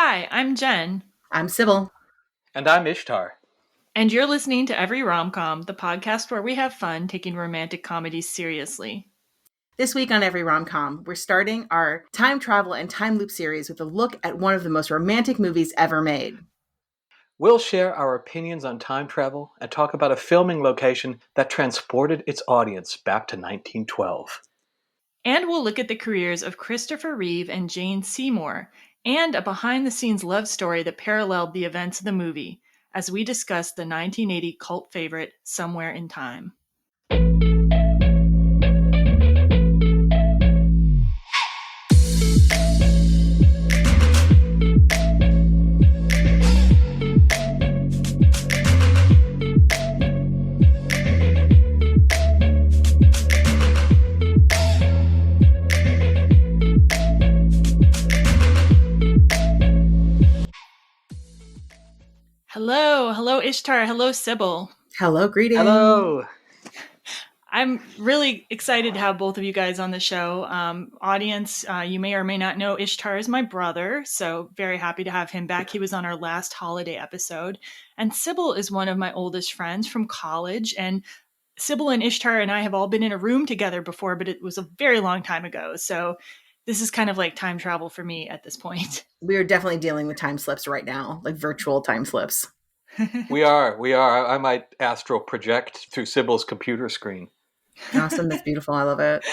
Hi, I'm Jen. I'm Cybil. And I'm Ishtar. And you're listening to Every Rom Com, the podcast where we have fun taking romantic comedies seriously. This week on Every Rom Com, we're starting our time travel and time loop series with a look at one of the most romantic movies ever made. We'll share our opinions on time travel and talk about a filming location that transported its audience back to 1912. And we'll look at the careers of Christopher Reeve and Jane Seymour, and a behind-the-scenes love story that paralleled the events of the movie, as we discuss the 1980 cult favorite, Somewhere in Time. Hello Ishtar, hello Cybil. Hello, greetings. Hello. I'm really excited to have both of you guys on the show. Audience, you may or may not know Ishtar is my brother, so very happy to have him back. He was on our last holiday episode. And Cybil is one of my oldest friends from college. And Cybil and Ishtar and I have all been in a room together before, but it was a very long time ago. So this is kind of like time travel for me at this point. We are definitely dealing with time slips right now, like virtual time slips. We are. I might astral project through Cybil's computer screen. Awesome. That's beautiful. I love it.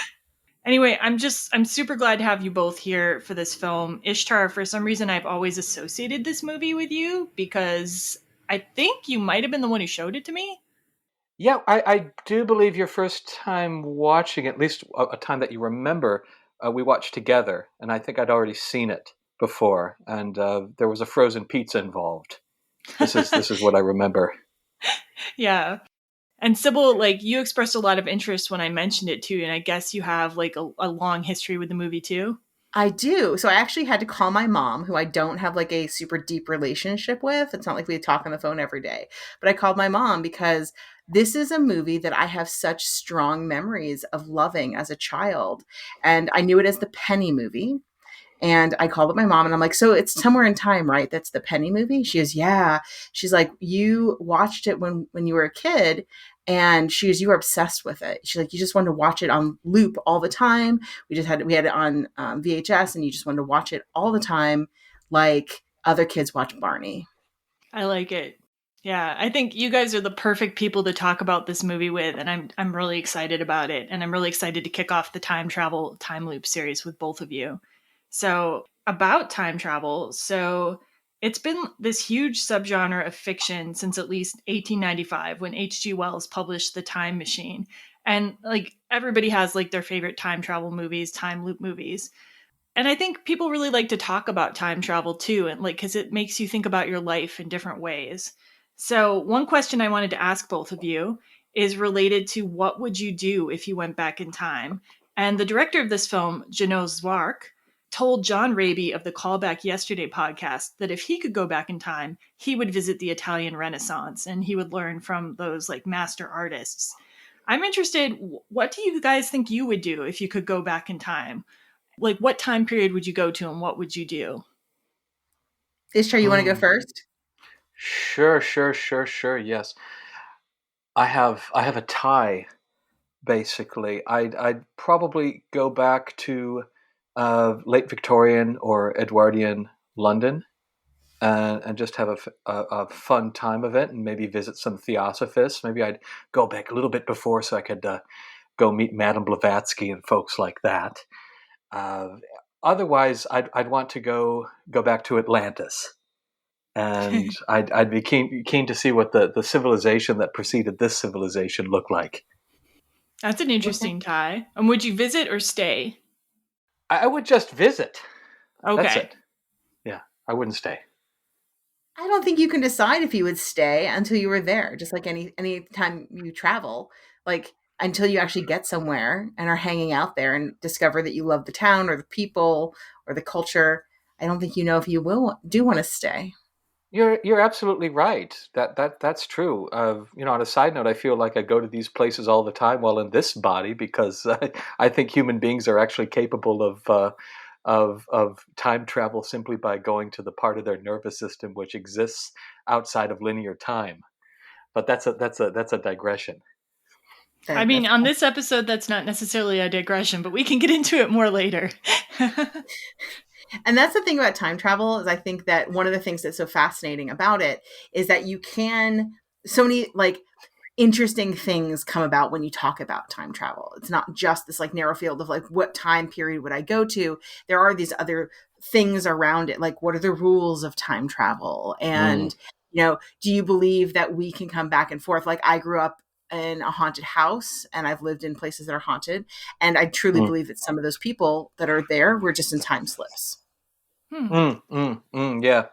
Anyway, I'm super glad to have you both here for this film. Ishtar, for some reason, I've always associated this movie with you because I think you might have been the one who showed it to me. Yeah, I do believe your first time watching, at least a time that you remember, we watched together, and I think I'd already seen it before, and there was a frozen pizza involved. This is what I remember. Yeah. And Cybil, like, you expressed a lot of interest when I mentioned it too, and I guess you have like a long history with the movie too. I do. So I actually had to call my mom, who I don't have like a super deep relationship with. It's not like we talk on the phone every day. But I called my mom because this is a movie that I have such strong memories of loving as a child. And I knew it as the Penny movie. And I called up my mom and I'm like, so it's Somewhere in Time, right? That's the Penny movie. She goes, yeah. She's like, you watched it when you were a kid. And she goes, you were obsessed with it. She's like, you just wanted to watch it on loop all the time. We had it on VHS and you just wanted to watch it all the time. Like other kids watch Barney. I like it. Yeah, I think you guys are the perfect people to talk about this movie with, and I'm really excited about it. And I'm really excited to kick off the time travel time loop series with both of you. So, about time travel, it's been this huge subgenre of fiction since at least 1895 when H.G. Wells published The Time Machine. And like everybody has like their favorite time travel movies, time loop movies. And I think people really like to talk about time travel too, and like cuz it makes you think about your life in different ways. So, one question I wanted to ask both of you is related to what would you do if you went back in time? And the director of this film, Janos Zwark, told John Raby of the Callback Yesterday podcast that if he could go back in time, he would visit the Italian Renaissance and he would learn from those like master artists. I'm interested, what do you guys think you would do if you could go back in time? Like, what time period would you go to and what would you do? Ishtar, you want to go first? Sure. Yes. I have a tie, basically. I'd probably go back to late Victorian or Edwardian London and just have a fun time of it and maybe visit some theosophists. Maybe I'd go back a little bit before so I could go meet Madame Blavatsky and folks like that. Otherwise, I'd want to go back to Atlantis. And I'd be keen to see what the civilization that preceded this civilization looked like. That's an interesting tie. And would you visit or stay? I would just visit. Okay. That's it. Yeah, I wouldn't stay. I don't think you can decide if you would stay until you were there. Just like any time you travel, like until you actually get somewhere and are hanging out there and discover that you love the town or the people or the culture. I don't think you know if you do want to stay. You're absolutely right. That's true. On a side note, I feel like I go to these places all the time while in this body because I think human beings are actually capable of time travel simply by going to the part of their nervous system which exists outside of linear time. But that's a digression. I mean, on this episode, that's not necessarily a digression, but we can get into it more later. And that's the thing about time travel, is I think that one of the things that's so fascinating about it is that you can, so many like interesting things come about when you talk about time travel. It's not just this like narrow field of like, what time period would I go to? There are these other things around it. Like, what are the rules of time travel? And, do you believe that we can come back and forth? Like, I grew up in a haunted house, and I've lived in places that are haunted. And I truly believe that some of those people that are there were just in time slips. Yeah.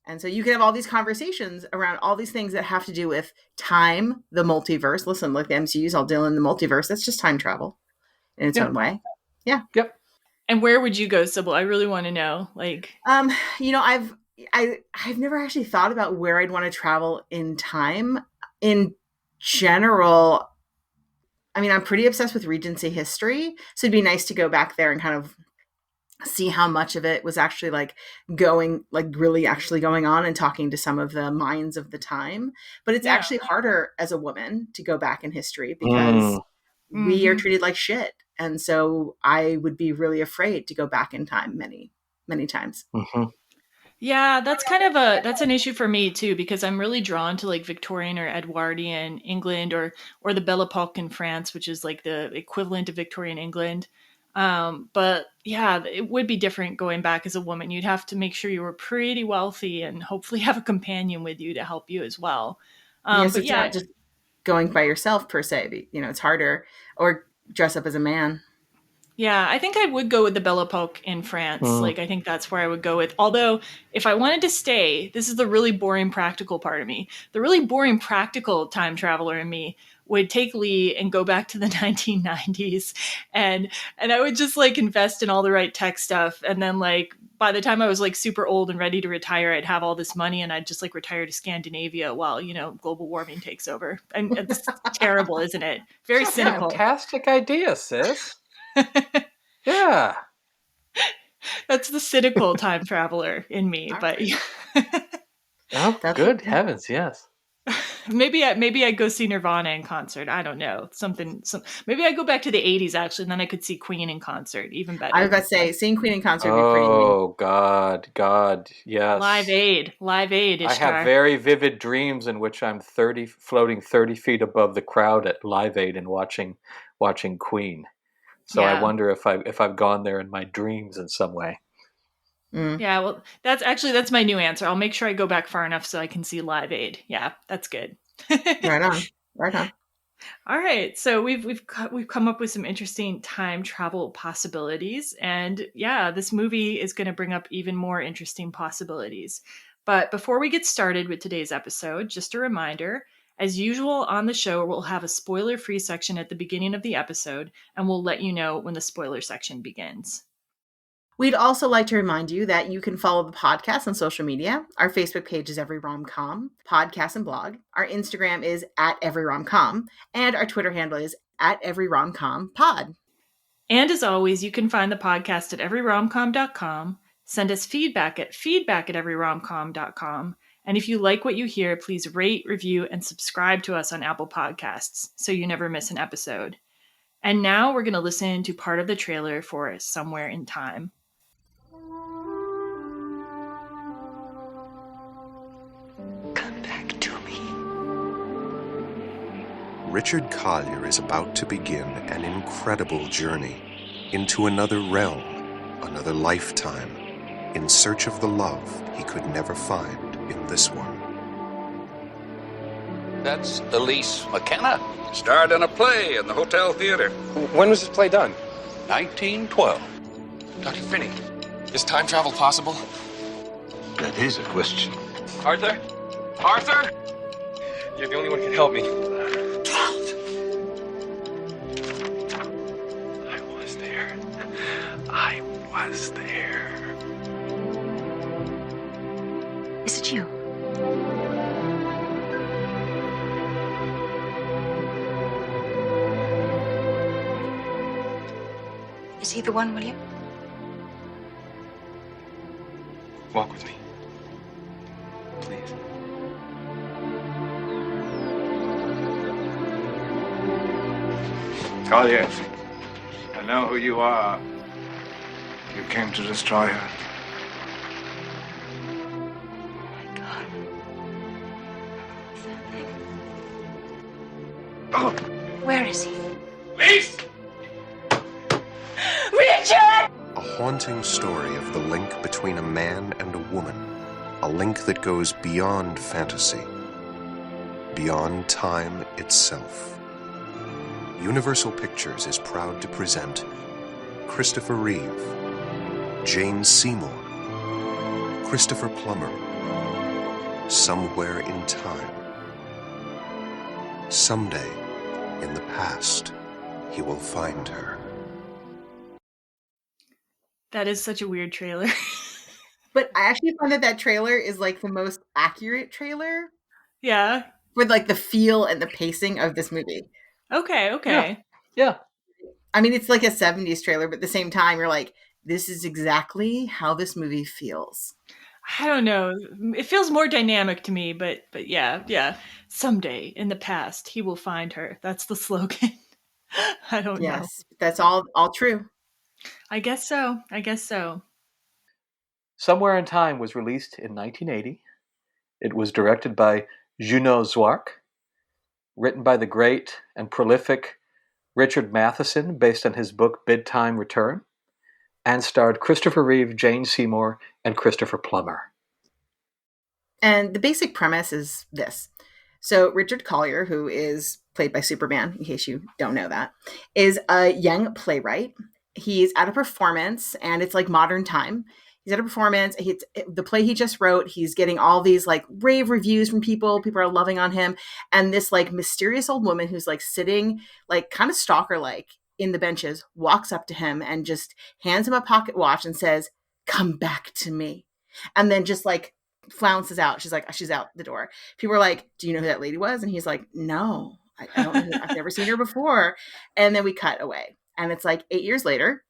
And so you can have all these conversations around all these things that have to do with time, the multiverse. Listen, like the MCU's all dealing in the multiverse. That's just time travel in its own way. Yeah. Yep. And where would you go, Cybil? I really want to know. Like, I've never actually thought about where I'd want to travel in time. In general, I mean, I'm pretty obsessed with Regency history, so it'd be nice to go back there and kind of see how much of it was actually like really actually going on, and talking to some of the minds of the time. But it's actually harder as a woman to go back in history because we are treated like shit. And so I would be really afraid to go back in time many, many times. Mm-hmm. Yeah, that's that's an issue for me too, because I'm really drawn to like Victorian or Edwardian England or the Belle Epoque in France, which is like the equivalent of Victorian England. But yeah, it would be different going back as a woman. You'd have to make sure you were pretty wealthy and hopefully have a companion with you to help you as well. Yes, it's not just going by yourself per se. It's harder, or dress up as a man. Yeah, I think I would go with the Belle Epoque in France. Like, I think that's where I would go with. Although, if I wanted to stay, this is the really boring practical part of me. The really boring practical time traveler in me would take Lee and go back to the 1990s, and I would just like invest in all the right tech stuff, and then like by the time I was like super old and ready to retire, I'd have all this money and I'd just like retire to Scandinavia while global warming takes over. And it's terrible, isn't it? Very cynical. Fantastic idea, sis. Yeah. That's the cynical time traveler in me, but good heavens, yes. Maybe I'd go see Nirvana in concert. I don't know. Maybe I'd go back to the 80s actually, and then I could see Queen in concert. Even better. I was about to say, seeing Queen in concert would be pretty neat. Oh God, yes. Live Aid, Ishtar. I have very vivid dreams in which I'm floating 30 feet above the crowd at Live Aid and watching Queen. So I wonder if I've gone there in my dreams in some way. Yeah, well, that's my new answer. I'll make sure I go back far enough so I can see Live Aid. Yeah, that's good. Right on. All right, so we've come up with some interesting time travel possibilities, and yeah, this movie is going to bring up even more interesting possibilities. But before we get started with today's episode, just a reminder. As usual on the show, we'll have a spoiler-free section at the beginning of the episode, and we'll let you know when the spoiler section begins. We'd also like to remind you that you can follow the podcast on social media. Our Facebook page is Every Rom Com, podcast and blog. Our Instagram is @Every Rom Com, and our Twitter handle is @Every Rom Com Pod. And as always, you can find the podcast at everyromcom.com. Send us feedback at everyromcom.com. And if you like what you hear, please rate, review, and subscribe to us on Apple Podcasts so you never miss an episode. And now we're going to listen to part of the trailer for Somewhere in Time. Come back to me. Richard Collier is about to begin an incredible journey into another realm, another lifetime, in search of the love he could never find in this one. That's Elise Mackinac. Starred in a play in the Hotel Theater. When was this play done? 1912. Dr. Finney, is time travel possible? That is a question. Arthur? Arthur? You're the only one who can help me. 12. I was there. I was there. Is it you? Is he the one, William? Walk with me. Please. Collier, I know who you are. You came to destroy her. Oh, where is he? Elise! Richard! A haunting story of the link between a man and a woman. A link that goes beyond fantasy, beyond time itself. Universal Pictures is proud to present Christopher Reeve, Jane Seymour, Christopher Plummer, Somewhere in Time. Someday, in the past, he will find her. That is such a weird trailer. But I actually find that trailer is like the most accurate trailer Yeah. with like the feel and the pacing of this movie. Okay. Yeah. I mean, it's like a 70s trailer, but at the same time, you're like, this is exactly how this movie feels. I don't know. It feels more dynamic to me, but yeah. Someday in the past, he will find her. That's the slogan. I don't know. Yes, that's all true. I guess so. Somewhere in Time was released in 1980. It was directed by Juno Zwark, written by the great and prolific Richard Matheson, based on his book Bedtime Return, and starred Christopher Reeve, Jane Seymour, and Christopher Plummer. And the basic premise is this. So Richard Collier, who is played by Superman, in case you don't know that, is a young playwright. He's at a performance, and it's like modern time. He's at a performance. The play he just wrote, he's getting all these like rave reviews from people. People are loving on him. And this like mysterious old woman who's like sitting like kind of stalker-like in the benches walks up to him and just hands him a pocket watch and says, "Come back to me." And then just like flounces out. She's out the door. People are like, "Do you know who that lady was?" And he's like, "No, I don't know. I've never seen her before." And then we cut away. And it's like 8 years later.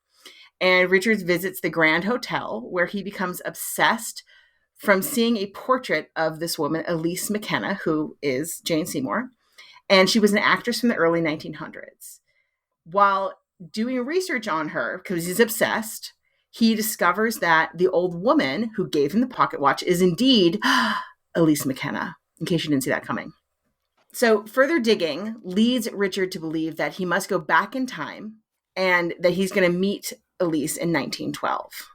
And Richards visits the Grand Hotel, where he becomes obsessed from seeing a portrait of this woman, Elise McKenna, who is Jane Seymour. And she was an actress from the early 1900s. While doing research on her, because he's obsessed, he discovers that the old woman who gave him the pocket watch is indeed Elise McKenna, in case you didn't see that coming. So further digging leads Richard to believe that he must go back in time and that he's going to meet Elise in 1912.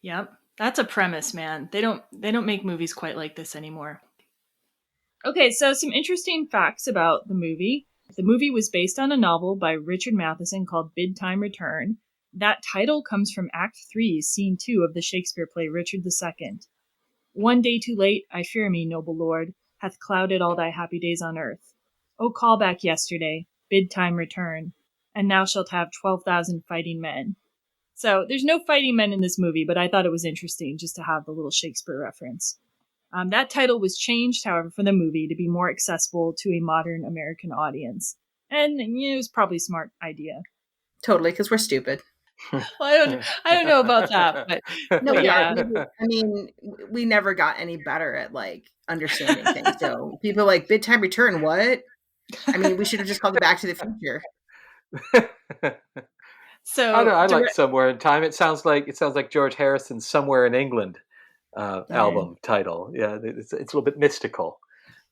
Yep. That's a premise, man. They don't make movies quite like this anymore. Okay, so some interesting facts about the movie. The movie was based on a novel by Richard Matheson called Bedtime Return. That title comes from Act 3, Scene 2 of the Shakespeare play Richard II. "One day too late, I fear me, noble lord, hath clouded all thy happy days on earth. O call back yesterday, bid time return, and thou shalt have 12,000 fighting men." So there's no fighting men in this movie, but I thought it was interesting just to have the little Shakespeare reference. That title was changed, however, for the movie to be more accessible to a modern American audience. And it was probably a smart idea. Totally, because we're stupid. Well, I don't know about that, but No, yeah. I mean, we never got any better at like understanding things. So people like Bedtime Return, what? I mean, we should have just called it Back to the Future. So I like Somewhere in Time. It sounds like George Harrison's Somewhere in England album title. Yeah, it's a little bit mystical.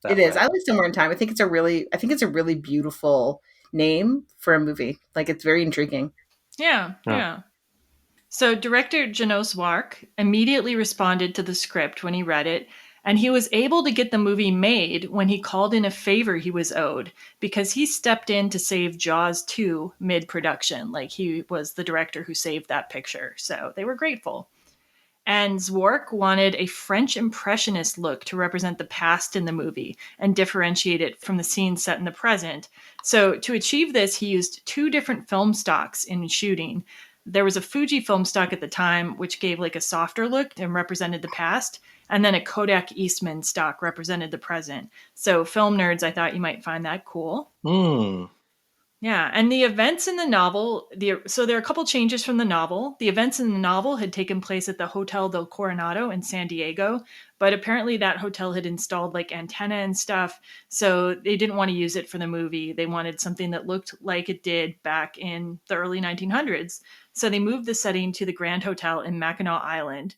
It is. I like Somewhere in Time. I think it's a really beautiful name for a movie. Like it's very intriguing. Yeah. So director Janos Wark immediately responded to the script when he read it, and he was able to get the movie made when he called in a favor he was owed, because he stepped in to save Jaws 2 mid-production. Like he was the director who saved that picture. So they were grateful. And Zwark wanted a French Impressionist look to represent the past in the movie and differentiate it from the scenes set in the present. So to achieve this, he used 2 different film stocks in shooting. There was a Fuji film stock at the time, which gave like a softer look and represented the past. And then a Kodak Eastman stock represented the present. So film nerds, I thought you might find that cool. Yeah, and the events in the novel, so there are a couple changes from the novel. The events in the novel had taken place at the Hotel del Coronado in San Diego, but apparently that hotel had installed like antenna and stuff, so they didn't want to use it for the movie. They wanted something that looked like it did back in the early 1900s. So they moved the setting to the Grand Hotel in Mackinac Island.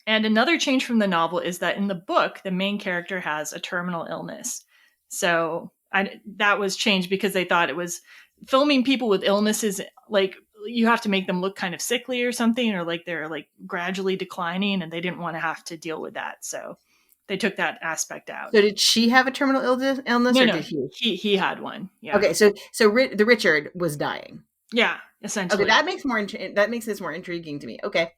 And another change from the novel is that in the book, the main character has a terminal illness. So that was changed because they thought it was filming people with illnesses, like you have to make them look kind of sickly or something, or like they're like gradually declining, and they didn't want to have to deal with that. So they took that aspect out. So did she have a terminal illness, or No, did he? He had one. Yeah. Okay, so the Richard was dying. Yeah, essentially. Okay, that makes this more intriguing to me. Okay.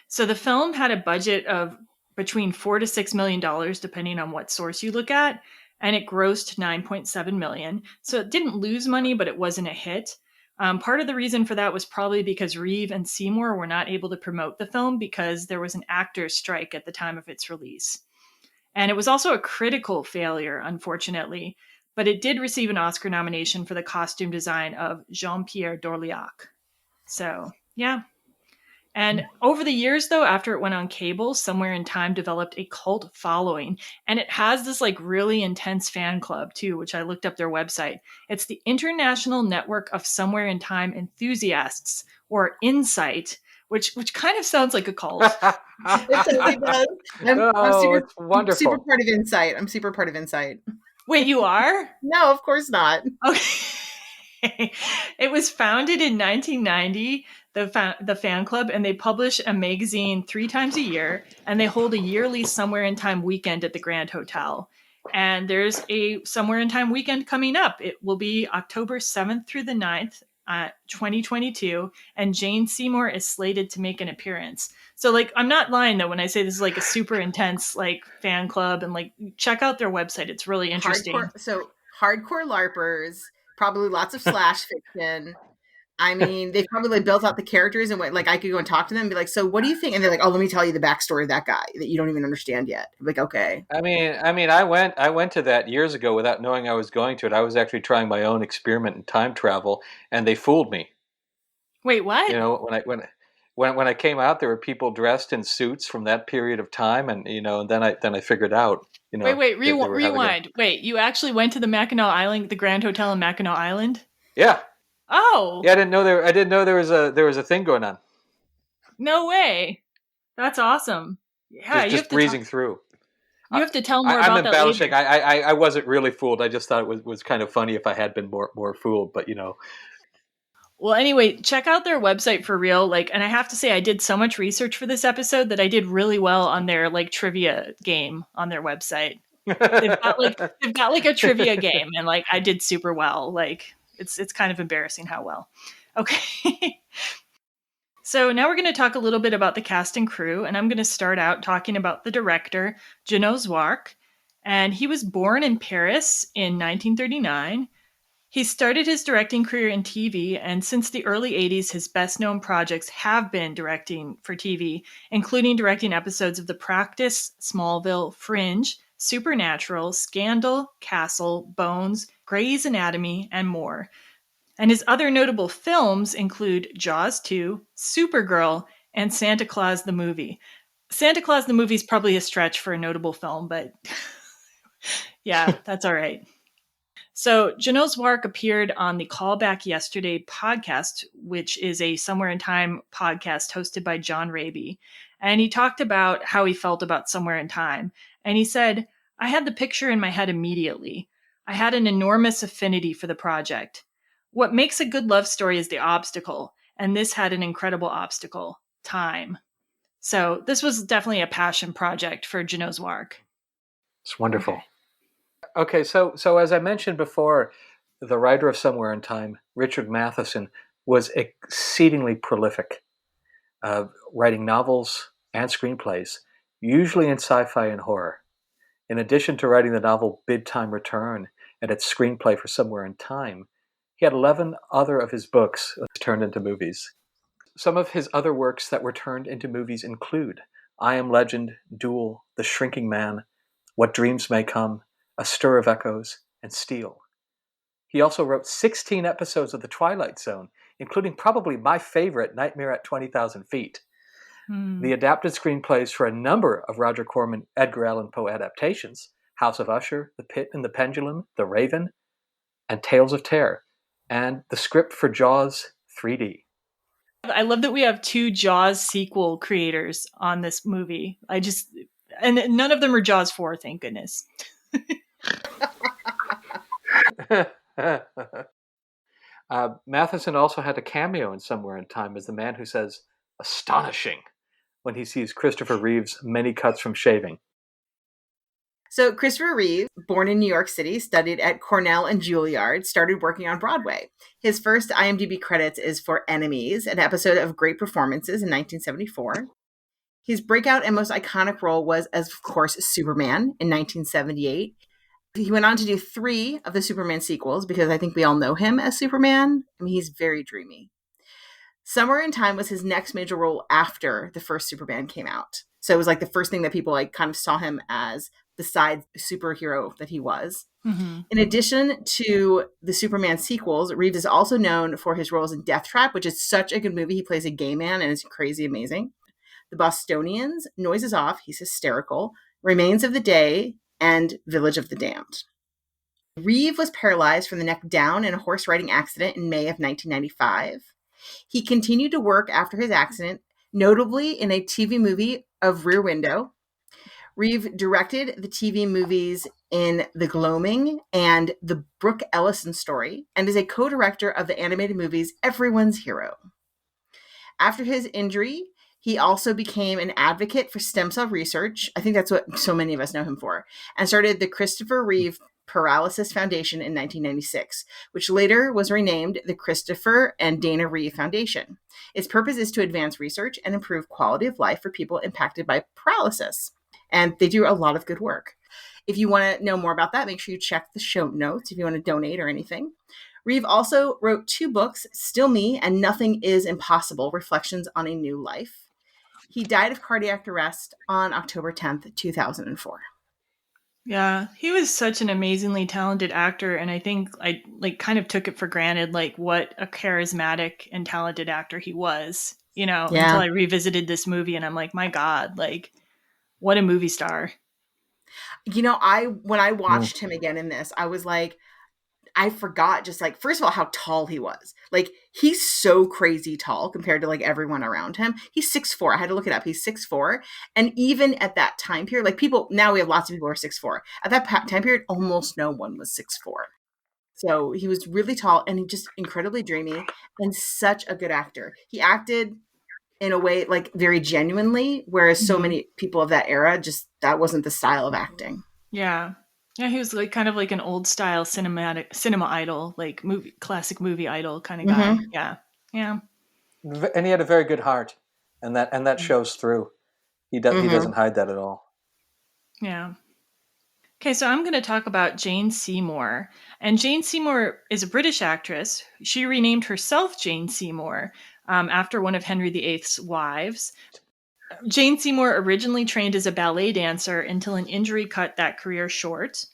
So the film had a budget of between $4 to $6 million, depending on what source you look at, and it grossed $9.7 million. So it didn't lose money, but it wasn't a hit. Part of the reason for that was probably because Reeve and Seymour were not able to promote the film because there was an actors' strike at the time of its release. And it was also a critical failure, unfortunately, but it did receive an Oscar nomination for the costume design of Jean-Pierre Dorléac. So, yeah. And over the years, though, after it went on cable, Somewhere in Time developed a cult following. And it has this like really intense fan club, too, which I looked up their website. It's the International Network of Somewhere in Time Enthusiasts, or Insight, which kind of sounds like a cult. It totally does. It's wonderful. Super part of Insight. I'm super part of Insight. Wait, you are? No, of course not. Okay. It was founded in 1990, the fan club, and they publish a magazine 3 times a year, and they hold a yearly Somewhere in Time weekend at the Grand Hotel. And there's a Somewhere in Time weekend coming up. It will be October 7th through the 9th, 2022, and Jane Seymour is slated to make an appearance. So like, I'm not lying though when I say this is like a super intense like fan club, and like check out their website. It's really interesting. Hardcore LARPers, probably lots of slash fiction. I mean, they probably built out the characters and went like, I could go and talk to them and be like, so what do you think? And they're like, oh, let me tell you the backstory of that guy that you don't even understand yet. I'm like, okay. I mean, I went to that years ago without knowing I was going to it. I was actually trying my own experiment in time travel, and they fooled me. Wait, what? You know, when I came out, there were people dressed in suits from that period of time, and you know, and then I figured out. You know, rewind. Wait, you actually went to the Mackinac Island, the Grand Hotel in Mackinac Island? Yeah. Oh. Yeah, I didn't know there was a thing going on. No way. That's awesome. Yeah, just breezing through. You have to tell more about that embellishing. I wasn't really fooled. I just thought it was kind of funny if I had been more fooled, but you know. Well, anyway, check out their website for real. Like, and I have to say, I did so much research for this episode that I did really well on their like trivia game on their website. They've got like a trivia game, and like I did super well. Like, it's kind of embarrassing how well. Okay. So now we're going to talk a little bit about the cast and crew, and I'm going to start out talking about the director, Jeannot Zwark. And he was born in Paris in 1939. He started his directing career in TV, and since the early 80s, his best-known projects have been directing for TV, including directing episodes of The Practice, Smallville, Fringe, Supernatural, Scandal, Castle, Bones, Grey's Anatomy, and more. And his other notable films include Jaws 2, Supergirl, and Santa Claus the Movie. Santa Claus the Movie is probably a stretch for a notable film, but yeah, that's all right. So Jeannot Zwark appeared on the Call Back Yesterday podcast, which is a Somewhere in Time podcast hosted by John Raby. And he talked about how he felt about Somewhere in Time. And he said, I had the picture in my head immediately. I had an enormous affinity for the project. What makes a good love story is the obstacle. And this had an incredible obstacle, time. So this was definitely a passion project for Jeannot Zwark. It's wonderful. Okay, so as I mentioned before, the writer of Somewhere in Time, Richard Matheson, was exceedingly prolific, writing novels and screenplays, usually in sci-fi and horror. In addition to writing the novel Bid Time Return and its screenplay for Somewhere in Time, he had 11 other of his books turned into movies. Some of his other works that were turned into movies include I Am Legend, Duel, The Shrinking Man, What Dreams May Come, A Stir of Echoes, and Steel. He also wrote 16 episodes of The Twilight Zone, including probably my favorite, Nightmare at 20,000 Feet. The adapted screenplays for a number of Roger Corman Edgar Allan Poe adaptations, House of Usher, The Pit and the Pendulum, The Raven, and Tales of Terror, and the script for Jaws 3D. I love that we have 2 Jaws sequel creators on this movie. And none of them are Jaws 4, thank goodness. Matheson also had a cameo in Somewhere in Time as the man who says, "astonishing," when he sees Christopher Reeve's many cuts from shaving. So Christopher Reeve, born in New York City, studied at Cornell and Juilliard, started working on Broadway. His first IMDb credits is for Enemies, an episode of Great Performances in 1974. His breakout and most iconic role was, as of course, Superman in 1978. He went on to do 3 of the Superman sequels because I think we all know him as Superman. I mean, he's very dreamy. Somewhere in Time was his next major role after the first Superman came out. So it was like the first thing that people like kind of saw him as besides superhero that he was. Mm-hmm. In addition to the Superman sequels, Reeves is also known for his roles in Death Trap, which is such a good movie. He plays a gay man and is crazy amazing. The Bostonians, Noises Off, he's hysterical, Remains of the Day, and Village of the Damned. Reeve was paralyzed from the neck down in a horse riding accident in May of 1995. He continued to work after his accident, notably in a TV movie of Rear Window. Reeve directed the TV movies in The Gloaming and The Brooke Ellison Story, and is a co-director of the animated movies Everyone's Hero. After his injury, he also became an advocate for stem cell research. I think that's what so many of us know him for, and started the Christopher Reeve Paralysis Foundation in 1996, which later was renamed the Christopher and Dana Reeve Foundation. Its purpose is to advance research and improve quality of life for people impacted by paralysis. And they do a lot of good work. If you want to know more about that, make sure you check the show notes if you want to donate or anything. Reeve also wrote 2 books, Still Me and Nothing Is Impossible, Reflections on a New Life. He died of cardiac arrest on October 10th, 2004. Yeah, he was such an amazingly talented actor, and I think I kind of took it for granted what a charismatic and talented actor he was, until I revisited this movie and I'm like, my God, what a movie star. When I watched him again in this, I was like, I forgot just first of all, how tall he was. He's so crazy tall compared to everyone around him. He's 6'4". I had to look it up. He's 6'4". And even at that time period, now we have lots of people who are 6'4". At that time period, almost no one was 6'4". So he was really tall and he just incredibly dreamy and such a good actor. He acted in a way very genuinely, whereas so many people of that era, just that wasn't the style of acting. Yeah. Yeah, he was kind of an old style cinema idol, classic movie idol kind of guy. Mm-hmm. Yeah. Yeah. And he had a very good heart, and that shows through. He doesn't hide that at all. Yeah. Okay, so I'm going to talk about Jane Seymour. And Jane Seymour is a British actress. She renamed herself Jane Seymour after one of Henry VIII's wives. Jane Seymour originally trained as a ballet dancer until an injury cut that career short.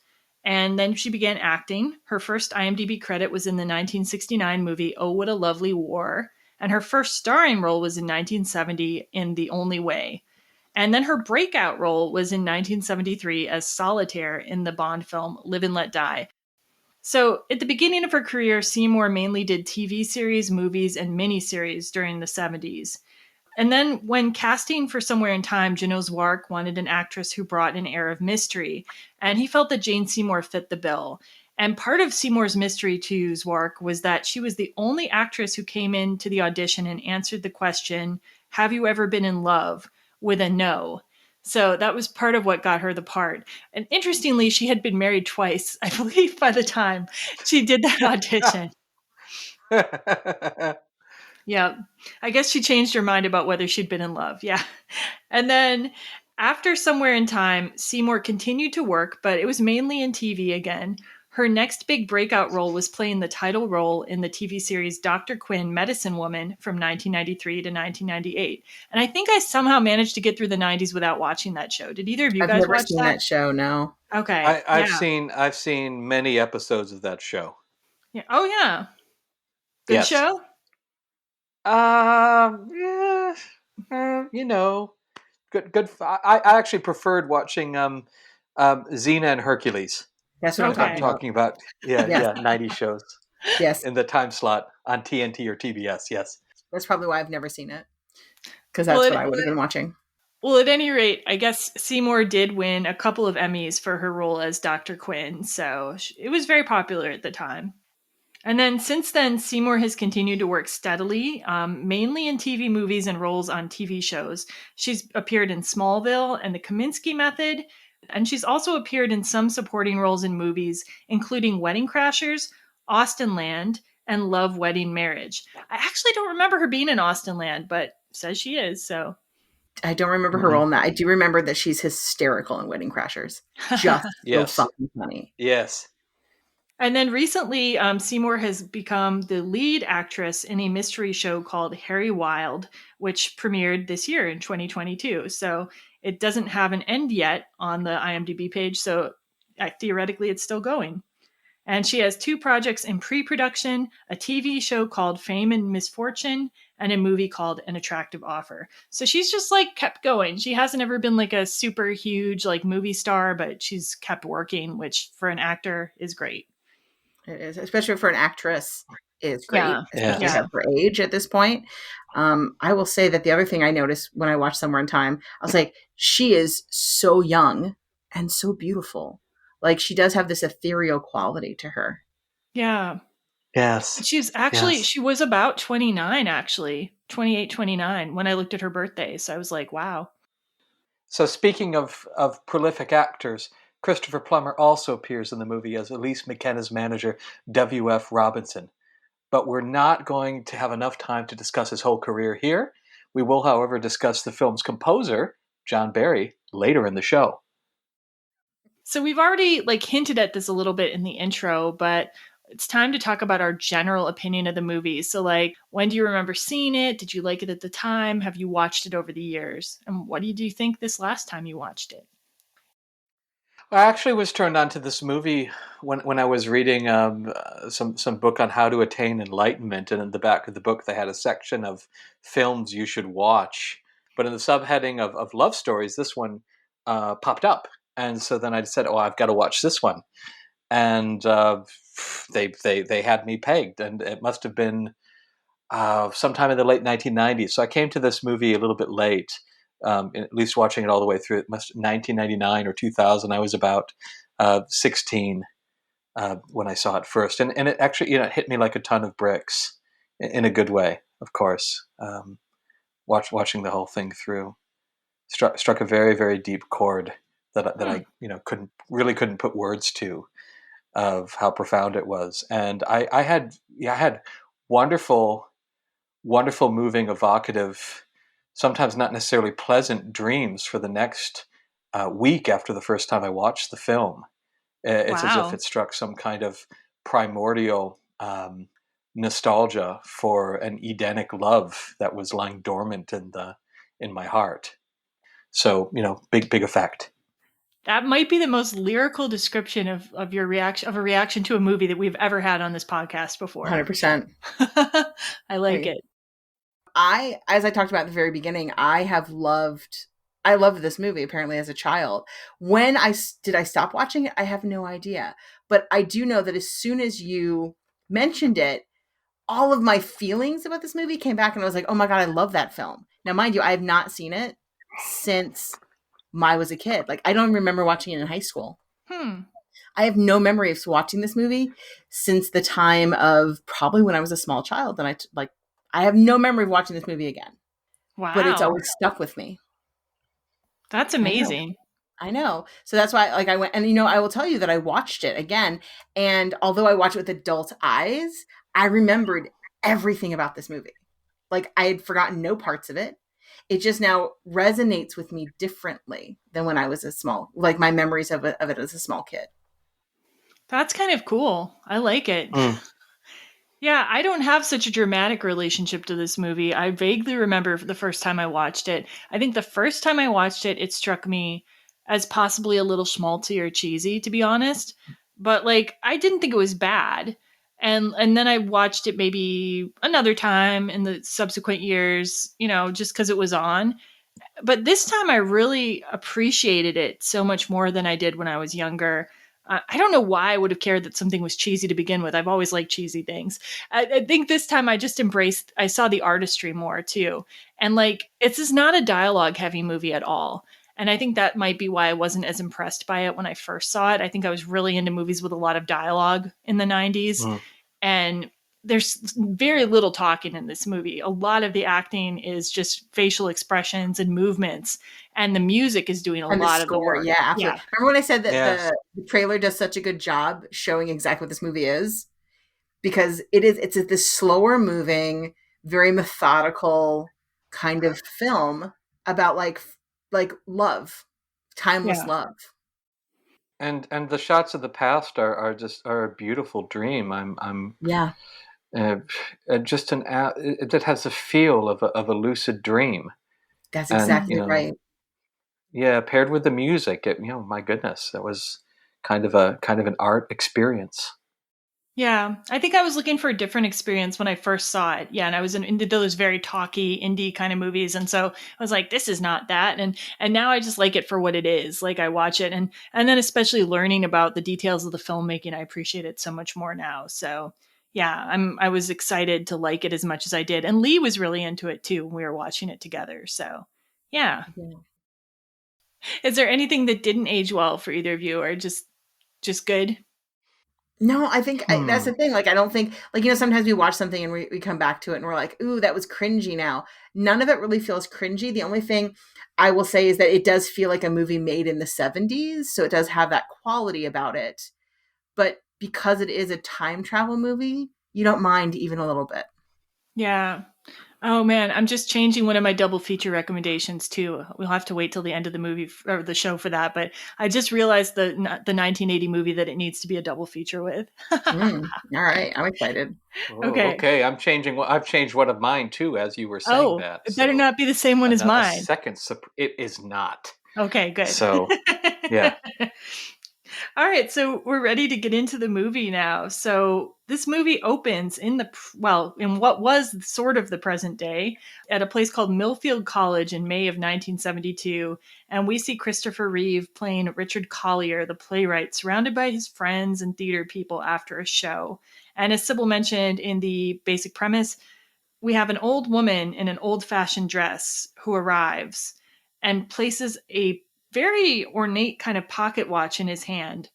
And then she began acting. Her first IMDb credit was in the 1969 movie Oh, What a Lovely War. And her first starring role was in 1970 in The Only Way. And then her breakout role was in 1973 as Solitaire in the Bond film Live and Let Die. So at the beginning of her career, Seymour mainly did TV series, movies, and miniseries during the 70s. And then when casting for Somewhere in Time, Jeannot Zwark wanted an actress who brought an air of mystery, and he felt that Jane Seymour fit the bill. And part of Seymour's mystery to Zwark was that she was the only actress who came into the audition and answered the question, "Have you ever been in love?" with a no. So that was part of what got her the part. And interestingly, she had been married twice, I believe, by the time she did that audition. Yeah. I guess she changed her mind about whether she'd been in love. Yeah. And then after Somewhere in Time, Seymour continued to work, but it was mainly in TV again. Her next big breakout role was playing the title role in the TV series Dr. Quinn, Medicine Woman from 1993 to 1998. And I think I somehow managed to get through the 90s without watching that show. Did either of you guys I've never watch seen that show, no. Okay. I've seen many episodes of that show. Yeah. Oh yeah. Good Yes. show. Yeah, you know, good. I actually preferred watching Xena and Hercules. That's what I'm Okay. I'm talking about. talking about. Yeah, Yes. yeah, 90 shows Yes. in the time slot on TNT or TBS. Yes. That's probably why I've never seen it. Because Well, that's what I would have been watching. Well, at any rate, I guess Seymour did win a couple of Emmys for her role as Dr. Quinn, so it was very popular at the time. And then since then, Seymour has continued to work steadily, mainly in TV movies and roles on TV shows. She's appeared in Smallville and The Kaminsky Method, and she's also appeared in some supporting roles in movies, including Wedding Crashers, Austin Land, and Love, Wedding, Marriage. I actually don't remember her being in Austin Land, but says she is, so. I don't remember her role in that. I do remember that she's hysterical in Wedding Crashers. Just so Yes. fucking funny. Yes. And then recently, Seymour has become the lead actress in a mystery show called Harry Wild, which premiered this year in 2022. So it doesn't have an end yet on the IMDb page, so theoretically it's still going. And she has 2 projects in pre-production, a TV show called Fame and Misfortune, and a movie called An Attractive Offer. So she's just like kept going. She hasn't ever been like a super huge like movie star, but she's kept working, which for an actor is great. It is, especially for an actress, is great, Yeah. especially Yeah. at her age at this point. I will say that the other thing I noticed when I watched Somewhere in Time, I was like, she is so young and so beautiful. Like she does have this ethereal quality to her. Yeah. Yes. She's actually, Yes. she was about 29, actually, 28, 29 when I looked at her birthday. So I was like, wow. So speaking of prolific actors, Christopher Plummer also appears in the movie as Elise McKenna's manager, W.F. Robinson. But we're not going to have enough time to discuss his whole career here. We will, however, discuss the film's composer, John Barry, later in the show. So we've already like hinted at this a little bit in the intro, but it's time to talk about our general opinion of the movie. So like, when do you remember seeing it? Did you like it at the time? Have you watched it over the years? And what did you think this last time you watched it? I actually was turned on to this movie when I was reading some book on how to attain enlightenment, and in the back of the book they had a section of films you should watch. But in the subheading of love stories, this one popped up, and so then I said, "Oh, I've got to watch this one." And they had me pegged, and it must have been sometime in the late 1990s. So I came to this movie a little bit late. At least watching it all the way through. It must 1999 or 2000. I was about 16 when I saw it first, and it actually it hit me like a ton of bricks in a good way, of course. Watching the whole thing through struck a very, very deep chord that I couldn't put words to, of how profound it was. And I had wonderful, moving, evocative, sometimes not necessarily pleasant dreams for the next week after the first time I watched the film. It's as if Wow. it struck some kind of primordial nostalgia for an Edenic love that was lying dormant in my heart. So big effect. That might be the most lyrical description of your reaction, of a reaction to a movie that we've ever had on this podcast before. 100%. I like it. As I talked about at the very beginning, I loved this movie apparently as a child. When did I stop watching it? I have no idea. But I do know that as soon as you mentioned it, all of my feelings about this movie came back and I was like, oh my God, I love that film. Now, mind you, I have not seen it since I was a kid. Like, I don't remember watching it in high school. I have no memory of watching this movie since the time of probably when I was a small child. And I have no memory of watching this movie again. Wow. But it's always stuck with me. That's amazing. I know. So that's why I went, and I will tell you that I watched it again. And although I watched it with adult eyes, I remembered everything about this movie. Like I had forgotten no parts of it. It just now resonates with me differently than when I was my memories of it as a small kid. That's kind of cool. I like it. Yeah, I don't have such a dramatic relationship to this movie. I vaguely remember the first time I watched it. I think the first time I watched it, it struck me as possibly a little schmaltzy or cheesy, to be honest. But I didn't think it was bad. And then I watched it maybe another time in the subsequent years, just because it was on. But this time I really appreciated it so much more than I did when I was younger. I don't know why I would have cared that something was cheesy to begin with. I've always liked cheesy things. I think this time I saw the artistry more too. And like, it's just not a dialogue heavy movie at all. And I think that might be why I wasn't as impressed by it when I first saw it. I think I was really into movies with a lot of dialogue in the 90s. Mm. And there's very little talking in this movie. A lot of the acting is just facial expressions and movements, and the music is doing a And the lot of the score, work. yeah, absolutely. Remember when I said that Yes. the trailer does such a good job showing exactly what this movie is? Because it's this slower moving, very methodical kind of film about like love, timeless Yeah. love. And the shots of the past are a beautiful dream. I'm Yeah, uh, just that has a feel of a lucid dream, that's and exactly right. yeah, paired with the music, my goodness, that was kind of an art experience. Yeah, I think I was looking for a different experience when I first saw it. Yeah, and I was into those very talky indie kind of movies, and so I was like, "This is not that." And now I just like it for what it is. Like I watch it, and then especially learning about the details of the filmmaking, I appreciate it so much more now. So yeah, I was excited to like it as much as I did, and Lee was really into it too when we were watching it together. So yeah, Yeah. is there anything that didn't age well for either of you, or just good? No, I think that's Hmm. the thing. Like, I don't think, like, sometimes we watch something and we come back to it and we're like, ooh, that was cringy now. None of it really feels cringy. The only thing I will say is that it does feel like a movie made in the 70s. So it does have that quality about it. But because it is a time travel movie, you don't mind even a little bit. Yeah. Oh man, I'm just changing one of my double feature recommendations too. We'll have to wait till the end of the movie or the show for that. But I just realized the 1980 movie that it needs to be a double feature with. All right. I'm excited. Oh, Okay. okay. I've changed one of mine too, as you were saying Oh, that. it better So not be the same one as a mine. second, it is not. Okay, good. So yeah. All right, so we're ready to get into the movie now. So this movie opens in what was sort of the present day at a place called Millfield College in May of 1972, and we see Christopher Reeve playing Richard Collier, the playwright, surrounded by his friends and theater people after a show. And as Cybil mentioned in the basic premise, we have an old woman in an old-fashioned dress who arrives and places a very ornate kind of pocket watch in his hand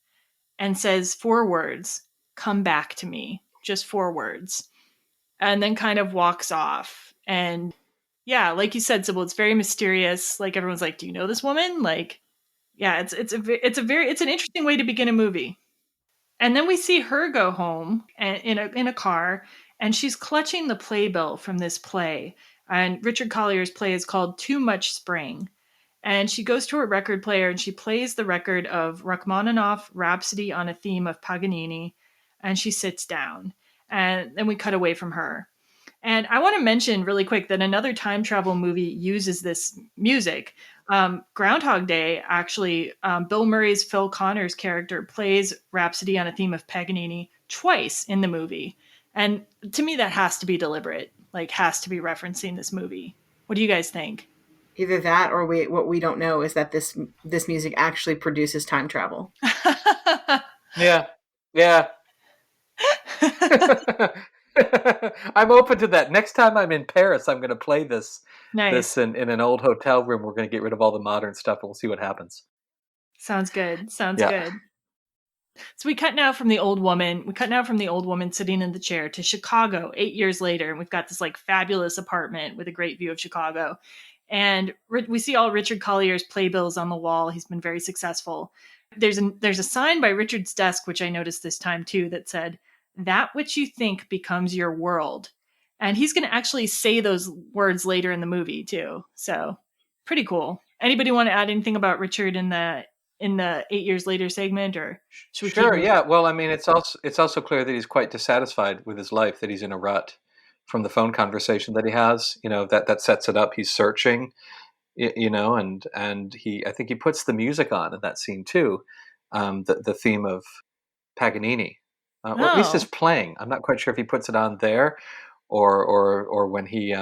and says 4 words, "Come back to me." Just 4 words. And then kind of walks off. And yeah, like you said, Sybil, it's very mysterious. Like everyone's like, "Do you know this woman?" Like, yeah, it's an interesting way to begin a movie. And then we see her go home in a car, and she's clutching the playbill from this play. And Richard Collier's play is called Too Much Spring. And she goes to her record player and she plays the record of Rachmaninoff Rhapsody on a Theme of Paganini, and she sits down. And then we cut away from her. And I want to mention really quick that another time travel movie uses this music. Groundhog Day, actually, Bill Murray's Phil Connors character plays Rhapsody on a Theme of Paganini twice in the movie. And to me, that has to be deliberate, like, has to be referencing this movie. What do you guys think? Either that or what we don't know is that this music actually produces time travel. Yeah. Yeah. I'm open to that. Next time I'm in Paris, I'm going to play this Nice. in an old hotel room. We're going to get rid of all the modern stuff, and we'll see what happens. Sounds good. Sounds Yeah. good. So we cut now from the old woman. We cut now from the old woman sitting in the chair to Chicago 8 years later, and we've got this like fabulous apartment with a great view of Chicago. And we see all Richard Collier's playbills on the wall. He's been very successful. There's a sign by Richard's desk, which I noticed this time too, that said, "That which you think becomes your world." And he's going to actually say those words later in the movie too. So pretty cool. Anybody want to add anything about Richard in the 8 years later segment, or should we keep Sure. moving? Yeah. Well, I mean, it's also clear that he's quite dissatisfied with his life, that he's in a rut from the phone conversation that he has. That sets it up. He's searching, and I think he puts the music on in that scene too, the theme of Paganini. or at least is Oh. playing. I'm not quite sure if he puts it on there, or when he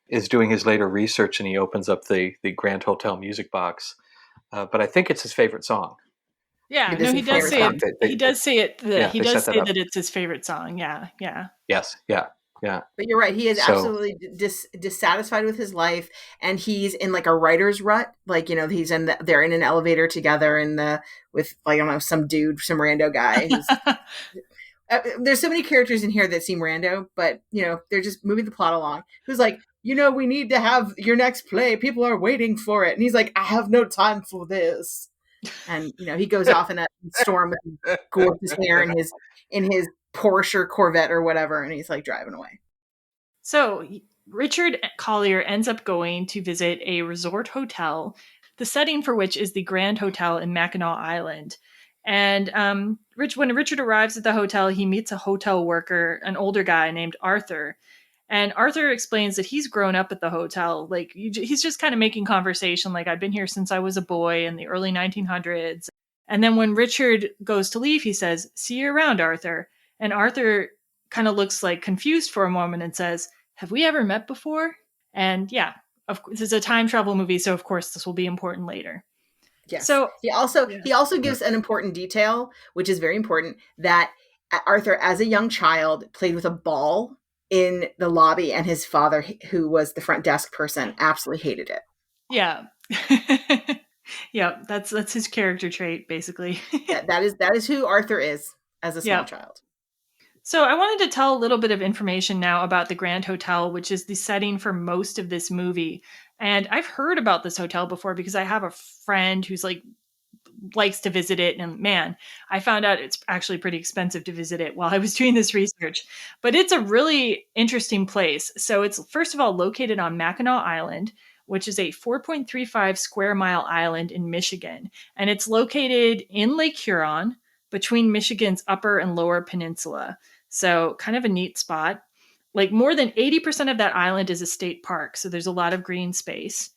is doing his later research and he opens up the Grand Hotel music box. But I think it's his favorite song. Yeah, It is no, he his does favorite say I it. think song. He does say it. yeah, He they does set that say up. that it's his favorite song. Yeah, yeah. Yes, yeah. But you're right. He is So absolutely dissatisfied with his life, and he's in like a writer's rut. Like, he's they're in an elevator together with like, I don't know, some dude, some rando guy who's. There's so many characters in here that seem rando, but they're just moving the plot along. Who's like, we need to have your next play. People are waiting for it, and he's like, I have no time for this. And he goes off in a storm with gorgeous hair and his Porsche or Corvette or whatever, and he's like driving away. So Richard Collier ends up going to visit a resort hotel, the setting for which is the Grand Hotel in Mackinac Island. And when Richard arrives at the hotel, he meets a hotel worker, an older guy named Arthur. And Arthur explains that he's grown up at the hotel. Like, he's just kind of making conversation. Like, I've been here since I was a boy in the early 1900s. And then when Richard goes to leave, he says, "See you around, Arthur." And Arthur kind of looks like confused for a moment and says, "Have we ever met before?" And yeah, of course, this is a time travel movie, so of course this will be important later. Yes. So he also gives an important detail, which is very important, that Arthur, as a young child, played with a ball in the lobby, and his father, who was the front desk person, absolutely hated it. Yeah. Yeah, that's his character trait, basically. Yeah, that is who Arthur is as a small child. So I wanted to tell a little bit of information now about the Grand Hotel, which is the setting for most of this movie. And I've heard about this hotel before because I have a friend who's likes to visit it, and man, I found out it's actually pretty expensive to visit it while I was doing this research. But it's a really interesting place. So it's, first of all, located on Mackinac Island, which is a 4.35 square mile island in Michigan, and it's located in Lake Huron between Michigan's upper and lower peninsula. So kind of a neat spot. Like, more than 80% of that island is a state park, so there's a lot of green space.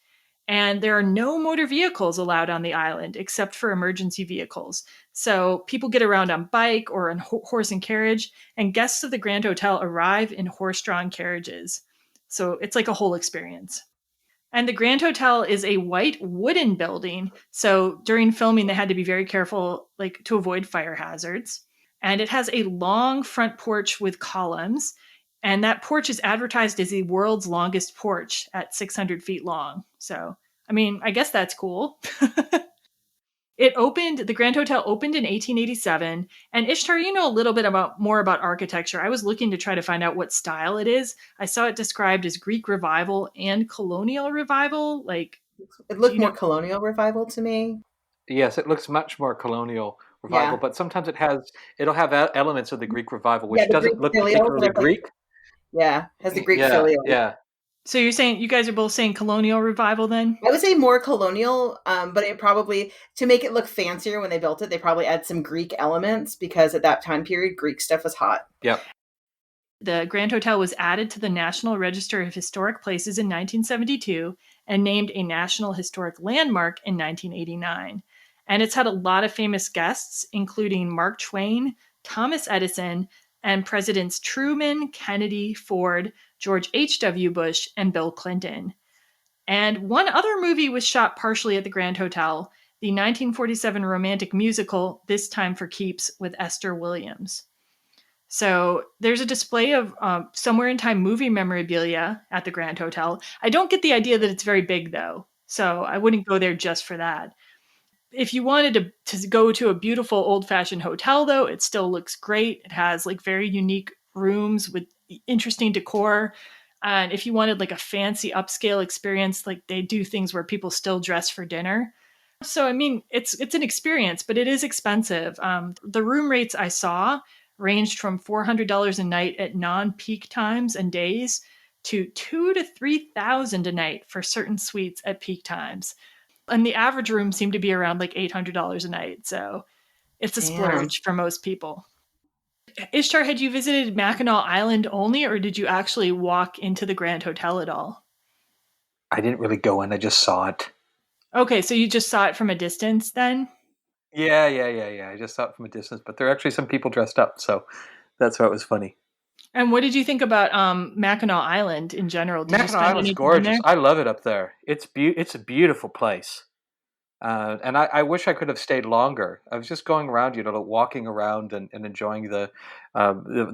And there are no motor vehicles allowed on the island except for emergency vehicles. So people get around on bike or on horse and carriage, and guests of the Grand Hotel arrive in horse-drawn carriages. So it's like a whole experience. And the Grand Hotel is a white wooden building. So during filming, they had to be very careful, like, to avoid fire hazards. And it has a long front porch with columns. And that porch is advertised as the world's longest porch at 600 feet long. So, I mean, I guess that's cool. The Grand Hotel opened in 1887. And Ishtar, you know a little bit more about architecture. I was looking to try to find out what style it is. I saw it described as Greek Revival and Colonial Revival. Like, it looked more Colonial Revival to me. Yes, it looks much more Colonial Revival, but sometimes it'll have elements of the Greek Revival, which doesn't look particularly Greek. Yeah, has the Greek filial. Yeah. So you guys are both saying Colonial Revival then? I would say more colonial, but it probably, to make it look fancier when they built it, they probably add some Greek elements because at that time period, Greek stuff was hot. Yep. The Grand Hotel was added to the National Register of Historic Places in 1972 and named a National Historic Landmark in 1989. And it's had a lot of famous guests, including Mark Twain, Thomas Edison, and Presidents Truman, Kennedy, Ford, George H.W. Bush, and Bill Clinton. And one other movie was shot partially at the Grand Hotel, the 1947 romantic musical This Time for Keeps with Esther Williams. So there's a display of Somewhere in Time movie memorabilia at the Grand Hotel. I don't get the idea that it's very big, though, so I wouldn't go there just for that. If you wanted to go to a beautiful old-fashioned hotel, though, it still looks great. It has like very unique rooms with interesting decor. And if you wanted like a fancy upscale experience, like they do things where people still dress for dinner. So, I mean, it's an experience, but it is expensive. The room rates I saw ranged from $400 a night at non-peak times and days to $2,000 to $3,000 a night for certain suites at peak times. And the average room seemed to be around like $800 a night. So it's a splurge for most people. Ishtar, had you visited Mackinac Island only, or did you actually walk into the Grand Hotel at all? I didn't really go in. I just saw it. Okay, so you just saw it from a distance then? Yeah. I just saw it from a distance, but there are actually some people dressed up, so that's why it was funny. And what did you think about Mackinac Island in general? Did you Mackinac spend Island's any time gorgeous. there? I love it up there. It's a beautiful place. And I wish I could have stayed longer. I was just going around, walking around and enjoying the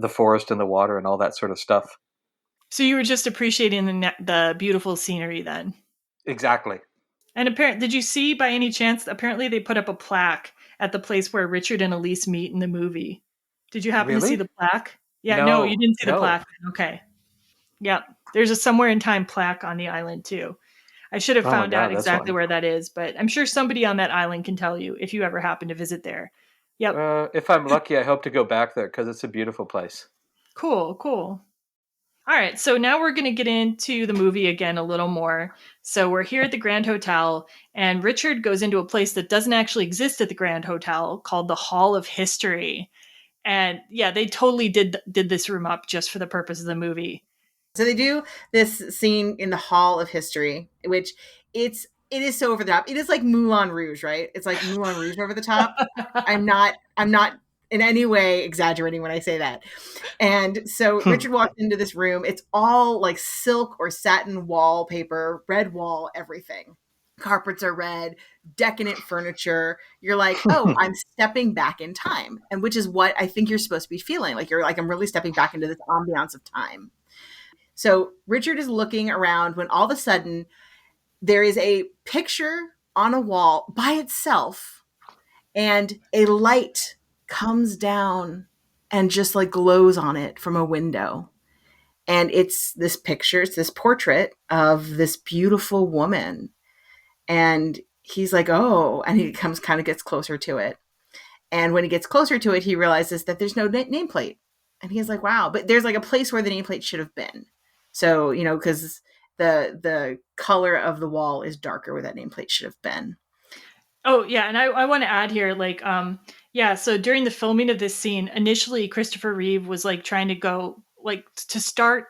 forest and the water and all that sort of stuff. So you were just appreciating the beautiful scenery then. Exactly. And apparently, did you see by any chance? Apparently, they put up a plaque at the place where Richard and Elise meet in the movie. Did you happen to see Really? the plaque? Yeah, no, you No, didn't see the no. plaque. Okay. Yep. There's a somewhere in time plaque on the island too. I should have Oh my found out God, that's exactly funny. where that is, but I'm sure somebody on that island can tell you if you ever happen to visit there. Yep. If I'm lucky, I hope to go back there because it's a beautiful place. Cool. All right, so now we're going to get into the movie again a little more. So we're here at the Grand Hotel, and Richard goes into a place that doesn't actually exist at the Grand Hotel called the Hall of History. And yeah, they totally did this room up just for the purpose of the movie. So they do this scene in the Hall of History, which it is so over the top. It is like Moulin Rouge, right? It's like Moulin Rouge over the top. I'm not in any way exaggerating when I say that. And so Richard walks into this room. It's all like silk or satin wallpaper, red wall, everything. Carpets are red, decadent furniture. You're like, oh, I'm stepping back in time. And which is what I think you're supposed to be feeling. Like you're like, I'm really stepping back into this ambiance of time. So Richard is looking around when all of a sudden there is a picture on a wall by itself and a light comes down and just like glows on it from a window. And it's this picture, it's this portrait of this beautiful woman. And he's like, oh, and he comes kind of gets closer to it. And when he gets closer to it, he realizes that there's no nameplate. And he's like, wow, but there's like a place where the nameplate should have been. So, because the color of the wall is darker where that nameplate should have been. Oh yeah, and I want to add here, like, yeah. So during the filming of this scene, initially Christopher Reeve was like trying to go like to start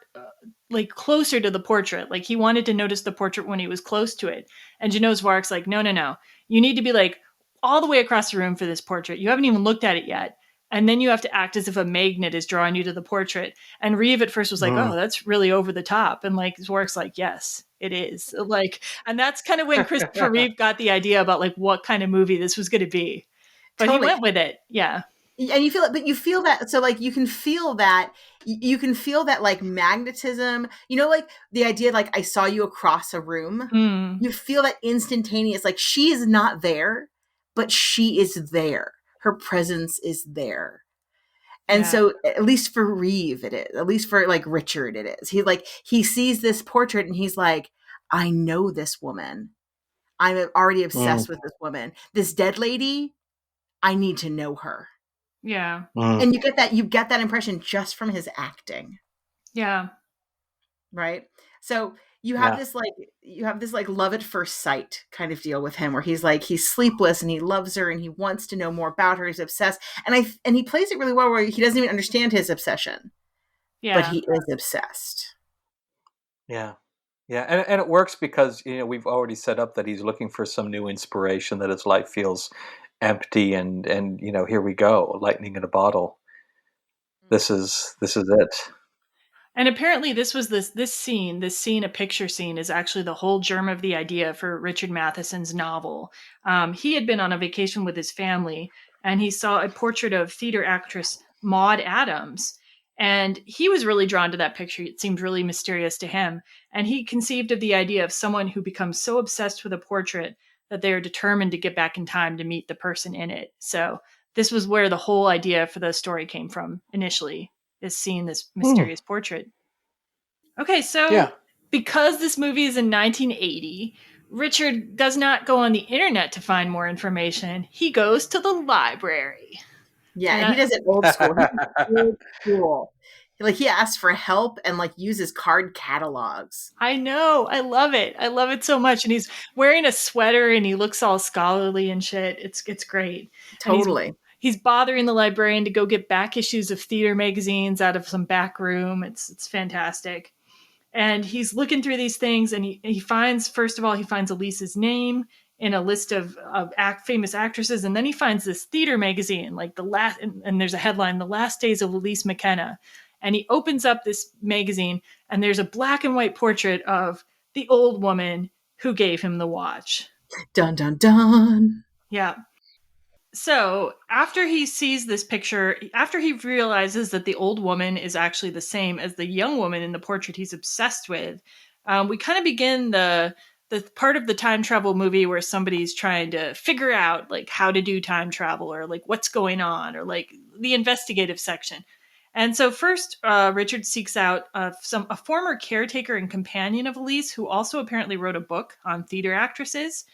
like closer to the portrait. Like he wanted to notice the portrait when he was close to it. And Janot Zwark's like, no, you need to be like all the way across the room for this portrait. You haven't even looked at it yet. And then you have to act as if a magnet is drawing you to the portrait. And Reeve at first was like, oh, that's really over the top. And like Zwark's like, yes, it is. Like, and that's kind of when Christopher Reeve got the idea about like what kind of movie this was going to be. But totally. He went with it. Yeah. And you feel it, but you feel that. So like you can feel that like magnetism, like the idea, like I saw you across a room. You feel that instantaneous, like she is not there, but she is there. Her presence is there. And so at least for Reeve, it is. At least for like Richard, it is. He sees this portrait and he's like, I know this woman. I'm already obsessed with this woman. This dead lady, I need to know her. Yeah. And you get that impression just from his acting. Yeah. Right? So you have this like love at first sight kind of deal with him where he's sleepless and he loves her and he wants to know more about her. He's obsessed. And he plays it really well where he doesn't even understand his obsession. Yeah. But he is obsessed. Yeah. Yeah. And it works because, we've already set up that he's looking for some new inspiration, that his life feels empty and here we go, lightning in a bottle. This is it. And apparently this was this scene, a picture scene, is actually the whole germ of the idea for Richard Matheson's novel. He had been on a vacation with his family and he saw a portrait of theater actress Maude Adams. And he was really drawn to that picture. It seemed really mysterious to him. And he conceived of the idea of someone who becomes so obsessed with a portrait that they are determined to get back in time to meet the person in it. So this was where the whole idea for the story came from initially, is seeing this mysterious portrait. Okay, so because this movie is in 1980, Richard does not go on the internet to find more information. He goes to the library. Yeah, and he does it old school. Old school. Like he asks for help and like uses card catalogs. I know. I love it. I love it so much. And he's wearing a sweater and he looks all scholarly and shit. It's great. Totally. He's bothering the librarian to go get back issues of theater magazines out of some back room. It's fantastic. And he's looking through these things and he finds, first of all, Elise's name in a list of famous actresses. And then he finds this theater magazine, like and there's a headline, The Last Days of Elise McKenna. And he opens up this magazine, and there's a black and white portrait of the old woman who gave him the watch. Dun, dun, dun. Yeah. So after he sees this picture, after he realizes that the old woman is actually the same as the young woman in the portrait he's obsessed with, we kind of begin the part of the time travel movie where somebody's trying to figure out like how to do time travel, or like what's going on, or like the investigative section. And so first, Richard seeks out a former caretaker and companion of Elise, who also apparently wrote a book on theater actresses.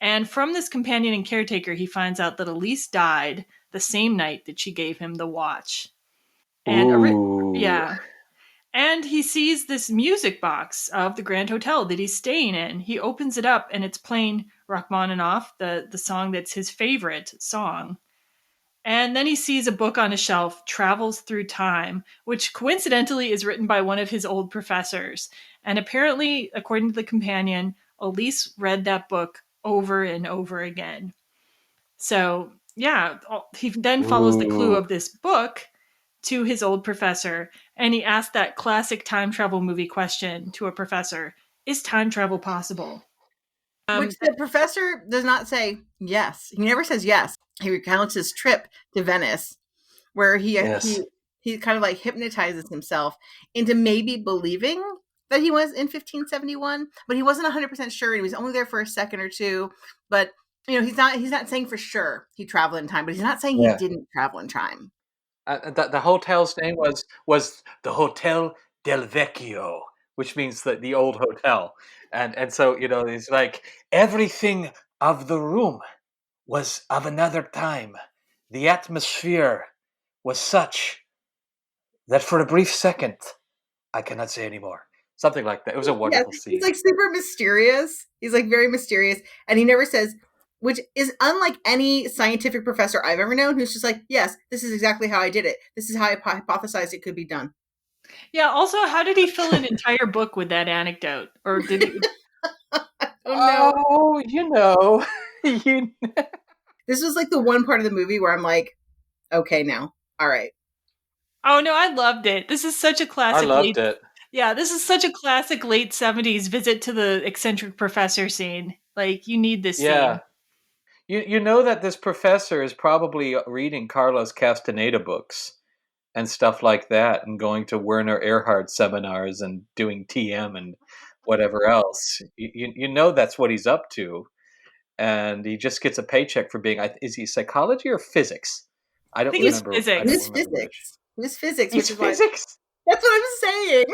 And from this companion and caretaker, he finds out that Elise died the same night that she gave him the watch. And yeah. And he sees this music box of the Grand Hotel that he's staying in. He opens it up, and it's playing Rachmaninoff, the song that's his favorite song. And then he sees a book on a shelf, Travels Through Time, which coincidentally is written by one of his old professors. And apparently, according to the companion, Elise read that book over and over again. So, yeah, he then follows the clue of this book to his old professor, and he asked that classic time travel movie question to a professor: is time travel possible? Which the professor does not say yes. He never says yes. He recounts his trip to Venice, where he kind of like hypnotizes himself into maybe believing that he was in 1571, but he wasn't 100% sure. He was only there for a second or two. But you know, he's not saying for sure he traveled in time, but he's not saying he didn't travel in time. The hotel's name was the Hotel del Vecchio, which means the old hotel. And so, you know, it's like everything of the room was of another time. The atmosphere was such that for a brief second, I cannot say anymore. Something like that. It was a wonderful scene. He's like super mysterious. He's like very mysterious. And he never says, which is unlike any scientific professor I've ever known, who's just like, yes, this is exactly how I did it. This is how I hypothesized it could be done. Yeah. Also, how did he fill an entire book with that anecdote? Or did he? Oh, you know. This was like the one part of the movie where I'm like, okay, now. All right. Oh, no, I loved it. This is such a classic. I loved it. Yeah, this is such a classic late 70s visit to the eccentric professor scene. Like, you need this scene. You know that this professor is probably reading Carlos Castaneda books and stuff like that, and going to Werner Erhard seminars and doing TM and whatever else. You know that's what he's up to. And he just gets a paycheck for being, is he psychology or physics? I don't remember. He's physics. He's physics. He's physics. He's physics? That's what I'm saying.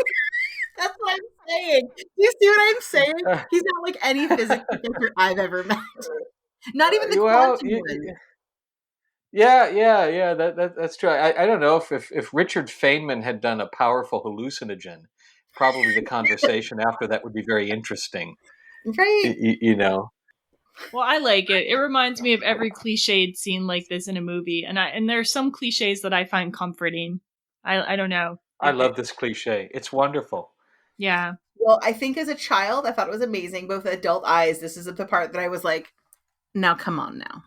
That's what I'm saying. Do you see what I'm saying? He's not like any physics professor I've ever met. Not even the quantum one. Yeah. That's true. I don't know if Richard Feynman had done a powerful hallucinogen, probably the conversation after that would be very interesting. Right. You know. Well, I like it. It reminds me of every cliched scene like this in a movie, and there are some cliches that I find comforting. I don't know. I love this cliche. It's wonderful. Yeah. Well, I think as a child, I thought it was amazing. Both adult eyes. This is the part that I was like, now come on now.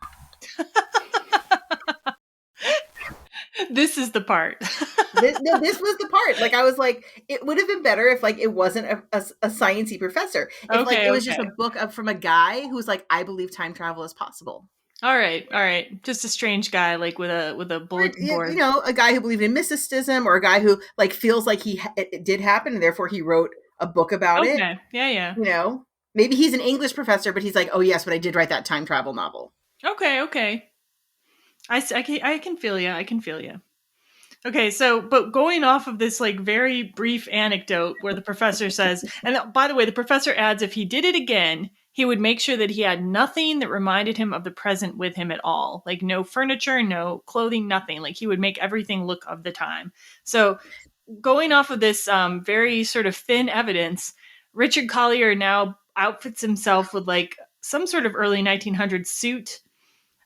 This is the part. this was the part. Like, I was like, it would have been better if like it wasn't a sciencey professor. If like it was just a book from a guy who's like, I believe time travel is possible. All right. Just a strange guy, like with a bulletin board. You know, a guy who believed in mysticism, or a guy who like feels like it did happen, and therefore he wrote a book about it. Yeah. You know, maybe he's an English professor, but he's like, oh yes, but I did write that time travel novel. Okay. I can feel you. I can feel you. Okay, so, but going off of this, like, very brief anecdote where the professor says, and by the way, the professor adds if he did it again, he would make sure that he had nothing that reminded him of the present with him at all. Like, no furniture, no clothing, nothing. Like, he would make everything look of the time. So, going off of this very sort of thin evidence, Richard Collier now outfits himself with, like, some sort of early 1900s suit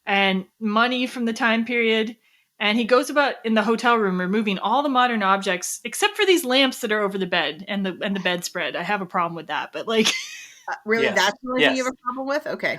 and money from the time period. And he goes about in the hotel room removing all the modern objects except for these lamps that are over the bed and the bedspread. I have a problem with that, but like, really, that's the only thing you have a problem with? Okay.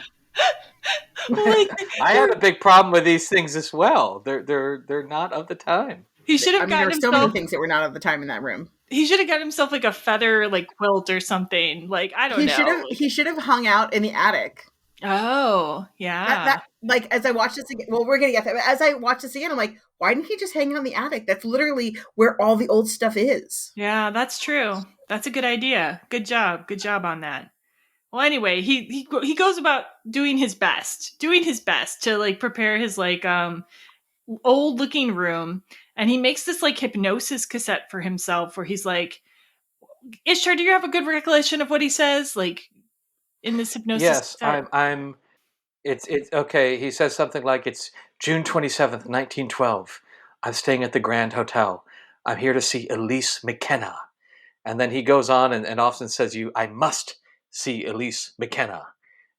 Like, I had a big problem with these things as well. They're not of the time. he should I have mean, there gotten were so many himself. things that were not of the time in that room. He should have gotten himself like a feather like quilt or something. Like I don't He should know. have he should have hung out in the attic. Oh That yeah, like as I watched this again, well, we're gonna get that. But as I watch this again, I'm like, why didn't he just hang out in the attic? That's literally where all the old stuff is. yeah, that's true. That's a good idea. Good job on that. Well, anyway, he goes about doing his best to like prepare his like old looking room, and he makes this like hypnosis cassette for himself where he's like, Ishtar, do you have a good recollection of what he says like in this hypnosis Yes, cassette? I'm. It's okay. He says something like, "It's June 27th, 1912. I'm staying at the Grand Hotel. I'm here to see Elise McKenna." And then he goes on and often says, I must see Elise McKenna,"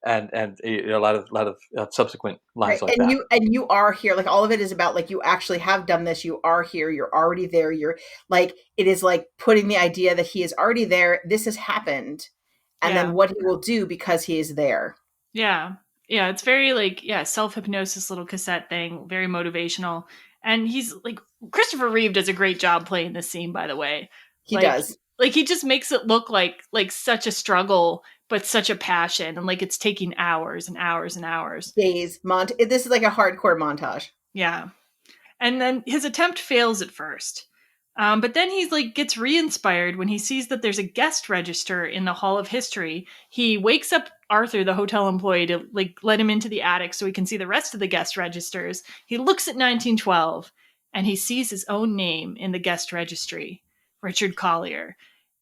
and a lot of subsequent lines Right. like that. And you are here. Like all of it is about like you actually have done this. You are here. You're already there. You're like it is like putting the idea that he is already there. This has happened. And Yeah. then what he will do because he is there. Yeah. Yeah, it's very like, yeah, self-hypnosis little cassette thing, very motivational. And he's like Christopher Reeve does a great job playing this scene, by the way. He Like does. like he just makes it look like such a struggle, but such a passion, and like it's taking hours and hours and hours. Days. This is like a hardcore montage. Yeah. And then his attempt fails at first. But then he's like gets re-inspired when he sees that there's a guest register in the Hall of History. He wakes up Arthur, the hotel employee, to like let him into the attic so he can see the rest of the guest registers. He looks at 1912 and he sees his own name in the guest registry, Richard Collier.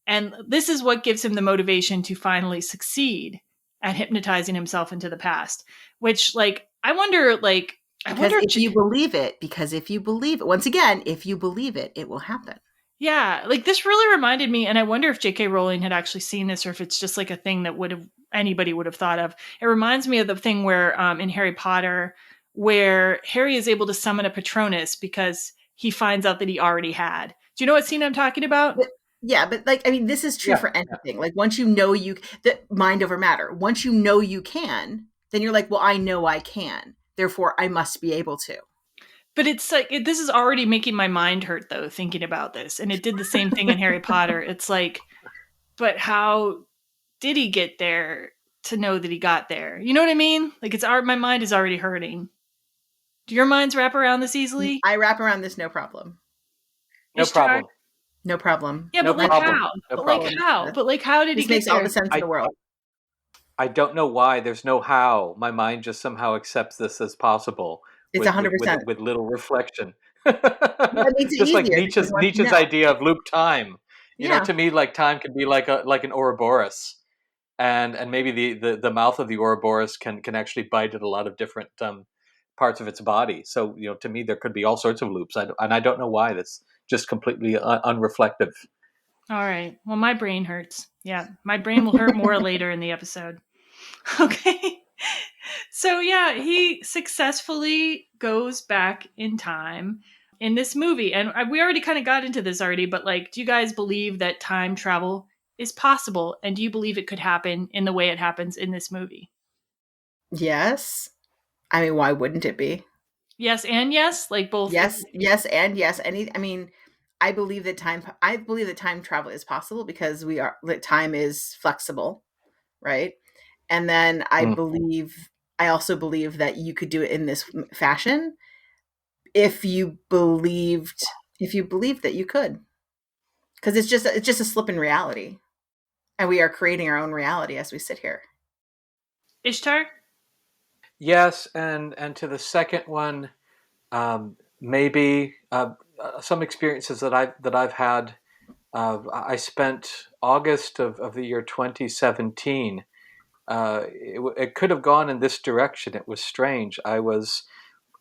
And this is what gives him the motivation to finally succeed at hypnotizing himself into the past. Which, like, I wonder Because if you believe it, once again, if you believe it, it will happen. Yeah, like this really reminded me, and I wonder if J.K. Rowling had actually seen this or if it's just like a thing that anybody would have thought of. It reminds me of the thing where in Harry Potter, where Harry is able to summon a Patronus because he finds out that he already had. Do you know what scene I'm talking about? But like, I mean, this is true for anything. Like once you know the mind over matter. Once you know you can, then you're like, well, I know I can. Therefore, I must be able to. But it's like this is already making my mind hurt though thinking about this, and it did the same thing in Harry Potter. It's like, but how did he get there to know that he got there? You know what I mean? Like my mind is already hurting. Do your minds wrap around this easily? I wrap around this no problem. No problem. No problem. Yeah, no but like problem. how? No but problem. like how? But like how did This he get makes there? all the sense in the world. I don't know why. There's no how. My mind just somehow accepts this as possible. It's 100%. With little reflection. That makes it Just like easier because once you Nietzsche's know. idea of loop time. You know, Yeah. to me, like time could be like an Ouroboros, and maybe the mouth of the Ouroboros can actually bite at a lot of different parts of its body. So you know, to me, there could be all sorts of loops, and I don't know why. That's just completely unreflective. All right. Well, my brain hurts. Yeah, my brain will hurt more later in the episode. Okay. So yeah, he successfully goes back in time in this movie, and we already kind of got into this already. But like, do you guys believe that time travel is possible, and do you believe it could happen in the way it happens in this movie? Yes. I mean, why wouldn't it be? Yes and yes, like both. Yes, yes, and yes. I mean, I believe that time travel is possible because time is flexible, right? And then I also believe that you could do it in this fashion if you believed that you could. Because it's just a slip in reality. And we are creating our own reality as we sit here. Ishtar? Yes, and to the second one, maybe some experiences that I've had. I spent August of the year 2017. It could have gone in this direction. It was strange. I was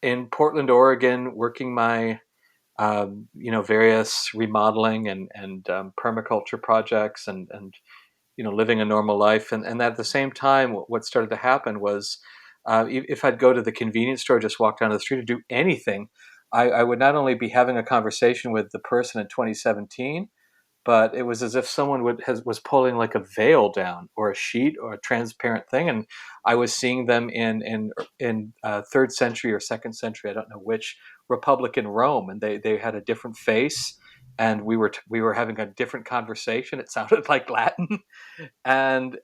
in Portland, Oregon, working my various remodeling and permaculture projects and living a normal life. And at the same time, what started to happen was if I'd go to the convenience store, just walk down the street or do anything, I would not only be having a conversation with the person in 2017, but it was as if someone was pulling like a veil down, or a sheet, or a transparent thing, and I was seeing them in third century or second century, I don't know which, Republic in Rome, and they had a different face, and we were having a different conversation. It sounded like Latin, and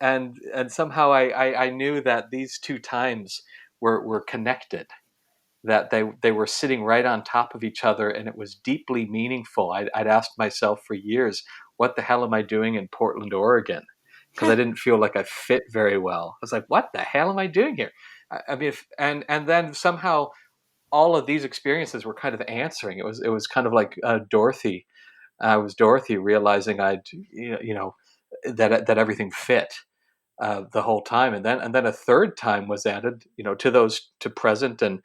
somehow I knew that these two times were connected, that they were sitting right on top of each other, and it was deeply meaningful. I'd asked myself for years, what the hell am I doing in Portland, Oregon? Because I didn't feel like I fit very well. I was like, what the hell am I doing here? I mean, and then somehow all of these experiences were kind of answering. It was kind of like Dorothy. I was Dorothy realizing that everything fit the whole time, and then a third time was added, to present and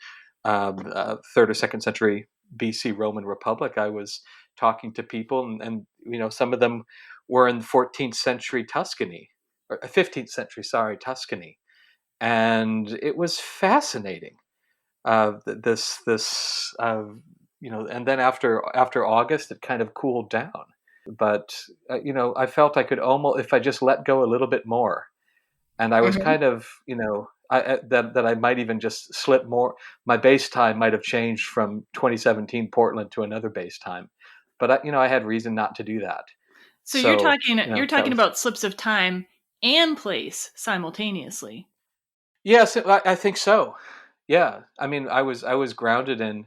third or second century BC Roman Republic. I was talking to people, and some of them were in 14th century Tuscany, or 15th century, sorry, Tuscany, and it was fascinating. This and then after August, it kind of cooled down. But I felt I could almost, if I just let go a little bit more, and I was Mhm. kind of, that I might even just slip more. My base time might have changed from 2017 Portland to another base time, but I had reason not to do that. So So you're that talking was, about slips of time and place simultaneously. yes, I think so. Yeah, I mean, I was grounded in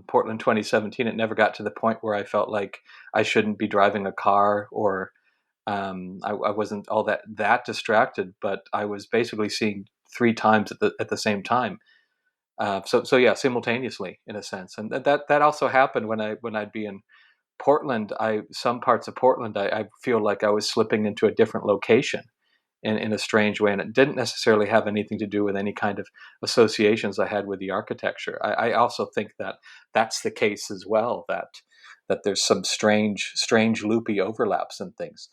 Portland 2017. It never got to the point where I felt like I shouldn't be driving a car, or I wasn't all that distracted, but I was basically seeing three times at the same time. So yeah, simultaneously in a sense, and that also happened when I'd be in Portland. Some parts of Portland, I feel like I was slipping into a different location in a strange way, and it didn't necessarily have anything to do with any kind of associations I had with the architecture. I also think that that's the case as well. That there's some strange loopy overlaps and things.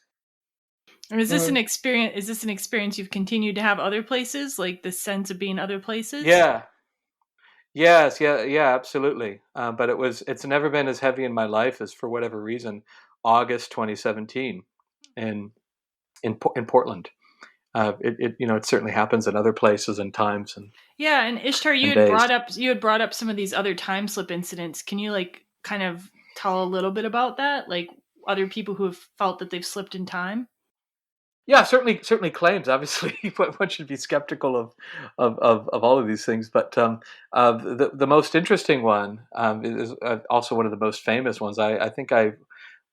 Or is this an Mm. experience? Is this an experience you've continued to have other places, like the sense of being other places? Yeah. Yes. Yeah. Yeah. Absolutely. But it's never been as heavy in my life as, for whatever reason, August 2017 in in Portland. It certainly happens in other places and times Yeah, and Ishtar, and days. you had brought up some of these other time slip incidents. Can you like kind of tell a little bit about that? Like other people who have felt that they've slipped in time? Yeah, certainly claims. Obviously, one should be skeptical of all of these things. But the most interesting one is also one of the most famous ones. I think I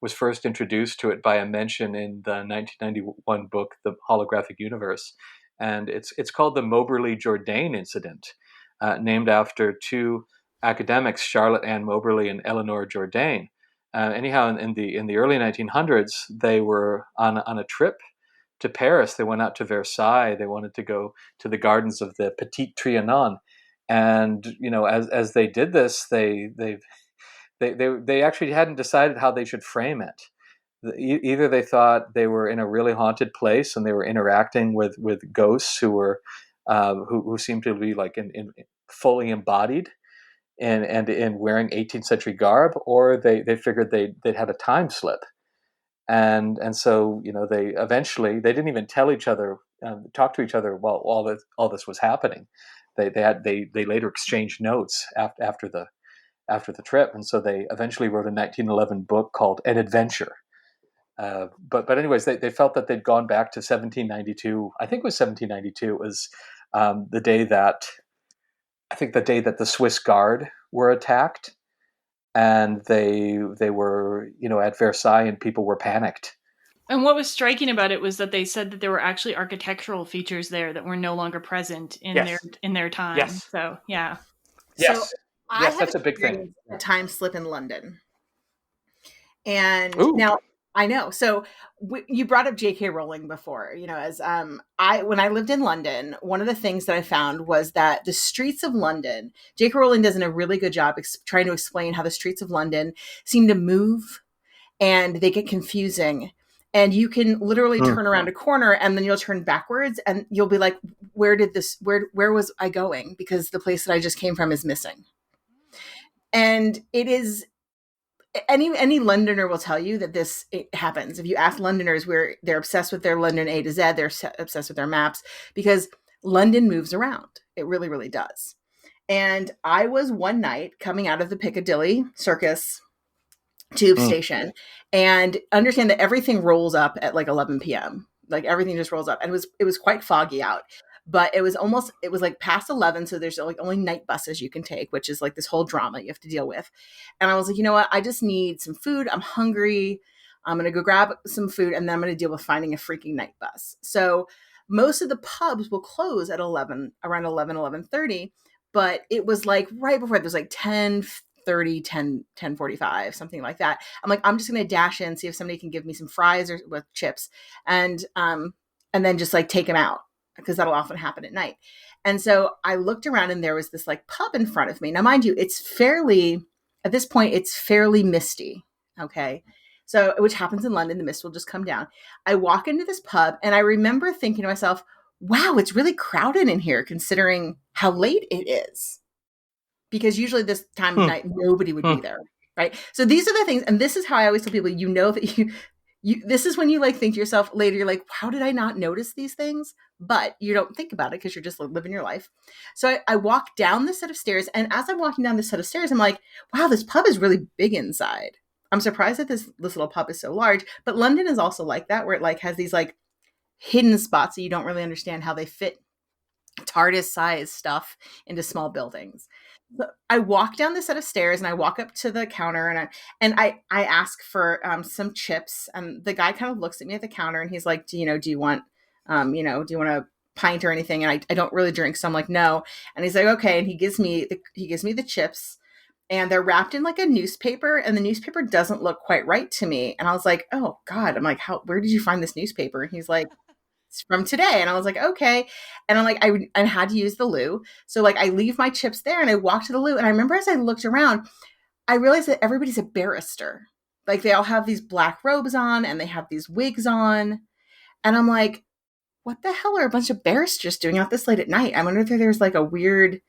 was first introduced to it by a mention in the 1991 book, The Holographic Universe, and it's called the Moberly Jourdain incident, named after two academics, Charlotte Ann Moberly and Eleanor Jourdain. Anyhow, in the early 1900s, they were on a trip to Paris. They went out to Versailles. They wanted to go to the gardens of the Petit Trianon, and as they did this, they actually hadn't decided how they should frame it. Either they thought they were in a really haunted place and they were interacting with ghosts who seemed to be like in fully embodied and in wearing 18th century garb, or they figured they'd had a time slip. And so they eventually, they didn't even tell each other, talk to each other while all this was happening. They later exchanged notes after the trip, and so they eventually wrote a 1911 book called An Adventure. But anyways, they felt that they'd gone back to 1792. I think it was 1792. It was the day that the Swiss Guard were attacked, and they were at Versailles, and people were panicked. And what was striking about it was that they said that there were actually architectural features there that were no longer present Yes, in their time. yes, So yeah. So yes, I yes. have That's a big thing. experienced a time slip in London. And Ooh. now I know. So you brought up J.K. Rowling before, as I when I lived in London, one of the things that I found was that the streets of London, J.K. Rowling does a really good job trying to explain how the streets of London seem to move and they get confusing. And you can literally Hmm. turn around a corner and then you'll turn backwards and you'll be like, where was I going? Because the place that I just came from is missing. And it is any Londoner will tell you that it happens. If you ask Londoners, where they're obsessed with their London A to Z, they're obsessed with their maps because London moves around. It really, really does. And I was one night coming out of the Piccadilly Circus tube station and understand that everything rolls up at like 11 p.m. Like everything just rolls up. And it was quite foggy out, but it was like past 11. So there's like only night buses you can take, which is like this whole drama you have to deal with. And I was like, you know what? I just need some food. I'm hungry. I'm going to go grab some food and then I'm going to deal with finding a freaking night bus. So most of the pubs will close at around 11:30. But it was like right before it was like 10:30, 10:45, something like that. I'm like, I'm just going to dash in, see if somebody can give me some fries or with chips and then just like take them out because that'll often happen at night. And so I looked around and there was this like pub in front of me. Now, mind you, at this point, it's fairly misty. Okay. So, which happens in London, the mist will just come down. I walk into this pub and I remember thinking to myself, wow, it's really crowded in here considering how late it is. Because usually this time of night, nobody would be there, right? So these are the things, and this is how I always tell people, you know that you this is when you like think to yourself later, you're like, how did I not notice these things? But you don't think about it because you're just living your life. So I walk down this set of stairs, and as I'm walking down this set of stairs, I'm like, wow, this pub is really big inside. I'm surprised that this little pub is so large, but London is also like that, where it like has these like hidden spots that you don't really understand how they fit TARDIS size stuff into small buildings. So I walk down the set of stairs and I walk up to the counter and I ask for some chips, and the guy kind of looks at me at the counter and he's like, do you want a pint or anything? And I don't really drink, so I'm like, no. And he's like, okay. And he gives me the chips, and they're wrapped in like a newspaper, and the newspaper doesn't look quite right to me. And I was like, oh God, I'm like, where did you find this newspaper? And he's like, it's from today. And I was like, okay. And I'm like, I had to use the loo. So like I leave my chips there and I walk to the loo. And I remember as I looked around, I realized that everybody's a barrister. Like they all have these black robes on and they have these wigs on. And I'm like, what the hell are a bunch of barristers doing out this late at night? I wonder if there's like a weird,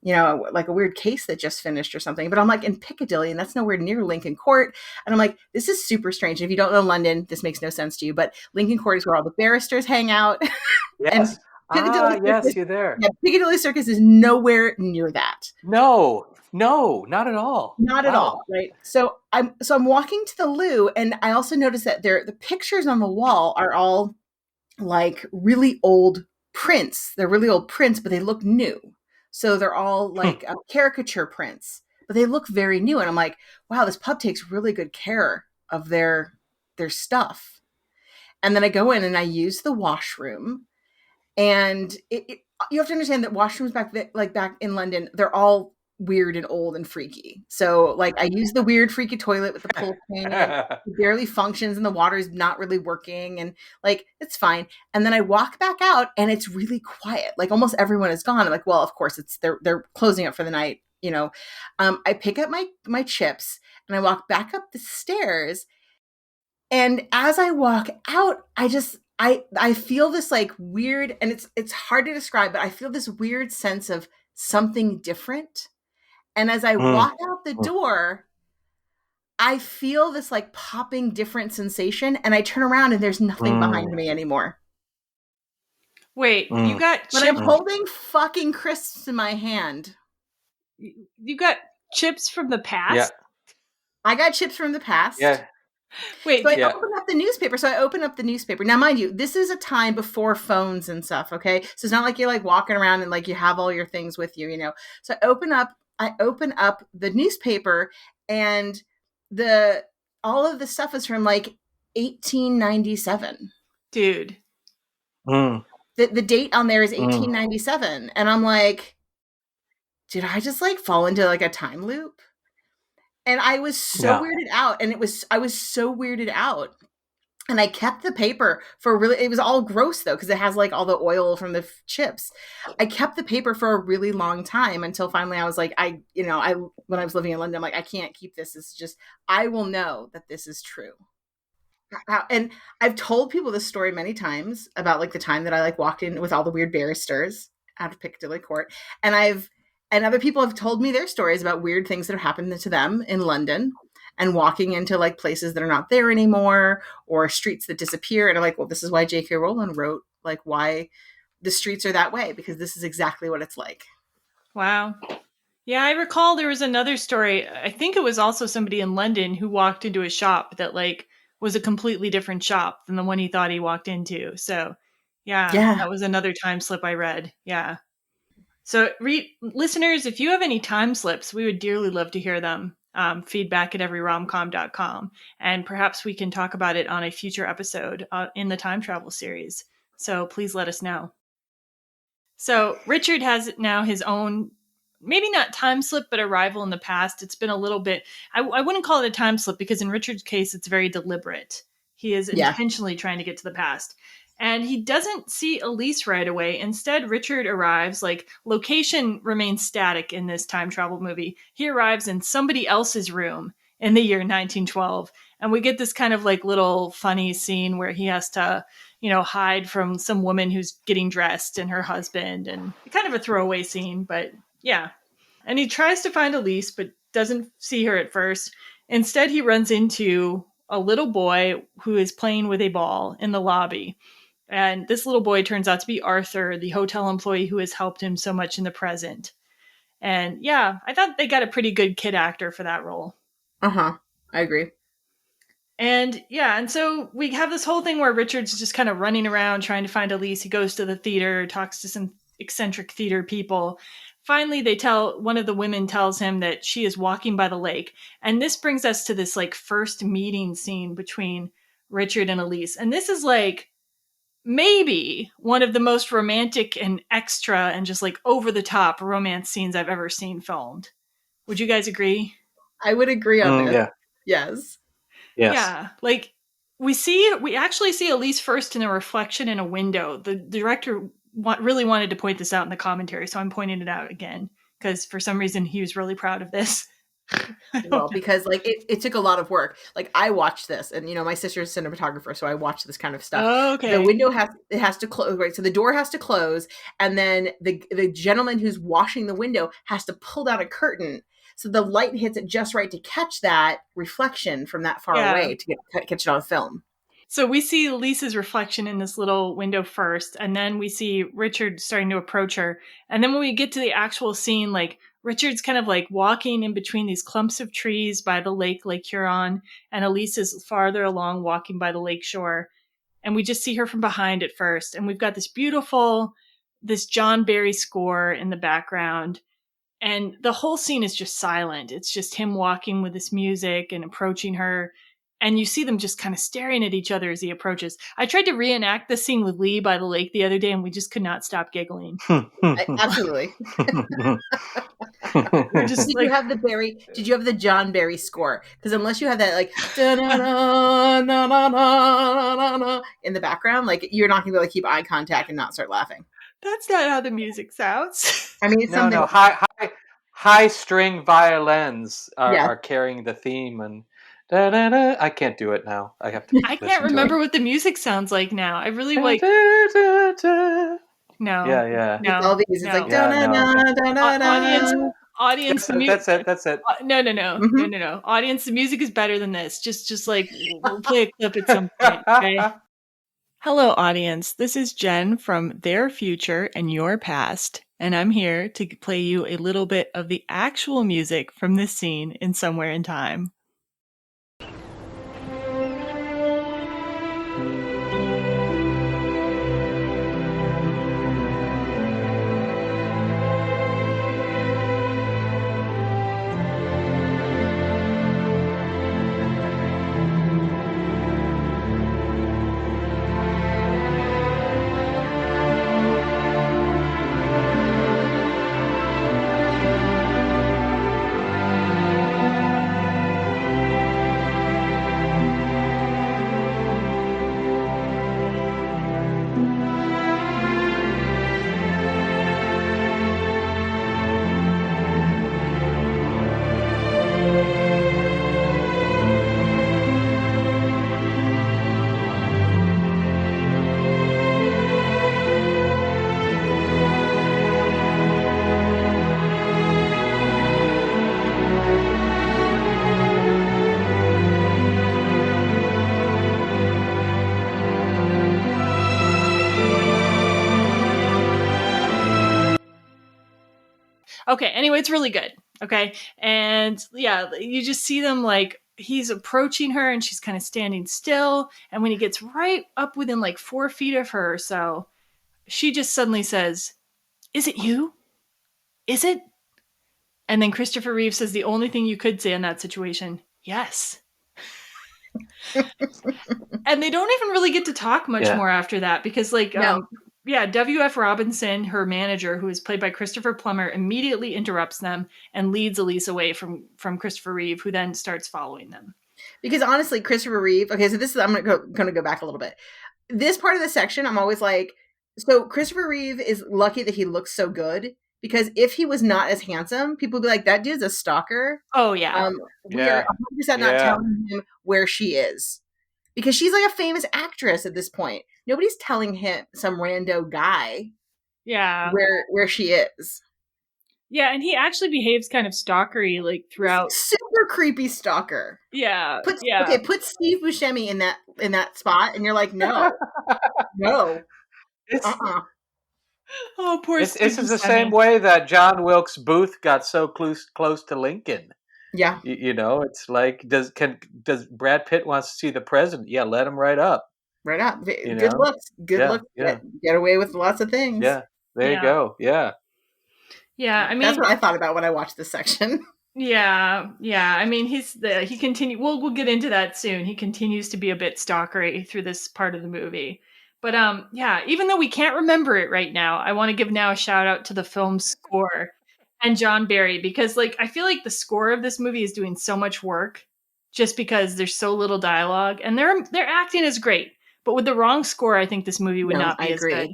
like a weird case that just finished or something. But I'm like in Piccadilly, and that's nowhere near Lincoln Court. And I'm like, this is super strange. And if you don't know London, this makes no sense to you. But Lincoln Court is where all the barristers hang out. Yes. Yes, you're there. Yeah, Piccadilly Circus is nowhere near that. No, not at all. Not at all, right? So I'm walking to the loo, and I also noticed that the pictures on the wall are all like really old prints. They're really old prints, but they look new. So they're all like caricature prints, but they look very new. And I'm like, wow, this pub takes really good care of their stuff. And then I go in and I use the washroom, and you have to understand that washrooms back in London, they're all weird and old and freaky. So like I use the weird freaky toilet with the pull thing, and it barely functions and the water is not really working, and like it's fine. And then I walk back out and it's really quiet. Like almost everyone is gone. I'm like, well, of course they're closing up for the night, I pick up my chips and I walk back up the stairs, and as I walk out, I feel this like weird, and it's hard to describe, but I feel this weird sense of something different. And as I walk out the door, I feel this like popping different sensation, and I turn around and there's nothing behind me anymore. Wait, you got But I'm holding fucking crisps in my hand. You got chips from the past? Yeah. I got chips from the past. Yeah. Wait, so I open up the newspaper. So I open up the newspaper. Now, mind you, this is a time before phones and stuff, okay? So it's not like you're like walking around and like you have all your things with you, So I open up the newspaper, and all of the stuff is from like 1897. Dude. The date on there is 1897. And I'm like, did I just like fall into like a time loop? And I was so weirded out, and I was so weirded out. And I kept the paper it was all gross though, because it has like all the oil from the chips. I kept the paper for a really long time until finally I was like, when I was living in London, I'm like, I can't keep this. It's just, I will know that this is true. And I've told people this story many times about like the time that I like walked in with all the weird barristers out of Piccadilly Court. And other people have told me their stories about weird things that have happened to them in London. and walking into like places that are not there anymore or streets that disappear. And I'm like, well, this is why J.K. Rowling wrote like why the streets are that way, because this is exactly what it's like. Wow. Yeah, I recall there was another story. I think it was also somebody in London who walked into a shop that like was a completely different shop than the one he thought he walked into. So, yeah, Yeah. that was another time slip I read. Yeah. So, listeners, if you have any time slips, we would dearly love to hear them. Feedback at everyromcom.com. And perhaps we can talk about it on a future episode in the time travel series. So please let us know. So Richard has now his own, maybe not time slip, but arrival in the past. It's been a little bit, I wouldn't call it a time slip because in Richard's case, it's very deliberate. He is intentionally trying to get to the past. And he doesn't see Elise right away. Instead, Richard arrives, like, location remains static in this time travel movie. He arrives in somebody else's room in the year 1912. And we get this kind of like little funny scene where he has to, hide from some woman who's getting dressed and her husband, and kind of a throwaway scene, but yeah. And he tries to find Elise, but doesn't see her at first. Instead, he runs into a little boy who is playing with a ball in the lobby. And this little boy turns out to be Arthur, the hotel employee who has helped him so much in the present. And yeah, I thought they got a pretty good kid actor for that role. I agree. And yeah, and so we have this whole thing where Richard's just kind of running around trying to find Elise. He goes to the theater, talks to some eccentric theater people. Finally, one of the women tells him that she is walking by the lake. And this brings us to this like first meeting scene between Richard and Elise. And this is like maybe one of the most romantic and extra and just like over the top romance scenes I've ever seen filmed. Would you guys agree? I would agree on this. Yeah. Yes. Yes. Yeah. Like we actually see Elise first in a reflection in a window. The director really wanted to point this out in the commentary, so I'm pointing it out again because for some reason he was really proud of this. Well, because like it took a lot of work. Like I watched this, and my sister's a cinematographer, so I watched this kind of stuff. Oh, okay. The window has to close, right? So the door has to close, and then the gentleman who's washing the window has to pull down a curtain, so the light hits it just right to catch that reflection from that far away to catch it on film. So we see Elise's reflection in this little window first, and then we see Richard starting to approach her. And then when we get to the actual scene, like Richard's kind of like walking in between these clumps of trees by the Lake Huron, and Elise is farther along walking by the lake shore. And we just see her from behind at first. And we've got this John Barry score in the background. And the whole scene is just silent. It's just him walking with this music and approaching her. And you see them just kind of staring at each other as he approaches. I tried to reenact this scene with Lee by the lake the other day, and we just could not stop giggling. Absolutely. We're just Did you have the John Barry score? Because unless you have that like in the background, like you're not gonna be able to keep eye contact and not start laughing. That's not how the music sounds. I mean, it's something. No. High string violins are carrying the theme, and da, da, da. I can't do it now. I have to. I can't remember what the music sounds like now. I really like. No. Yeah. No. All these, it's like audience. That's it. No. No. Audience, the music is better than this. Just like we'll play a clip at some point. Okay. Hello, audience. This is Jen from Their Future and Your Past, and I'm here to play you a little bit of the actual music from this scene in Somewhere in Time. Okay, anyway, it's really good. Okay. And yeah, you just see them like he's approaching her and she's kind of standing still. And when he gets right up within like 4 feet of her or so, she just suddenly says, "Is it you? Is it?" And then Christopher Reeve says the only thing you could say in that situation, "Yes." And they don't even really get to talk much more after that because like No. W.F. Robinson, her manager, who is played by Christopher Plummer, immediately interrupts them and leads Elise away from Christopher Reeve, who then starts following them. Because honestly, Christopher Reeve. Okay, so this is I'm gonna go back a little bit. This part of the section, I'm always like, so Christopher Reeve is lucky that he looks so good. Because if he was not as handsome, people would be like, "That dude's a stalker." Oh yeah, we are 100% not telling him where she is. Because she's like a famous actress at this point. Nobody's telling him, some rando guy, where she is. Yeah, and he actually behaves kind of stalkery like throughout. Super creepy stalker. Yeah. Okay, put Steve Buscemi in that spot, and you're like, no, no, Oh, poor Steve This is the Buscemi. same way that John Wilkes Booth got so close to Lincoln. Yeah, you know, it's like, does Brad Pitt wants to see the president? Yeah, let him right up. Right up. Good looks. Yeah. Get away with lots of things. Yeah, there you go. Yeah. Yeah, I mean, that's what I thought about when I watched this section. Yeah. I mean, he continue. We'll get into that soon. He continues to be a bit stalkery through this part of the movie. But yeah, even though we can't remember it right now, I want to give now a shout out to the film score and John Barry, because like I feel like the score of this movie is doing so much work just because there's so little dialogue, and their acting is great. But with the wrong score, I think this movie would not be as good.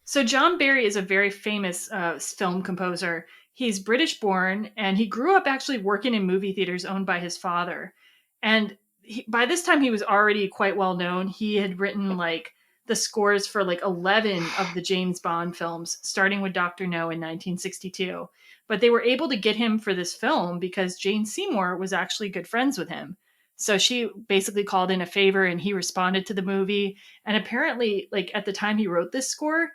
So John Barry is a very famous film composer. He's British born, and he grew up actually working in movie theaters owned by his father. And by this time, he was already quite well known. He had written like the scores for like 11 of the James Bond films, starting with Dr. No in 1962. But they were able to get him for this film because Jane Seymour was actually good friends with him. So she basically called in a favor and he responded to the movie. And apparently, like at the time he wrote this score,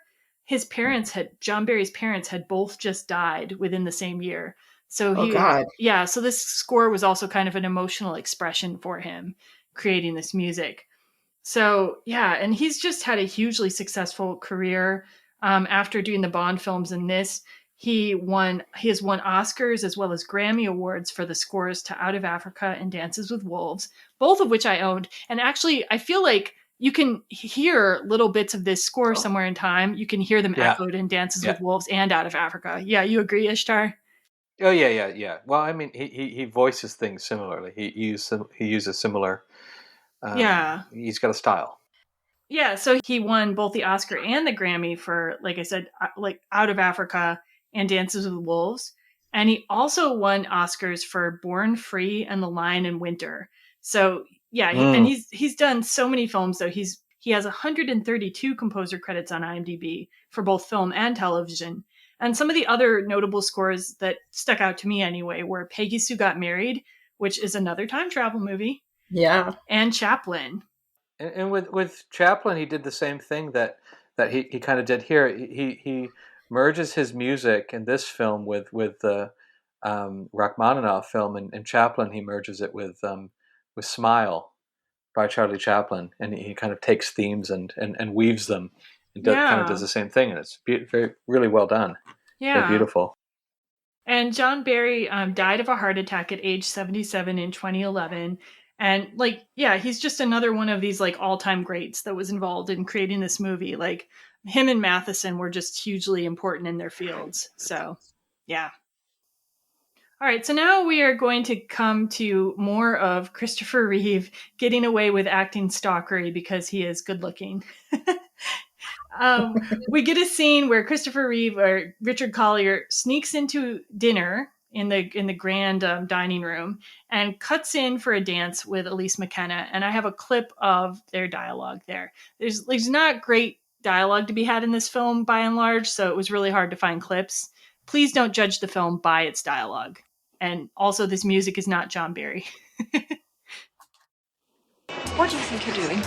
John Barry's parents had both just died within the same year. So so this score was also kind of an emotional expression for him, creating this music. So yeah, and he's just had a hugely successful career. After doing the Bond films and this, he has won Oscars as well as Grammy Awards for the scores to Out of Africa and Dances with Wolves, both of which I owned. And actually, I feel like you can hear little bits of this score somewhere in time. You can hear them echoed in Dances with Wolves and Out of Africa. Yeah, you agree, Ishtar? Oh yeah. Well, I mean, he voices things similarly. He uses similar. He's got a style. Yeah, so he won both the Oscar and the Grammy for, like I said, like Out of Africa and Dances with Wolves. And he also won Oscars for Born Free and The Lion in Winter. So yeah, and he's done so many films though. He has 132 composer credits on IMDb for both film and television. And some of the other notable scores that stuck out to me anyway were Peggy Sue Got Married, which is another time travel movie. Yeah. And Chaplin. And with Chaplin, he did the same thing that he kind of did here. He merges his music in this film with the Rachmaninoff film, and Chaplin he merges it with Smile by Charlie Chaplin, and he kind of takes themes and weaves them, and kind of does the same thing, and it's really well done. Yeah, very beautiful. And John Barry died of a heart attack at age 77 in 2011. And like, yeah, he's just another one of these like all-time greats that was involved in creating this movie. Like him and Matheson were just hugely important in their fields. So yeah. All right, so now we are going to come to more of Christopher Reeve getting away with acting stalkery because he is good looking. We get a scene where Christopher Reeve or Richard Collier sneaks into dinner in the grand dining room and cuts in for a dance with Elise Mackinac. And I have a clip of their dialogue there. There's not great dialogue to be had in this film by and large, so it was really hard to find clips. Please don't judge the film by its dialogue. And also, this music is not John Barry. What do you think you're doing?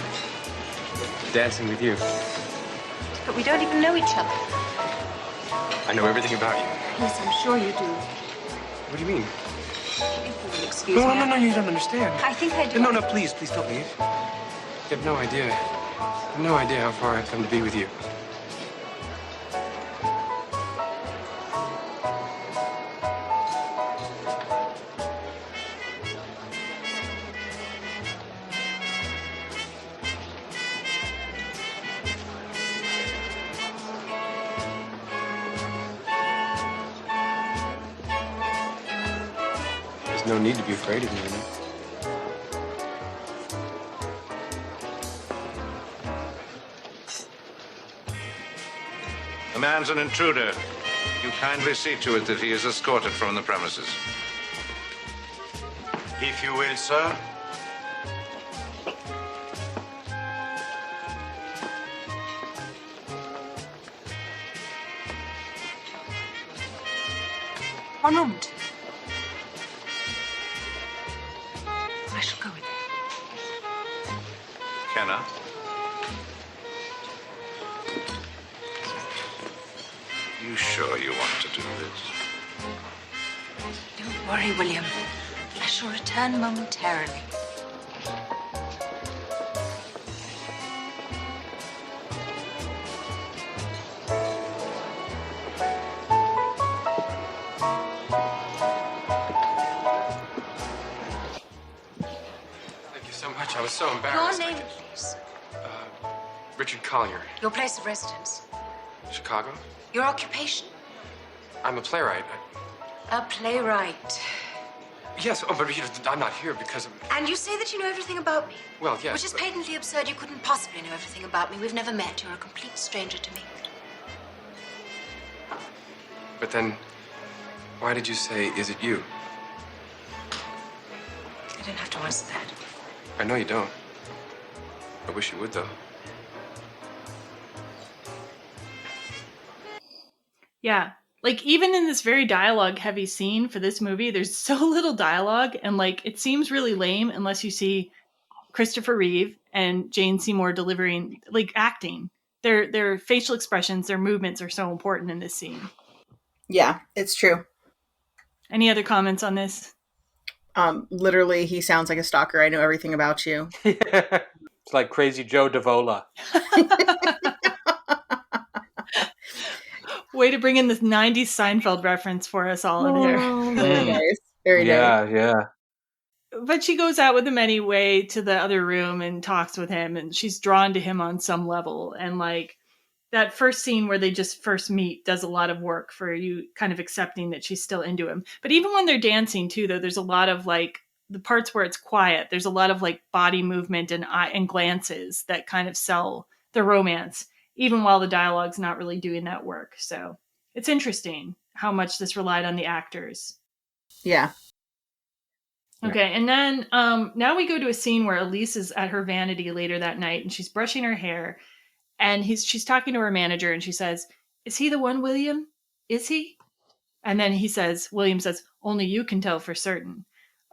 Dancing with you. But we don't even know each other. I know everything about you. Yes, I'm sure you do. What do you mean? If you will excuse No, me. no, no, you don't understand. I think I do. No, no, please don't leave. You have no idea. You have no idea how far I've come to be with you. There's no need to be afraid of me, you know? The man's an intruder. You kindly see to it that he is escorted from the premises. If you will, sir. One moment. I shall go with you. Kenna? You sure you want to do this? Don't worry, William. I shall return momentarily. Thank you so much. I was so embarrassed. Your name, please. Richard Collier, Your place of residence. Chicago. Your occupation. I'm a playwright. A playwright. Yes, oh, but I'm not here because of... And you say that you know everything about me. Well, yes, Which is but- patently absurd. You couldn't possibly know everything about me. We've never met. You're a complete stranger to me. But then, why did you say, is it you? I don't have to answer that. I know you don't. I wish you would, though. Yeah. Like, even in this very dialogue-heavy scene for this movie, there's so little dialogue, and, like, it seems really lame unless you see Christopher Reeve and Jane Seymour delivering, like, acting. Their facial expressions, their movements are so important in this scene. Yeah, it's true. Any other comments on this? Literally, he sounds like a stalker. I know everything about you. It's like Crazy Joe Davola. Way to bring in this 90s Seinfeld reference for us all in here. Very nice. Very nice. Yeah. But she goes out with him anyway to the other room and talks with him, and she's drawn to him on some level. And like that first scene where they just first meet does a lot of work for you kind of accepting that she's still into him. But even when they're dancing too, though, there's a lot of like the parts where it's quiet, there's a lot of like body movement and eye and glances that kind of sell the romance, even while the dialogue's not really doing that work. So it's interesting how much this relied on the actors. Yeah. Okay, and then now we go to a scene where Elise is at her vanity later that night, and she's brushing her hair, and she's talking to her manager, and she says, "Is he the one, William? Is he?" And then William says, "Only you can tell for certain."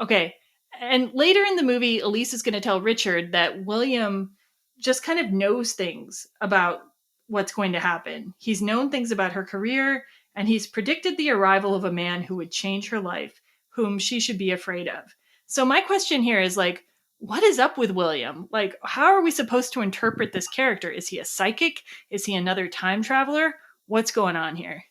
Okay, and later in the movie, Elise is going to tell Richard that William just kind of knows things about what's going to happen. He's known things about her career, and he's predicted the arrival of a man who would change her life, whom she should be afraid of. So my question here is like, what is up with William? Like, how are we supposed to interpret this character? Is he a psychic? Is he another time traveler? What's going on here?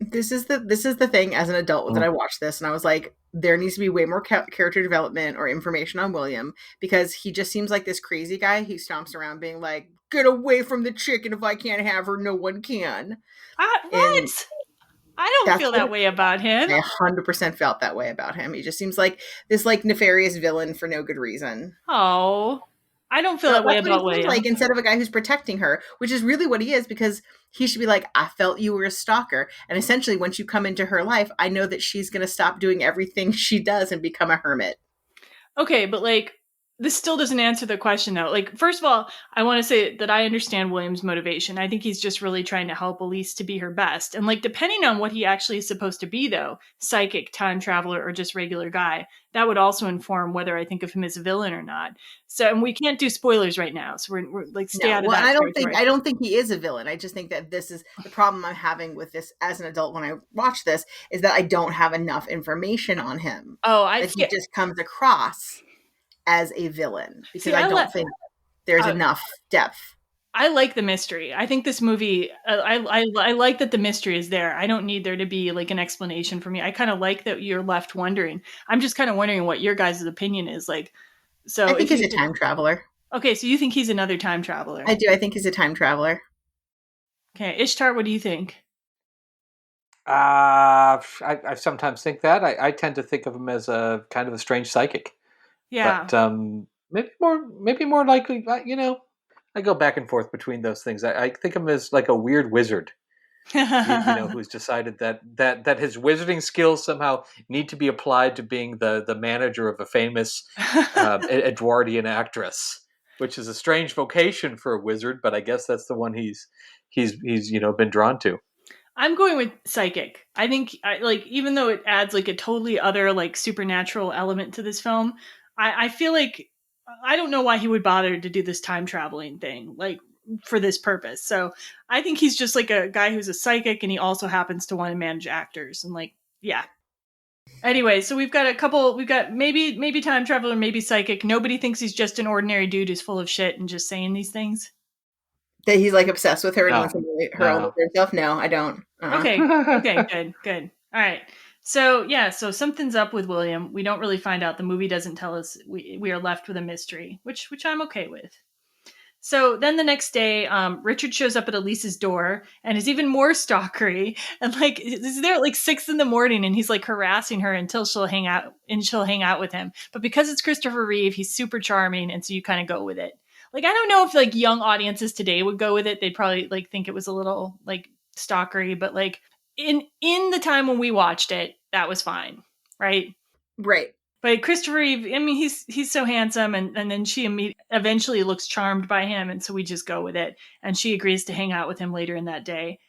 This is the thing as an adult that I watched this and I was like, there needs to be way more character development or information on William, because he just seems like this crazy guy who stomps around being like, get away from the chicken. If I can't have her, no one can. What? And I don't feel that way about him. I 100% felt that way about him. He just seems like this like nefarious villain for no good reason. Oh, I don't feel that way about William. Like, instead of a guy who's protecting her, which is really what he is, because he should be like, I felt you were a stalker. And essentially, once you come into her life, I know that she's going to stop doing everything she does and become a hermit. Okay, but like, this still doesn't answer the question though. Like, first of all, I want to say that I understand William's motivation. I think he's just really trying to help Elise to be her best. And like, depending on what he actually is supposed to be though, psychic, time traveler, or just regular guy, that would also inform whether I think of him as a villain or not. So, and we can't do spoilers right now. So we're like, stay No, out of well, and that I territory. don't think he is a villain. I just think that this is the problem I'm having with this as an adult when I watch this, is that I don't have enough information on him. Oh, I That he just comes across as a villain, because See, I don't think there's enough depth. I like the mystery. I think this movie, I like that the mystery is there. I don't need there to be like an explanation for me. I kind of like that you're left wondering. I'm just kind of wondering what your guys' opinion is. Like, so I think he's a time traveler. Okay, so you think he's another time traveler? I do. I think he's a time traveler. Okay, Ishtar, what do you think? I sometimes think that. I tend to think of him as a kind of a strange psychic. Yeah. But maybe more likely, I go back and forth between those things. I think of him as like a weird wizard, who's decided that his wizarding skills somehow need to be applied to being the manager of a famous Edwardian actress, which is a strange vocation for a wizard, but I guess that's the one he's been drawn to. I'm going with psychic. I think even though it adds like a totally other like supernatural element to this film, I feel like I don't know why he would bother to do this time traveling thing like for this purpose. So I think he's just like a guy who's a psychic, and he also happens to want to manage actors and like, yeah. Anyway, so we've got maybe time traveler, maybe psychic. Nobody thinks he's just an ordinary dude who's full of shit and just saying these things. That he's like obsessed with her and No. wants to relate her all with herself. No, I don't. Okay, good. All right. So something's up with William. We don't really find out. The movie doesn't tell us. We are left with a mystery, which I'm okay with. So then the next day, Richard shows up at Elise's door and is even more stalkery, and like is there at like 6 a.m, and he's like harassing her until she'll hang out with him. But because it's Christopher Reeve, he's super charming, and so you kind of go with it. Like, I don't know if like young audiences today would go with it. They'd probably like think it was a little like stalkery, but like in the time when we watched it, that was fine, right? Right. But Christopher Reeve, I mean, he's so handsome, and then she eventually looks charmed by him, and so we just go with it. And she agrees to hang out with him later in that day.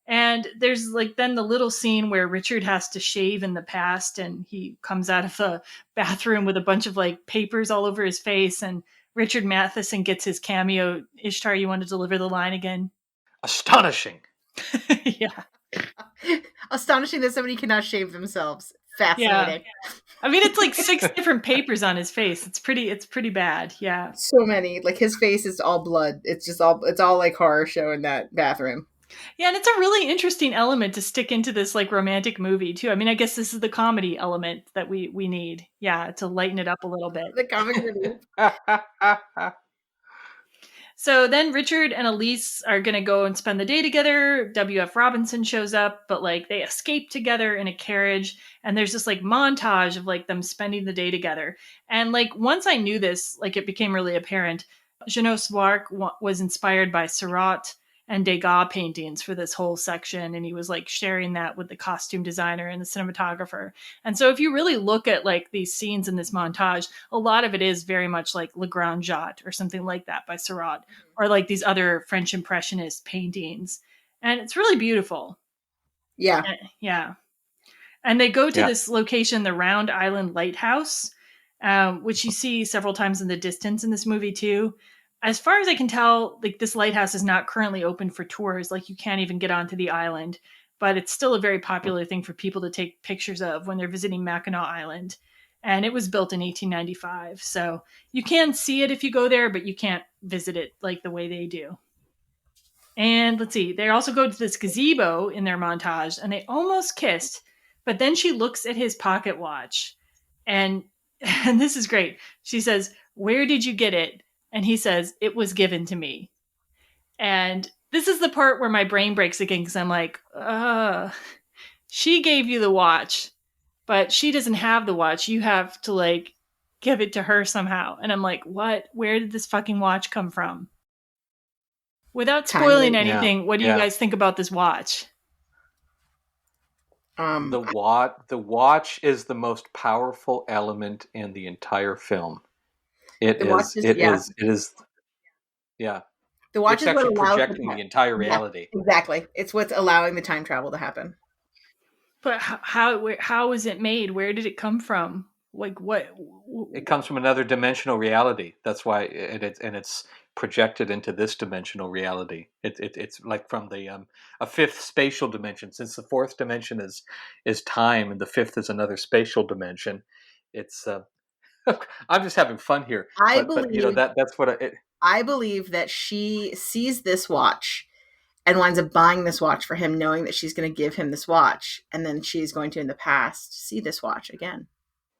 And there's like then the little scene where Richard has to shave in the past, and he comes out of the bathroom with a bunch of like papers all over his face, and Richard Matheson gets his cameo. Ishtar, you want to deliver the line again? Astonishing. Yeah. Astonishing that somebody cannot shave themselves. Fascinating. Yeah. I mean, it's like 6 different papers on his face. It's pretty bad. Yeah. So many. Like his face is all blood. It's all like horror show in that bathroom. Yeah, and it's a really interesting element to stick into this like romantic movie too. I mean, I guess this is the comedy element that we need. Yeah, to lighten it up a little bit. The comic relief. So then Richard and Elise are going to go and spend the day together. W.F. Robinson shows up, but like they escape together in a carriage. And there's this like montage of like them spending the day together. And like once I knew this, like it became really apparent. Jeannot Swark was inspired by Seurat and Degas paintings for this whole section. And he was like sharing that with the costume designer and the cinematographer. And so if you really look at like these scenes in this montage, a lot of it is very much like Le Grand Jatte or something like that by Seurat, or like these other French Impressionist paintings. And it's really beautiful. Yeah. Yeah. And they go to this location, the Round Island Lighthouse, which you see several times in the distance in this movie too. As far as I can tell, like this lighthouse is not currently open for tours. Like you can't even get onto the island, but it's still a very popular thing for people to take pictures of when they're visiting Mackinac Island. And it was built in 1895. So you can see it if you go there, but you can't visit it like the way they do. And let's see, they also go to this gazebo in their montage, and they almost kissed, but then she looks at his pocket watch, and this is great. She says, "Where did you get it?" And he says, "It was given to me." And this is the part where my brain breaks again, because I'm like, she gave you the watch, but she doesn't have the watch. You have to like give it to her somehow. And I'm like, what? Where did this fucking watch come from? Without spoiling anything, what do you guys think about this watch? The watch is the most powerful element in the entire film. It The watch is. is It yeah. is. It is. Yeah. The watch It's is what actually allows the projecting the entire yeah, reality. exactly. It's what's allowing the time travel to happen. But how was it made? Where did it come from? Like what? It comes from another dimensional reality. That's why it's projected into this dimensional reality. It's like from the a fifth spatial dimension. Since the fourth dimension is time, and the fifth is another spatial dimension. It's I'm just having fun here, I but you know believe that's what it. I believe that she sees this watch and winds up buying this watch for him, knowing that she's going to give him this watch, and then she's going to, in the past, see this watch again.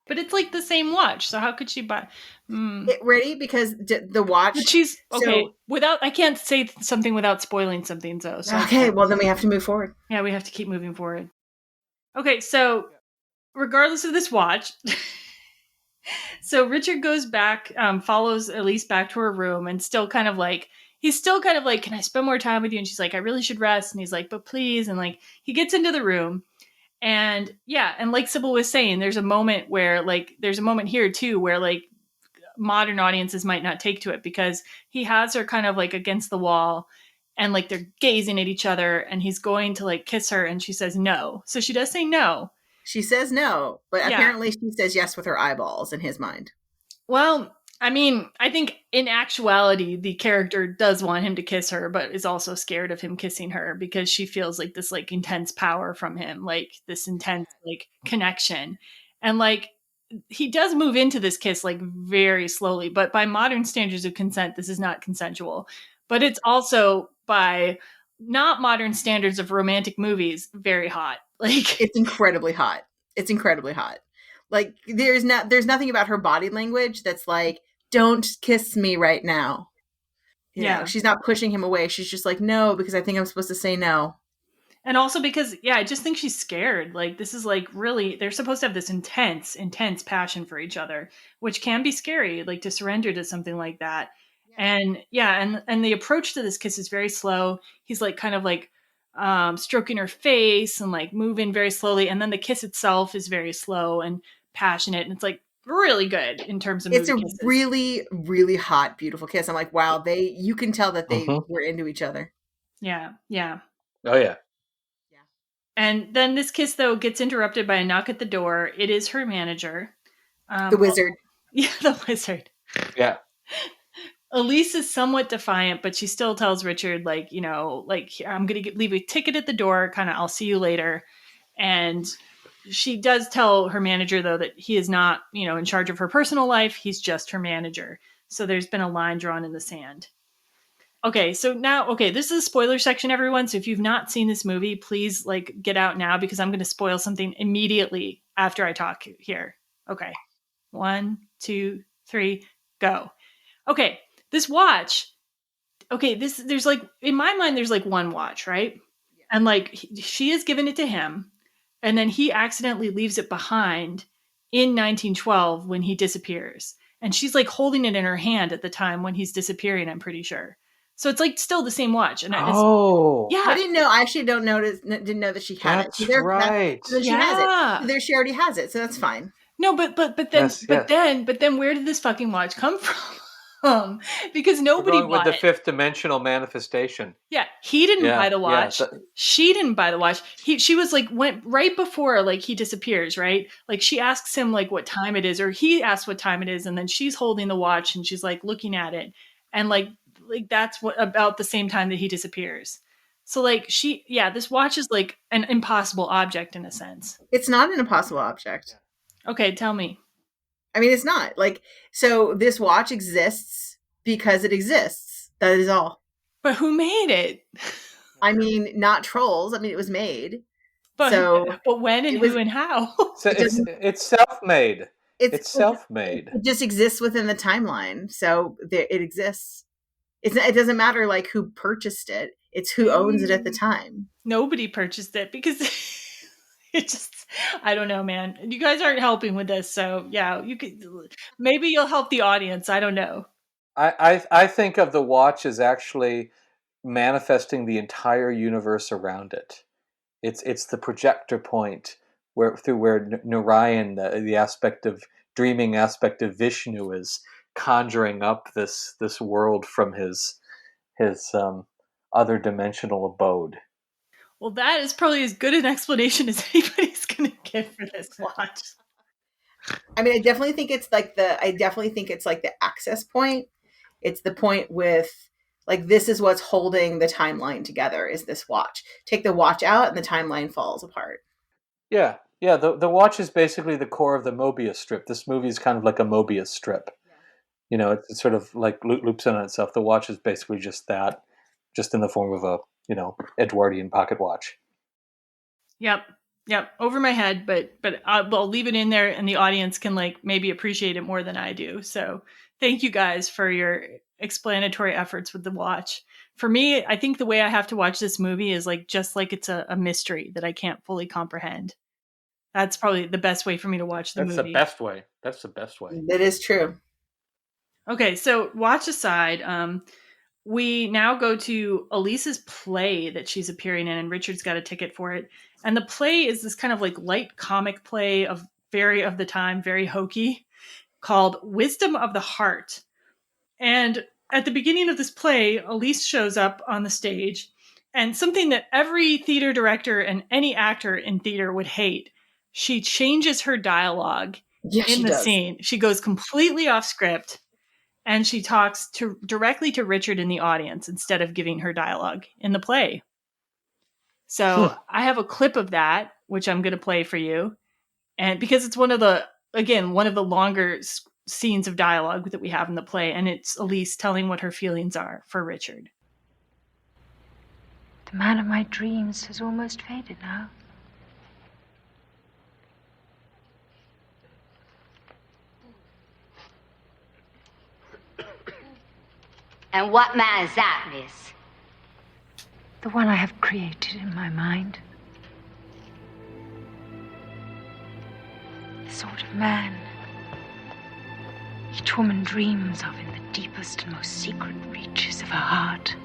But it's like the same watch, so how could she buy? Ready? Because the watch. But she's okay. So, Without, I can't say something without spoiling something, though. So okay, well then we have to move forward. Yeah, we have to keep moving forward. Okay, so regardless of this watch, so Richard goes back, follows Elise back to her room, and he's still kind of like, can I spend more time with you? And she's like, I really should rest. And he's like, but please. And like, he gets into the room, and yeah, and like Cybil was saying, there's a moment here too where like modern audiences might not take to it, because he has her kind of like against the wall, and like they're gazing at each other, and he's going to like kiss her, and she says no. So she does say no. She says no, but Yeah. apparently she says yes with her eyeballs in his mind. Well, I mean, I think in actuality, the character does want him to kiss her, but is also scared of him kissing her, because she feels like this like intense power from him, like this intense like connection. And like he does move into this kiss like very slowly, but by modern standards of consent, this is not consensual. But it's also by not modern standards of romantic movies, very hot. Like it's incredibly hot. It's incredibly hot. Like there's nothing about her body language that's like, don't kiss me right now. You know, she's not pushing him away. She's just like, no, because I think I'm supposed to say no. And also because, I just think she's scared. Like, this is like really, they're supposed to have this intense passion for each other, which can be scary, like to surrender to something like that. Yeah. And the approach to this kiss is very slow. He's like kind of like stroking her face and like moving very slowly. And then the kiss itself is very slow and passionate. And it's like really good in terms of it's a kisses. really, really hot, beautiful kiss. I'm like, wow, you can tell that they were into each other. Yeah. Yeah. Oh yeah. And then this kiss, though, gets interrupted by a knock at the door. It is her manager. The wizard. Yeah, the wizard. Yeah. Elise is somewhat defiant, but she still tells Richard, like, you know, like, I'm going to leave a ticket at the door, kind of, I'll see you later. And she does tell her manager, though, that he is not, you know, in charge of her personal life. He's just her manager. So there's been a line drawn in the sand. Okay, so now, this is a spoiler section, everyone. So if you've not seen this movie, please like get out now, because I'm going to spoil something immediately after I talk here. Okay, 1, 2, 3, go. Okay, this watch. Okay, there's like, in my mind, there's like one watch, right? Yeah. And like she has given it to him, and then he accidentally leaves it behind in 1912 when he disappears. And she's like holding it in her hand at the time when he's disappearing, I'm pretty sure. So it's like still the same watch. And yeah, I didn't know. I actually didn't know that she had that's it. So right. So she has it. So she already has it. So that's fine. No, but then where did this fucking watch come from? Because nobody bought with the fifth dimensional manifestation. Yeah, he didn't buy the watch. She didn't buy the watch. She was like, went right before like he disappears, right? Like she asks him like what time it is, or he asks what time it is, and then she's holding the watch and she's like looking at it, and like that's what about the same time that he disappears. So like this watch is like an impossible object in a sense. It's not an impossible object. Okay, tell me. I mean, it's not like, so this watch exists because it exists. That is all. But who made it? I mean, not trolls. I mean, it was made. But when and who and how? So it's self-made. It's self-made. It just exists within the timeline. So it exists. It doesn't matter like who purchased it. It's who owns it at the time. Nobody purchased it because it just, I don't know, man. You guys aren't helping with this. So yeah, maybe you'll help the audience. I don't know. I think of the watch as actually manifesting the entire universe around it. It's the projector point where Narayan, the dreaming aspect of Vishnu, is conjuring up this world from his other dimensional abode. Well, that is probably as good an explanation as anybody's going to give for this watch. I mean, I definitely think it's like the access point. It's the point with like, this is what's holding the timeline together, is this watch. Take the watch out and the timeline falls apart. Yeah. The watch is basically the core of the Mobius strip. This movie is kind of like a Mobius strip. You know, it's sort of like loops in on itself. The watch is basically just that, just in the form of a, Edwardian pocket watch. Yep. Over my head, but I'll leave it in there, and the audience can like maybe appreciate it more than I do. So thank you guys for your explanatory efforts with the watch. For me, I think the way I have to watch this movie is like just like it's a mystery that I can't fully comprehend. That's probably the best way for me to watch the movie. That's the best way. That is true. Okay, so watch aside, we now go to Elise's play that she's appearing in, and Richard's got a ticket for it. And the play is this kind of like light comic play of the time, very hokey, called Wisdom of the Heart. And at the beginning of this play, Elise shows up on the stage, and something that every theater director and any actor in theater would hate, she changes her dialogue in the scene. She goes completely off script, and she talks directly to Richard in the audience instead of giving her dialogue in the play. So I have a clip of that, which I'm going to play for you. And because it's one of the longer scenes of dialogue that we have in the play, and it's Elise telling what her feelings are for Richard. The man of my dreams has almost faded now. And what man is that, miss? The one I have created in my mind. The sort of man each woman dreams of in the deepest and most secret reaches of her heart.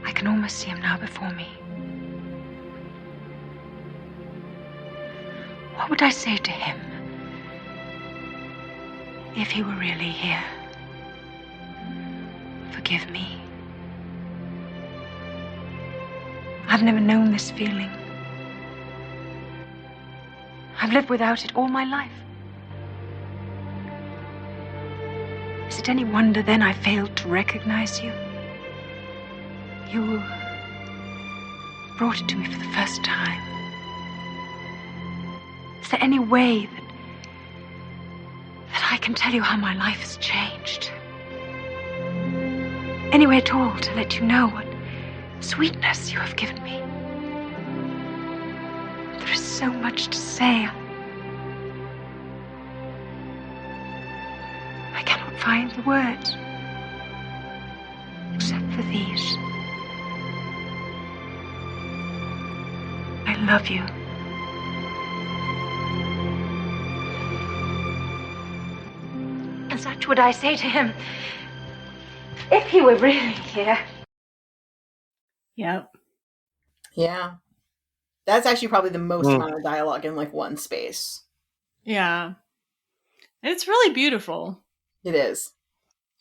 I can almost see him now before me. What would I say to him if he were really here? Forgive me. I've never known this feeling. I've lived without it all my life. Is it any wonder then I failed to recognize you? You brought it to me for the first time. Is there any way that I can tell you how my life has changed? Any way at all to let you know what sweetness you have given me? There is so much to say. I cannot find the words except for these. I love you. And such would I say to him if he were really here. Yep. Yeah. That's actually probably the most amount of dialogue in like one space. Yeah. It's really beautiful. It is.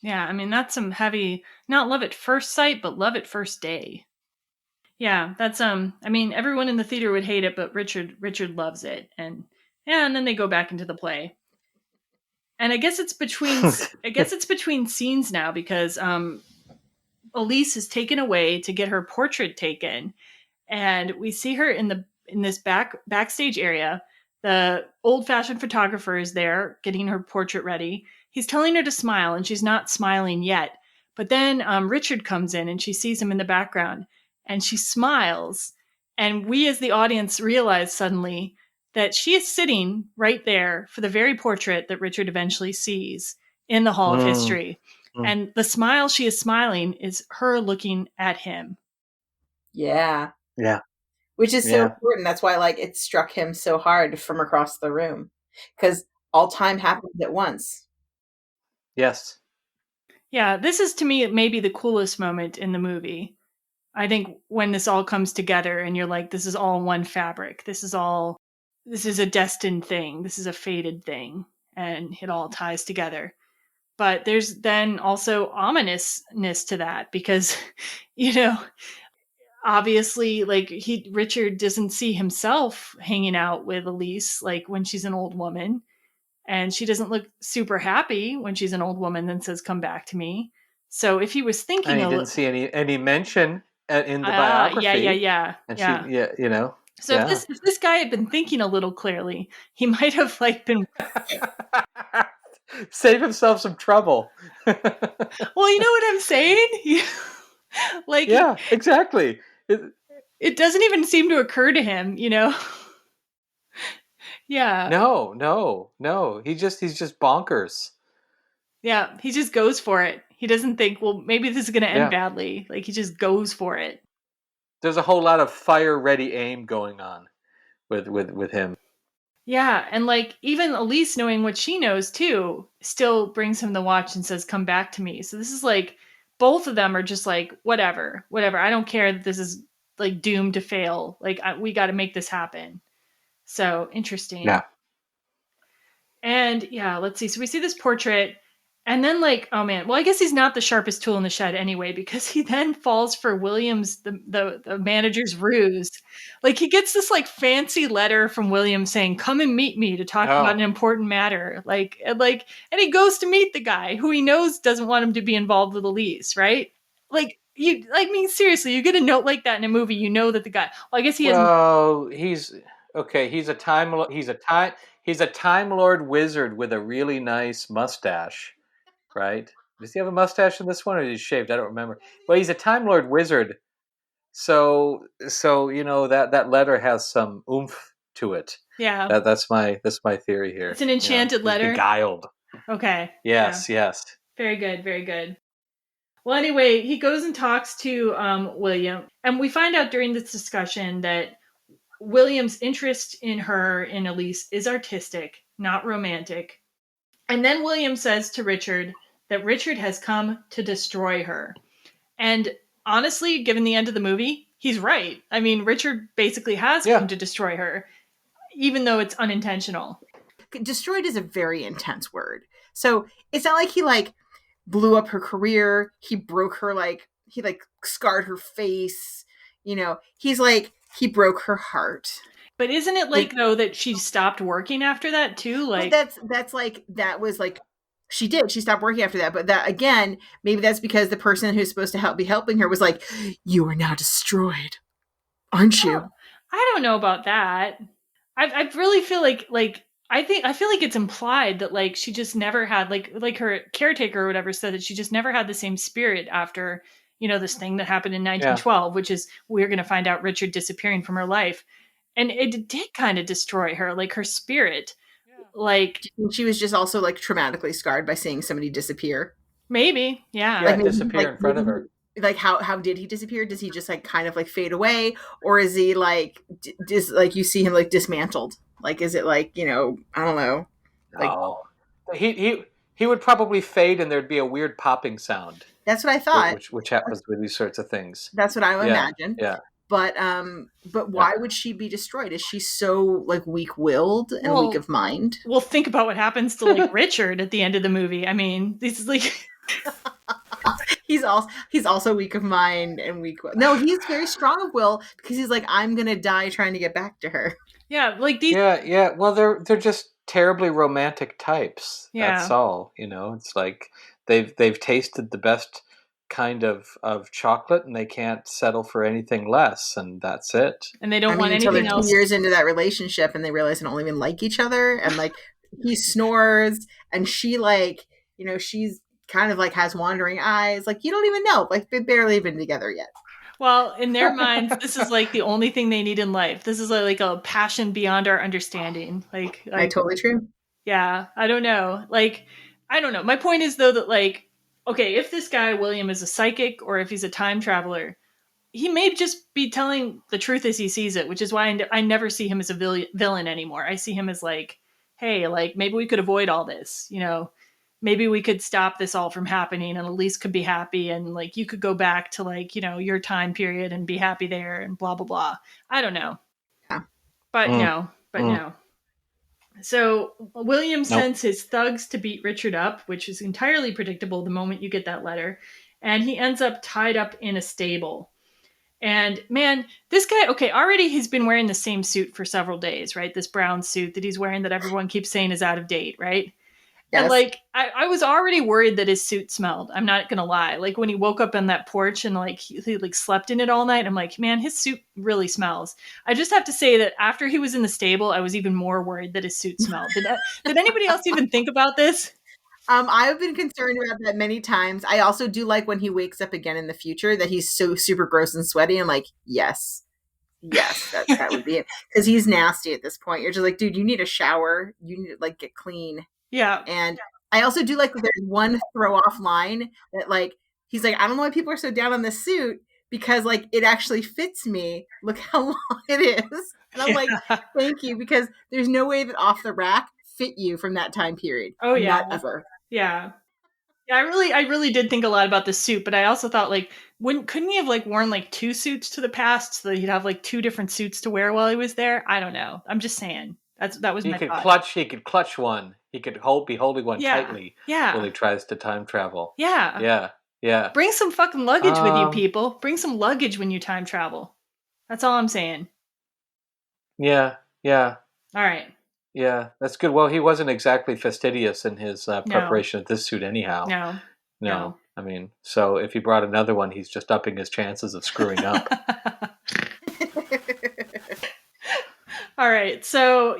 Yeah, I mean, that's some heavy, not love at first sight, but love at first day. Yeah, that's, I mean, everyone in the theater would hate it, but Richard loves it. And then they go back into the play. And I guess it's between scenes now because, Elise is taken away to get her portrait taken. And we see her in this backstage area. The old-fashioned photographer is there getting her portrait ready. He's telling her to smile, and she's not smiling yet. But then Richard comes in, and she sees him in the background, and she smiles. And we, as the audience, realize suddenly that she is sitting right there for the very portrait that Richard eventually sees in the Hall of History. And the smile she is smiling is her looking at him. Yeah. Yeah. Which is so important. That's why like it struck him so hard from across the room. Because all time happens at once. Yes. Yeah, this is to me maybe the coolest moment in the movie. I think when this all comes together and you're like, this is all one fabric. This is all this is a destined thing. This is a fated thing, and it all ties together. But there's then also ominousness to that because, you know, obviously, like Richard doesn't see himself hanging out with Elise like when she's an old woman, and she doesn't look super happy when she's an old woman and says, "Come back to me." So if he was And thinking he a didn't little, see any mention in the yeah, biography. And she, yeah. yeah, you know, So yeah. if this guy had been thinking a little clearly, he might have like been. Save himself some trouble. Well, you know what I'm saying? Like, yeah, exactly. It doesn't even seem to occur to him, you know? Yeah. No. He's just bonkers. Yeah. He just goes for it. He doesn't think, well, maybe this is going to end Yeah. badly. Like, he just goes for it. There's a whole lot of fire ready aim going on with him. Yeah. And like, even Elise knowing what she knows too, still brings him the watch and says, "Come back to me." So this is like, both of them are just like, whatever. I don't care that this is like doomed to fail. Like, we got to make this happen. So interesting. Yeah. And yeah, let's see. So we see this portrait, and then like, oh man, well, I guess he's not the sharpest tool in the shed anyway, because he then falls for Williams, the manager's ruse. Like, he gets this like fancy letter from Williams saying, "Come and meet me to talk about an important matter." And he goes to meet the guy who he knows doesn't want him to be involved with Elise, right? Like, seriously, you get a note like that in a movie, you know that the guy. Well, I guess he hasn't. Well, he's okay. He's a time lord wizard with a really nice mustache, right? Does he have a mustache in this one, or is he shaved? I don't remember. Well, he's a time lord wizard, so you know that letter has some oomph to it. Yeah, that's my theory here. It's an enchanted letter. Beguiled. Okay. Yes. Yeah. Yes. Very good. Very good. Well, anyway, he goes and talks to William, and we find out during this discussion that William's interest in Elise, is artistic, not romantic. And then William says to Richard that Richard has come to destroy her. And honestly, given the end of the movie, he's right. I mean, Richard basically has come to destroy her, even though it's unintentional. Destroyed is a very intense word. So it's not like he like blew up her career. He broke her, he scarred her face. You know, he's like, he broke her heart. But isn't it like though that she stopped working after that too? Like, that's like, that was like, she stopped working after that. But that, again, maybe that's because the person who's supposed to be helping her was like, "You are now destroyed, aren't you?" I don't know about that. I really feel like I feel like it's implied that like she just never had like her caretaker or whatever said that she just never had the same spirit after, you know, this thing that happened in 1912, which is we're going to find out Richard disappearing from her life. And it did kind of destroy her, like her spirit. Like, she was just also like traumatically scarred by seeing somebody disappear. Maybe, yeah. Like maybe, disappear in front of her. Like how did he disappear? Does he just like kind of like fade away, or is he like like you see him like dismantled? Like, is it like, you know, I don't know. Like, he would probably fade, and there'd be a weird popping sound. That's what I thought. Which happens with these sorts of things. That's what I would imagine. Yeah. But why would she be destroyed? Is she so like weak-willed and weak of mind? Well, think about what happens to like Richard at the end of the movie. I mean, this is like he's also weak of mind and weak. No, he's very strong of will, because he's like, I'm gonna die trying to get back to her. Yeah, like these. Yeah. Well, they're just terribly romantic types. Yeah. That's all. You know, it's like they've tasted the best kind of chocolate, and they can't settle for anything less, and that's it. And they don't want anything else. 2 years into that relationship, and they realize they don't even like each other, and like he snores, and she like, you know, she's kind of like has wandering eyes. Like, you don't even know. Like, they've barely been together yet. Well, in their minds, this is like the only thing they need in life. This is like a passion beyond our understanding. Like totally true. Yeah, I don't know. Like, I don't know. My point is though that like, okay, if this guy William is a psychic or if he's a time traveler, he may just be telling the truth as he sees it, which is why I never see him as a villain anymore. I see him as like, hey, like maybe we could avoid all this, you know. Maybe we could stop this all from happening, and Elise could be happy, and like you could go back to like, you know, your time period and be happy there and blah, blah, blah. I don't know. Yeah. But no. but no. So William Nope. sends his thugs to beat Richard up, which is entirely predictable the moment you get that letter. And he ends up tied up in a stable. And man, this guy, okay, already he's been wearing the same suit for several days, right? This brown suit that he's wearing that everyone keeps saying is out of date, right? And Yes. like, I was already worried that his suit smelled. I'm not gonna lie. Like when he woke up on that porch and like he like slept in it all night, I'm like, man, his suit really smells. I just have to say that after he was in the stable, I was even more worried that his suit smelled. Did anybody else even think about this? I've been concerned about that many times. I also do like when he wakes up again in the future that he's so super gross and sweaty. I'm like, yes, that would be it. Because he's nasty at this point. You're just like, dude, you need a shower. You need to like get clean. Yeah. And I also do like that there's one throw off line that like, he's like, I don't know why people are so down on this suit because like it actually fits me. Look how long it is. And I'm like, thank you, because there's no way that off the rack fit you from that time period. Oh yeah. Not ever. Yeah. Yeah, I really did think a lot about the suit, but I also thought like, couldn't he have like worn like two suits to the past so that he'd have like two different suits to wear while he was there? I don't know. I'm just saying. That was my thought. He could clutch one. He could be holding one tightly while he tries to time travel. Yeah. Yeah. Bring some fucking luggage with you, people. Bring some luggage when you time travel. That's all I'm saying. Yeah. All right. Yeah, that's good. Well, he wasn't exactly fastidious in his preparation of this suit anyhow. No. I mean, so if he brought another one, he's just upping his chances of screwing up. All right. So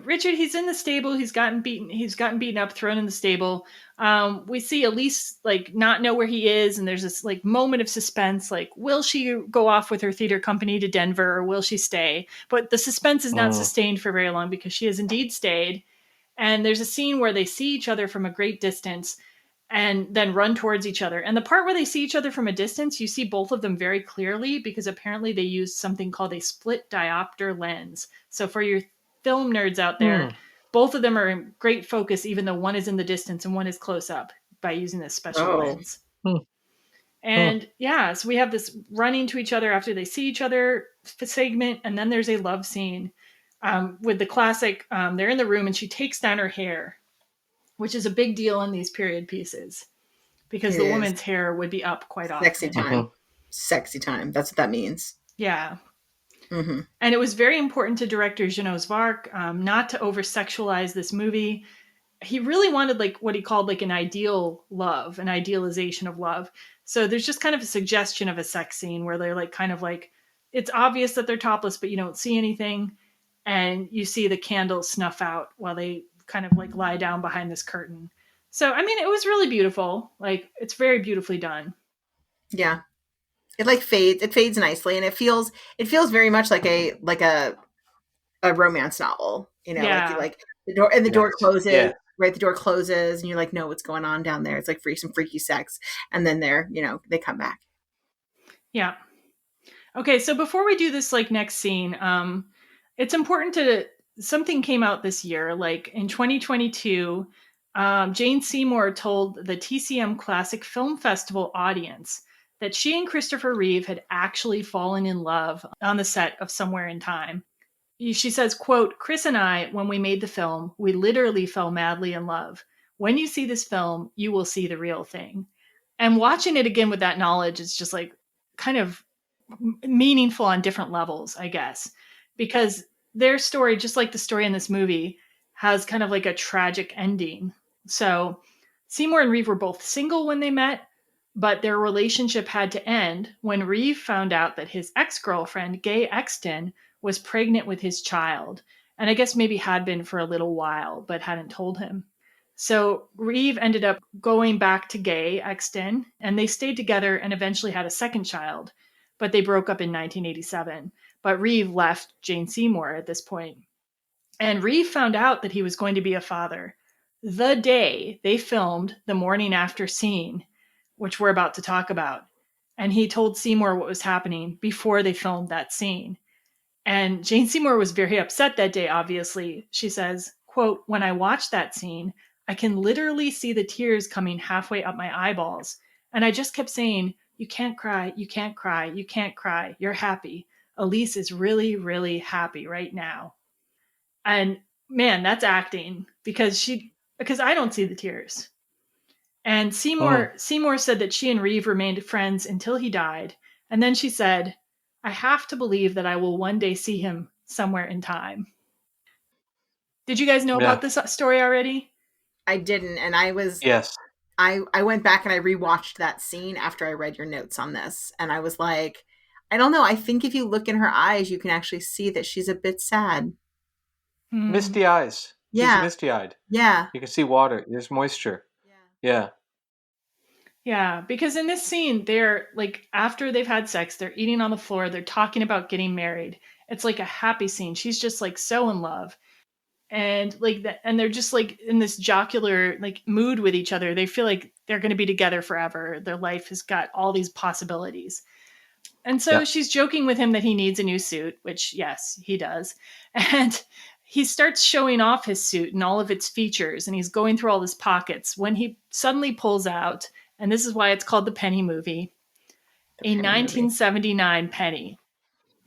Richard, he's in the stable. He's gotten beaten up, thrown in the stable. We see Elise like not know where he is, and there's this like moment of suspense. Like, will she go off with her theater company to Denver, or will she stay? But the suspense is not sustained for very long because she has indeed stayed. And there's a scene where they see each other from a great distance and then run towards each other. And the part where they see each other from a distance, you see both of them very clearly because apparently they use something called a split diopter lens. So for your film nerds out there, both of them are in great focus, even though one is in the distance and one is close up by using this special lens. And so we have this running to each other after they see each other segment. And then there's a love scene with the classic, they're in the room and she takes down her hair, which is a big deal in these period pieces because the woman's hair would be up quite often. Sexy time. Sexy time. That's what that means. Yeah. Mm-hmm. And it was very important to director Jeannot Vark not to over-sexualize this movie. He really wanted like what he called like an ideal love, an idealization of love. So there's just kind of a suggestion of a sex scene where they're like kind of like, it's obvious that they're topless, but you don't see anything. And you see the candle snuff out while they kind of like lie down behind this curtain. So, I mean, it was really beautiful. Like, it's very beautifully done. Yeah. It like fades. It fades nicely. And it feels very much like a romance novel, you know, like the door and the door closes, right? The door closes and you're like, no, what's going on down there? It's like some freaky sex. And then they come back. Yeah. Okay. So before we do this, like next scene, it's important something came out this year, like in 2022, Jane Seymour told the TCM Classic Film Festival audience that she and Christopher Reeve had actually fallen in love on the set of Somewhere in Time. She says, quote, Chris and I, when we made the film, we literally fell madly in love. When you see this film, you will see the real thing. And watching it again with that knowledge is just like kind of meaningful on different levels, I guess, because their story, just like the story in this movie, has kind of like a tragic ending. So Seymour and Reeve were both single when they met, but their relationship had to end when Reeve found out that his ex-girlfriend, Gay Exton, was pregnant with his child. And I guess maybe had been for a little while, but hadn't told him. So Reeve ended up going back to Gay Exton, and they stayed together and eventually had a second child, but they broke up in 1987. But Reeve left Jane Seymour at this point. And Reeve found out that he was going to be a father the day they filmed the morning after scene, which we're about to talk about. And he told Seymour what was happening before they filmed that scene. And Jane Seymour was very upset that day, obviously. She says, quote, when I watched that scene, I can literally see the tears coming halfway up my eyeballs. And I just kept saying, you can't cry, you can't cry, you can't cry. You're happy. Elise is really, really happy right now. And man, that's acting, because I don't see the tears. And Seymour said that she and Reeve remained friends until he died. And then she said, I have to believe that I will one day see him somewhere in time. Did you guys know about this story already? I didn't. And Yes. I went back and I rewatched that scene after I read your notes on this. And I was like, I don't know. I think if you look in her eyes, you can actually see that she's a bit sad. Misty eyes. She's Yeah. misty-eyed. Yeah. You can see water. There's moisture. Yeah. Yeah, because in this scene, they're like, after they've had sex, they're eating on the floor, they're talking about getting married. It's like a happy scene. She's just like so in love. And like that, and they're just like in this jocular like mood with each other. They feel like they're going to be together forever. Their life has got all these possibilities. And so she's joking with him that he needs a new suit, which yes, he does. And he starts showing off his suit and all of its features, and he's going through all his pockets when he suddenly pulls out, and this is why it's called the penny movie, a 1979 penny.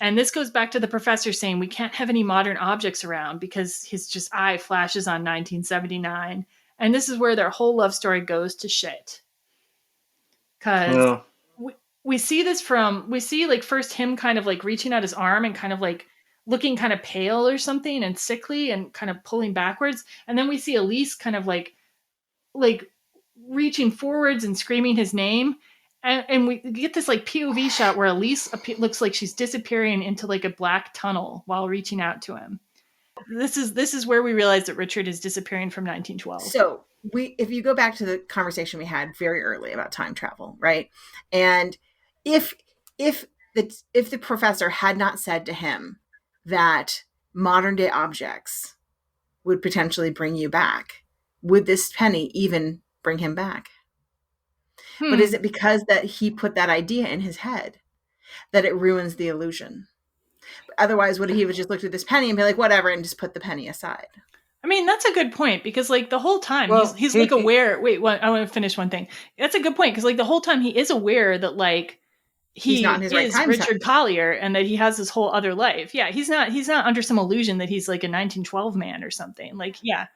And this goes back to the professor saying we can't have any modern objects around because his just eye flashes on 1979. And this is where their whole love story goes to shit. Because we see like first him kind of like reaching out his arm and kind of like looking kind of pale or something and sickly and kind of pulling backwards. And then we see Elise kind of like reaching forwards and screaming his name. And we get this like POV shot where Elise looks like she's disappearing into like a black tunnel while reaching out to him. This is where we realize that Richard is disappearing from 1912. So if you go back to the conversation we had very early about time travel, right? And if the professor had not said to him that modern day objects would potentially bring you back, would this penny even bring him back? But is it because that he put that idea in his head that it ruins the illusion? Otherwise, would he have just looked at this penny and be like, whatever, and just put the penny aside? I mean, that's a good point, because like the whole time he's like aware. I want to finish one thing. That's a good point, because like the whole time he is aware that like he is Richard Collier and that he has this whole other life. Yeah, he's not under some illusion that he's like a 1912 man or something. Like, yeah.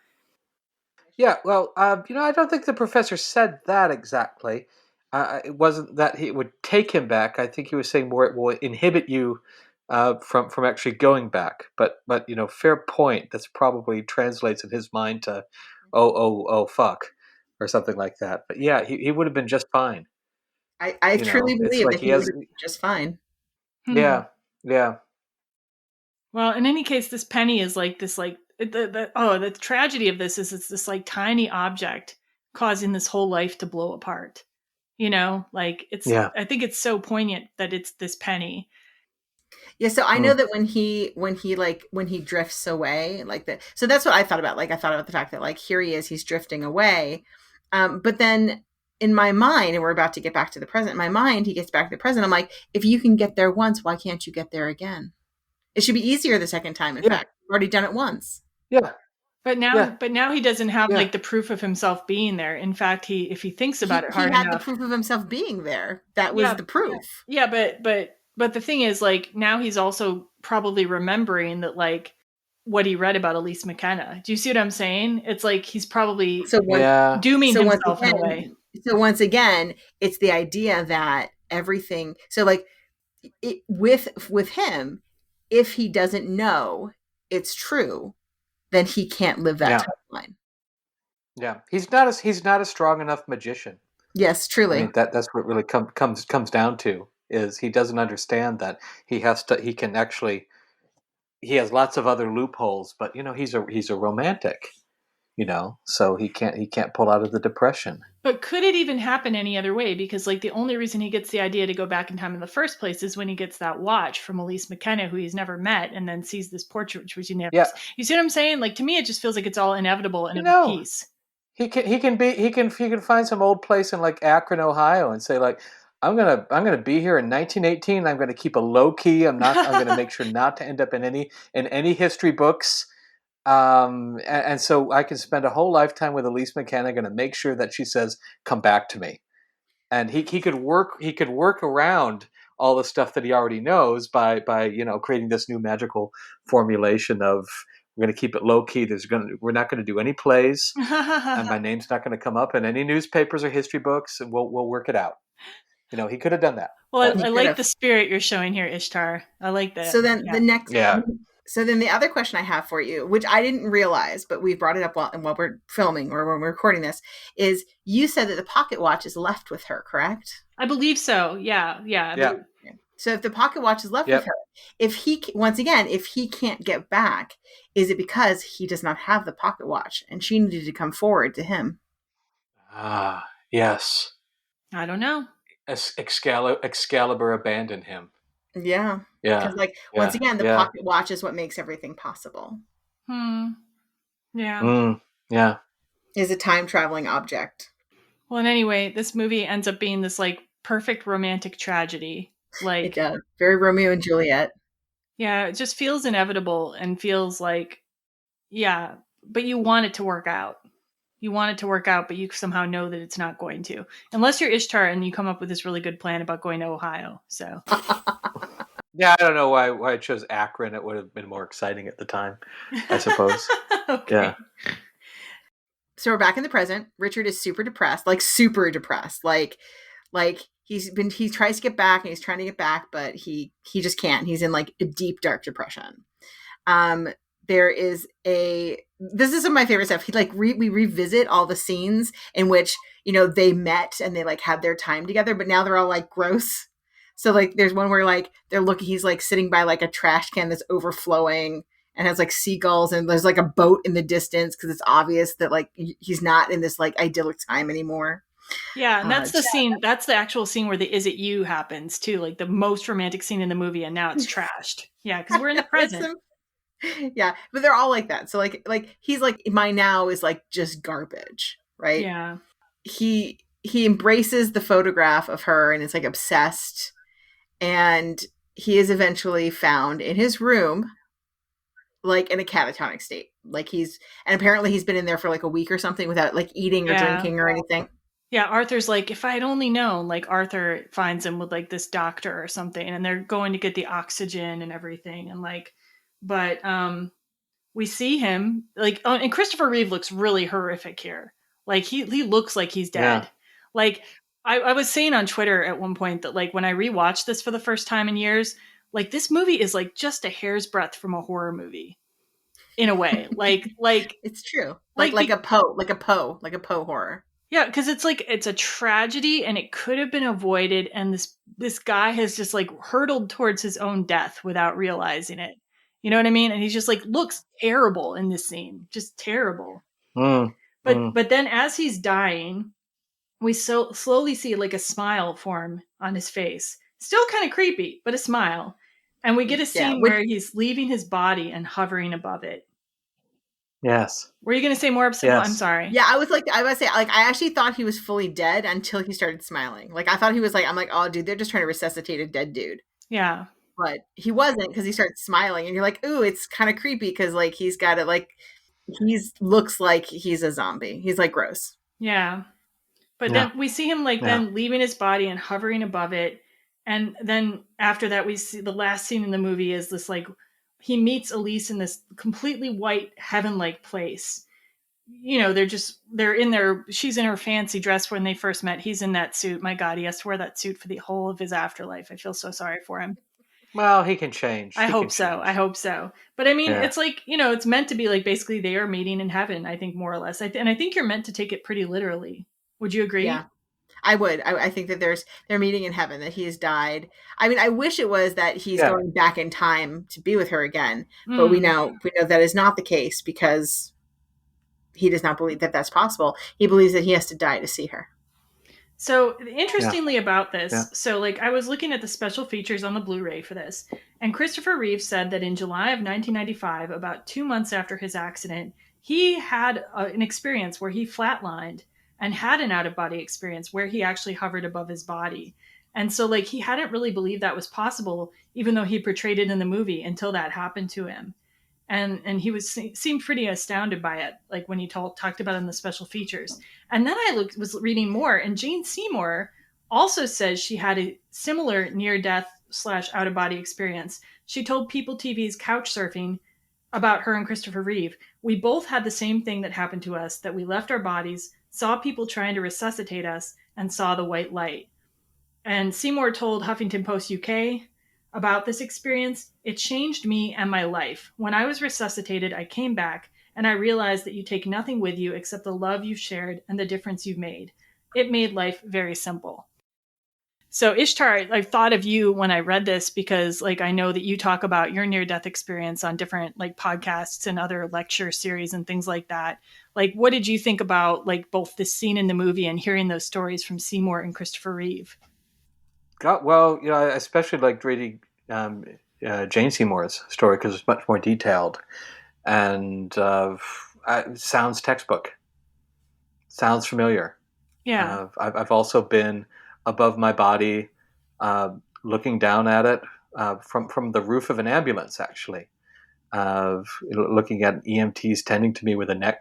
Yeah, well, I don't think the professor said that exactly. It wasn't that it would take him back. I think he was saying more it will inhibit you from actually going back. But fair point. That's probably translates in his mind to oh fuck or something like that. But yeah, he would have been just fine. I truly believe that he would be just fine. Yeah, yeah. Well, in any case, this penny is like this like the tragedy of this is it's this like tiny object causing this whole life to blow apart. Like it's I think it's so poignant that it's this penny. Yeah, so I know that when he drifts away like that. So that's what I thought about. Like I thought about the fact that like here he is, he's drifting away. But then in my mind, and we're about to get back to the present, in my mind, he gets back to the present. I'm like, if you can get there once, why can't you get there again? It should be easier the second time. In fact, you've already done it once. Yeah. But now he doesn't have like the proof of himself being there. In fact, if he thinks about it hard enough, he had the proof of himself being there. That was the proof. Yeah, but the thing is, like, now he's also probably remembering that, like, what he read about Elise McKenna. Do you see what I'm saying? It's like he's probably dooming himself in a way. So once again, it's the idea that everything. So like with him, if he doesn't know it's true, then he can't live that timeline. Yeah, he's not a strong enough magician. Yes, truly. I mean, that's what it really comes down to, is he doesn't understand that he has lots of other loopholes, but he's a romantic, so he can't pull out of the depression. But could it even happen any other way? Because like the only reason he gets the idea to go back in time in the first place is when he gets that watch from Elise McKenna, who he's never met, and then sees this portrait, which you never. Yeah. You see what I'm saying? Like, to me, it just feels like it's all inevitable and a piece. He can find some old place in like Akron, Ohio, and say like, I'm gonna be here in 1918. I'm gonna keep a low key. I'm gonna make sure not to end up in any history books. And so I can spend a whole lifetime with Elise McKenna, going to make sure that she says, "Come back to me." And he could work around all the stuff that he already knows by creating this new magical formulation of We're going to keep it low key. We're not going to do any plays, and my name's not going to come up in any newspapers or history books, and we'll work it out. He could have done that. Well, I like the spirit you're showing here, Ishtar. I like that. So then Yeah. So then the other question I have for you, which I didn't realize, but we brought it up while we're filming or when we're recording this, is you said that the pocket watch is left with her, correct? I believe so. Yeah. So if the pocket watch is left with her, if he can't get back, is it because he does not have the pocket watch and she needed to come forward to him? Yes. I don't know. Excalibur abandoned him. Yeah. Yeah. Because once again, the pocket watch is what makes everything possible. Yeah. Yeah. Is a time traveling object. Well, and anyway, this movie ends up being this perfect romantic tragedy. It does. Very Romeo and Juliet. Yeah, it just feels inevitable and feels but you want it to work out. You want it to work out, but you somehow know that it's not going to. Unless you're Ishtar and you come up with this really good plan about going to Ohio. So yeah, I don't know why I chose Akron. It would have been more exciting at the time, I suppose. Okay. Yeah. So we're back in the present. Richard is super depressed. Like he tries to get back and he's trying to get back, but he just can't. He's in a deep, dark depression. This is some of my favorite stuff. We revisit all the scenes in which, they met and they had their time together, but now they're all gross. So there's one where he's sitting by a trash can that's overflowing and has seagulls, and there's a boat in the distance because it's obvious that he's not in this idyllic time anymore. Yeah, and that's the scene. That's the actual scene where the "Is it you" happens too, the most romantic scene in the movie, and now it's trashed. Yeah, because we're in the present. Yeah, but they're all like that. So he's my now is just garbage, right? Yeah. He embraces the photograph of her and is obsessed, and he is eventually found in his room in a catatonic state. And apparently he's been in there for a week or something without eating or drinking or anything. Yeah, Arthur's if I had only known, Arthur finds him with this doctor or something, and they're going to get the oxygen and everything, and but we see him and Christopher Reeve looks really horrific here. He looks like he's dead. Yeah. I was saying on Twitter at one point that when I rewatched this for the first time in years, this movie is just a hair's breadth from a horror movie, in a way. It's true. A Poe horror. Yeah, because it's a tragedy and it could have been avoided, and this guy has just hurtled towards his own death without realizing it. You know what I mean? And he just looks terrible in this scene, just terrible. But then as he's dying, we slowly see a smile form on his face. Still kind of creepy, but a smile. And we get a scene where he's leaving his body and hovering above it. Yes. Were you going to say more? Yes. I'm sorry. Yeah, I would say, I actually thought he was fully dead until he started smiling. I thought he was I'm oh, dude, they're just trying to resuscitate a dead dude. Yeah. But he wasn't, because he started smiling, and you're ooh, it's kind of creepy because he's got it he looks like he's a zombie. He's gross. Yeah. But then we see him then leaving his body and hovering above it. And then after that, we see the last scene in the movie is this he meets Elise in this completely white heaven-like place. They're in there. She's in her fancy dress when they first met. He's in that suit. My God, he has to wear that suit for the whole of his afterlife. I feel so sorry for him. Well, he can change. I hope so. But I mean, it's it's meant to be basically they are meeting in heaven, I think, more or less. And I think you're meant to take it pretty literally. Would you agree? Yeah, I would. I think that they're meeting in heaven, that he has died. I mean, I wish it was that he's going back in time to be with her again. But we know that is not the case, because he does not believe that that's possible. He believes that he has to die to see her. So interestingly about this, so I was looking at the special features on the Blu-ray for this, and Christopher Reeve said that in July of 1995, about 2 months after his accident, he had an experience where he flatlined and had an out-of-body experience where he actually hovered above his body. And so he hadn't really believed that was possible, even though he portrayed it in the movie, until that happened to him. And he seemed pretty astounded by it, when he talked about it in the special features. And then I was reading more, and Jane Seymour also says she had a similar near-death / out-of-body experience. She told People TV's Couch Surfing about her and Christopher Reeve. We both had the same thing that happened to us, that we left our bodies, saw people trying to resuscitate us, and saw the white light. And Seymour told Huffington Post UK about this experience. It changed me and my life. When I was resuscitated, I came back and I realized that you take nothing with you except the love you've shared and the difference you've made. It made life very simple. So Ishtar, I thought of you when I read this because like I know that you talk about your near-death experience on different like podcasts and other lecture series and things like that. Like what did you think about like both this scene in the movie and hearing those stories from Seymour and Christopher Reeve? Well, I especially liked reading Jane Seymour's story because it's much more detailed and sounds textbook. Sounds familiar. Yeah. I've also been above my body, looking down at it from the roof of an ambulance, actually, looking at EMTs tending to me with a neck,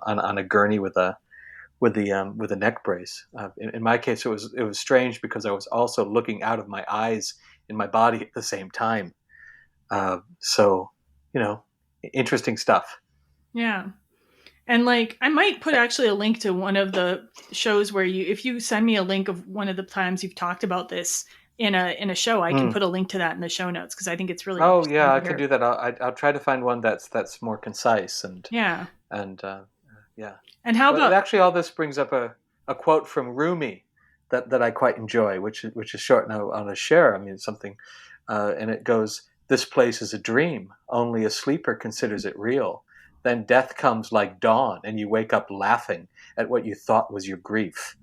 on a gurney with a neck brace. In my case, it was strange because I was also looking out of my eyes in my body at the same time. So, interesting stuff. Yeah. And like, I might put actually a link to one of the shows where if you send me a link of one of the times you've talked about this in a show, I can put a link to that in the show notes because I think it's really. Oh yeah, I can do that. I'll try to find one that's more concise and yeah. Yeah. And how about actually all this brings up a quote from Rumi that I quite enjoy, which is short now on a share. I mean something, and it goes, "This place is a dream. Only a sleeper considers it real. Then death comes like dawn, and you wake up laughing at what you thought was your grief."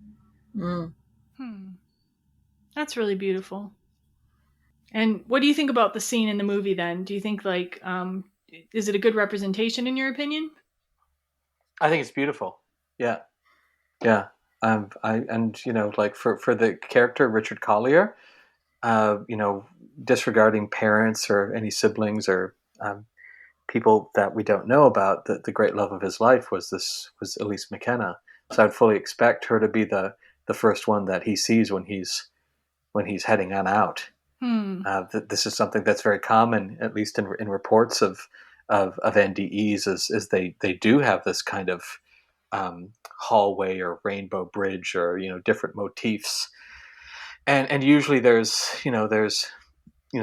That's really beautiful. And what do you think about the scene in the movie then? Do you think like, is it a good representation in your opinion? I think it's beautiful. Yeah. Yeah. Like for the character Richard Collier, disregarding parents or any siblings or people that we don't know about, the great love of his life was Elise Mackinac. So I'd fully expect her to be the first one that he sees when he's heading on out. This is something that's very common, at least in reports of NDEs, is they do have this kind of hallway or rainbow bridge or different motifs, and usually there's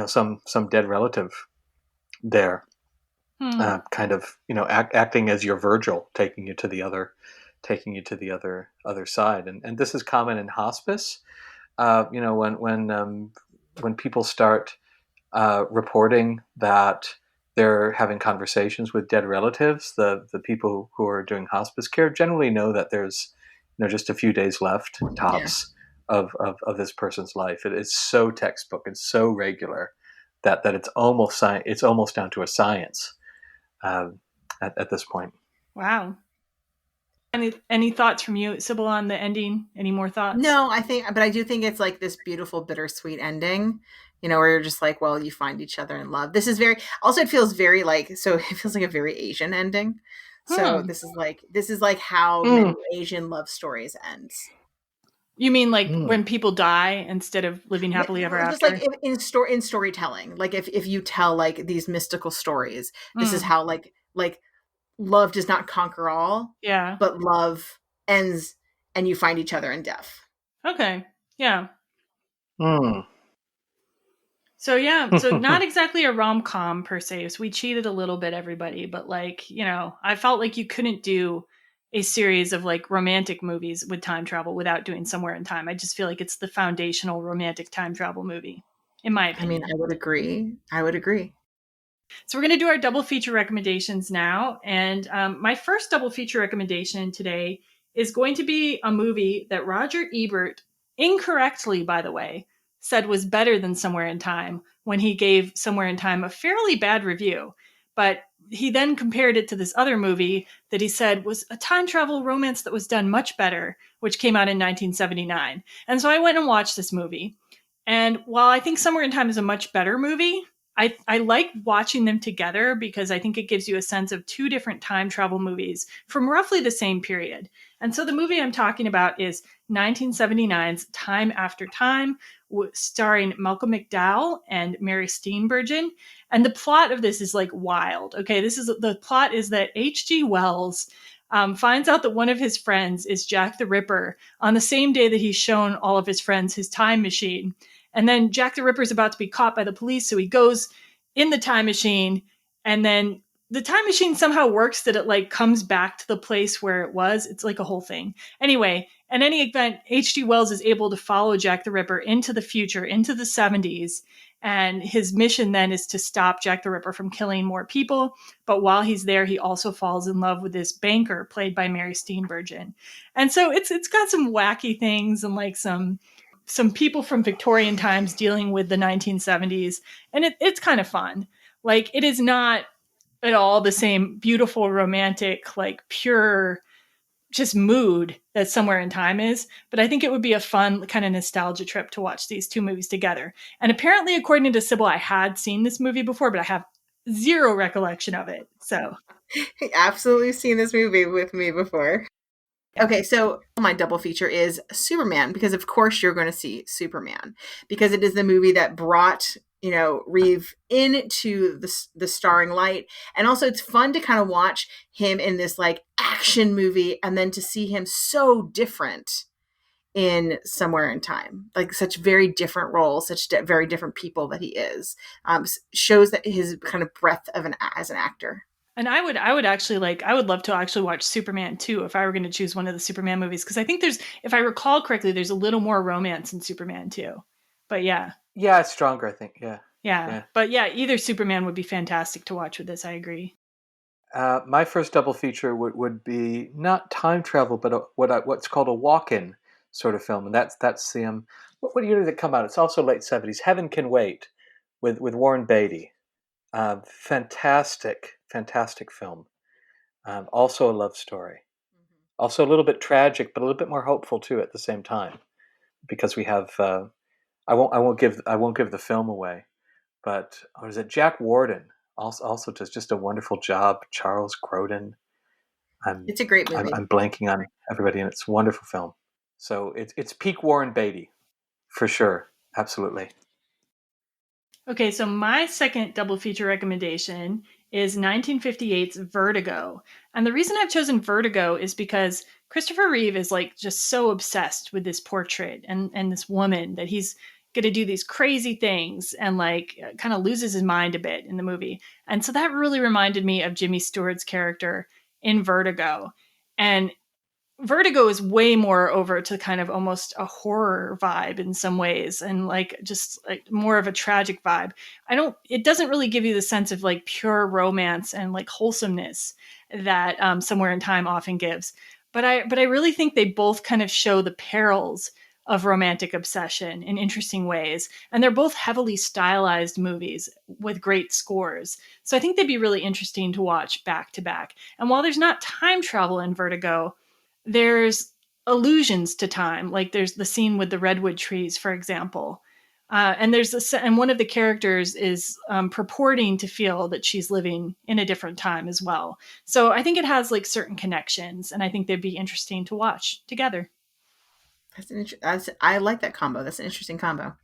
some dead relative there, kind of acting as your Virgil, taking you to the other side, and this is common in hospice. When people start reporting that they're having conversations with dead relatives, the people who are doing hospice care generally know that there's just a few days left tops of this person's life. It is so textbook and so regular that it's almost down to a science at this point. Wow. Any thoughts from you, Cybil, on the ending? Any more thoughts? No, but I do think it's like this beautiful, bittersweet ending, where you're just like, well, you find each other in love. This is it feels very like, so it feels like a very Asian ending. So this is like how many Asian love stories ends. You mean like when people die instead of living happily ever after? Just like in storytelling, like if you tell like these mystical stories, this is how like love does not conquer all. Yeah. But love ends and you find each other in death. Okay. Yeah. So not exactly a rom-com per se. So we cheated a little bit, everybody, but like, I felt like you couldn't do a series of like romantic movies with time travel without doing Somewhere in Time. I just feel like it's the foundational romantic time travel movie, in my opinion. I mean, I would agree. So we're going to do our double feature recommendations now. And my first double feature recommendation today is going to be a movie that Roger Ebert, incorrectly, by the way, said was better than Somewhere in Time when he gave Somewhere in Time a fairly bad review. But he then compared it to this other movie that he said was a time travel romance that was done much better, which came out in 1979. And so I went and watched this movie. And while I think Somewhere in Time is a much better movie, I like watching them together because I think it gives you a sense of two different time travel movies from roughly the same period. And so the movie I'm talking about is 1979's Time After Time, starring Malcolm McDowell and Mary Steenburgen. And the plot of this is like wild. Okay, the plot is that H.G. Wells finds out that one of his friends is Jack the Ripper on the same day that he's shown all of his friends his time machine. And then Jack the Ripper is about to be caught by the police, so he goes in the time machine, and then the time machine somehow works that it like comes back to the place where it was. It's like a whole thing. Anyway, in any event, H.G. Wells is able to follow Jack the Ripper into the future, into the 70s, and his mission then is to stop Jack the Ripper from killing more people. But while he's there, he also falls in love with this banker played by Mary Steenburgen. And so it's got some wacky things and like some people from Victorian times dealing with the 1970s. And it's kind of fun. Like, it is not at all the same beautiful, romantic, like pure just mood that Somewhere in Time is. But I think it would be a fun kind of nostalgia trip to watch these two movies together. And apparently, according to Cybil, I had seen this movie before, but I have zero recollection of it. So Absolutely seen this movie with me before. Okay, so my double feature is Superman, because of course you're going to see Superman, because it is the movie that brought, Reeve into the starring light. And also it's fun to kind of watch him in this like action movie and then to see him so different in Somewhere in Time, like such very different roles, such very different people that he is, shows that his kind of breadth as an actor. And I would love to actually watch Superman 2 if I were going to choose one of the Superman movies, because I think if I recall correctly, there's a little more romance in Superman 2. But yeah. Yeah, it's stronger, I think. Yeah. Yeah. But yeah, either Superman would be fantastic to watch with this. I agree. My first double feature would be not time travel, but what's called a walk-in sort of film, and that's the what year did it come out? It's also late 70s. Heaven Can Wait with Warren Beatty. Fantastic film. Also a love story. Also a little bit tragic, but a little bit more hopeful too at the same time, because we have I won't give the film away, but is it Jack Warden also does just a wonderful job. Charles Grodin. It's a great movie. I'm blanking on everybody, and it's a wonderful film. So it's peak Warren Beatty for sure. Absolutely. Okay, so my second double feature recommendation is 1958's Vertigo. And the reason I've chosen Vertigo is because Christopher Reeve is like just so obsessed with this portrait and this woman that he's going to do these crazy things and like kind of loses his mind a bit in the movie. And so that really reminded me of Jimmy Stewart's character in Vertigo. And Vertigo is way more over to kind of almost a horror vibe in some ways, and like just like more of a tragic vibe. It doesn't really give you the sense of like pure romance and like wholesomeness that Somewhere in Time often gives. But I really think they both kind of show the perils of romantic obsession in interesting ways. And they're both heavily stylized movies with great scores. So I think they'd be really interesting to watch back to back. And while there's not time travel in Vertigo, there's allusions to time. Like there's the scene with the redwood trees, for example. And one of the characters is purporting to feel that she's living in a different time as well. So I think it has like certain connections, and I think they'd be interesting to watch together. I like that combo. That's an interesting combo.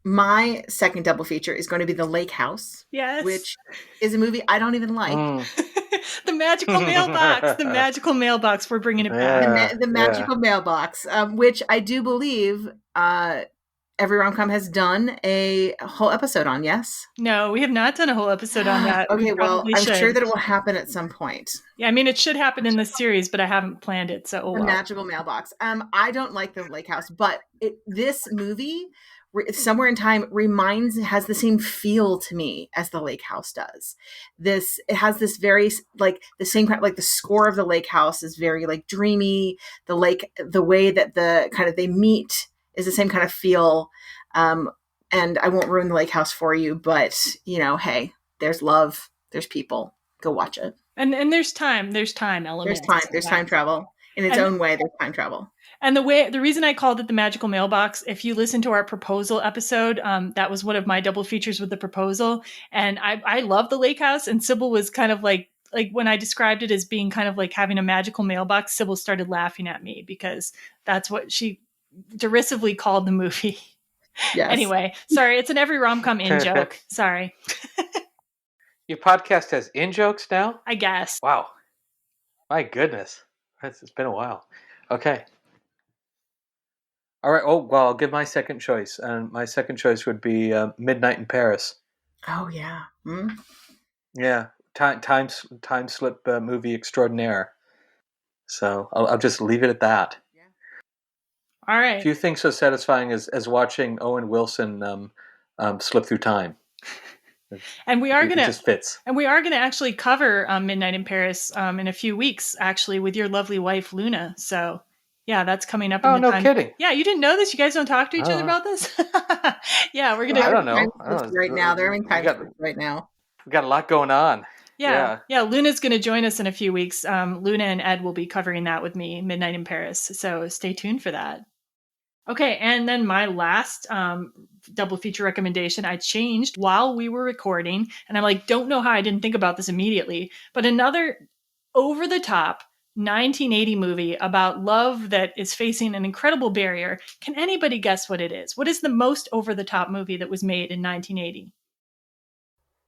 My second double feature is going to be The Lake House. Yes. Which is a movie I don't even like. The magical mailbox. The magical mailbox. We're bringing it back. The magical mailbox, which I do believe Every Rom Com has done a whole episode on, yes? No, we have not done a whole episode on that. Okay, well, I'm sure that it will happen at some point. Yeah, I mean, it should happen in this series, but I haven't planned it, so The magical mailbox. I don't like The Lake House, but this movie, Somewhere in Time, has the same feel to me as The Lake House does. It has this very like the same kind, like the score of The Lake House is very like dreamy. The way that the kind of they meet is the same kind of feel. And I won't ruin The Lake House for you, but hey, there's love, there's people. Go watch it. And there's time elements. There's time travel. in its own way, there's time travel. And the reason I called it the magical mailbox, if you listen to our proposal episode, that was one of my double features with the proposal. And I love the lake house. And Cybil was kind of like when I described it as being kind of like having a magical mailbox, Cybil started laughing at me because that's what she derisively called the movie. Yes. Anyway, sorry, it's an Every Rom Com in joke. Sorry. Your podcast has in jokes now? I guess. Wow. My goodness. It's been a while. Okay. All right. Oh, well, I'll give my second choice. And my second choice would be Midnight in Paris. Oh, yeah. Mm. Yeah. Time slip movie extraordinaire. So I'll just leave it at that. Yeah. All right. Few things so satisfying as watching Owen Wilson slip through time. And we are It just fits. And we are gonna actually cover Midnight in Paris in a few weeks, actually, with your lovely wife Luna. So yeah, that's coming up. Oh, no kidding! Yeah, you didn't know this? You guys don't talk to each other about this? Yeah, we're gonna. I don't know. Right now, they're having time right now. We've got a lot going on. Yeah. Luna's going to join us in a few weeks. Luna and Ed will be covering that with me, Midnight in Paris. So stay tuned for that. Okay, and then my last double feature recommendation I changed while we were recording, and I'm like, don't know how I didn't think about this immediately, but another over-the-top 1980 movie about love that is facing an incredible barrier. Can anybody guess what it is? What is the most over-the-top movie that was made in 1980?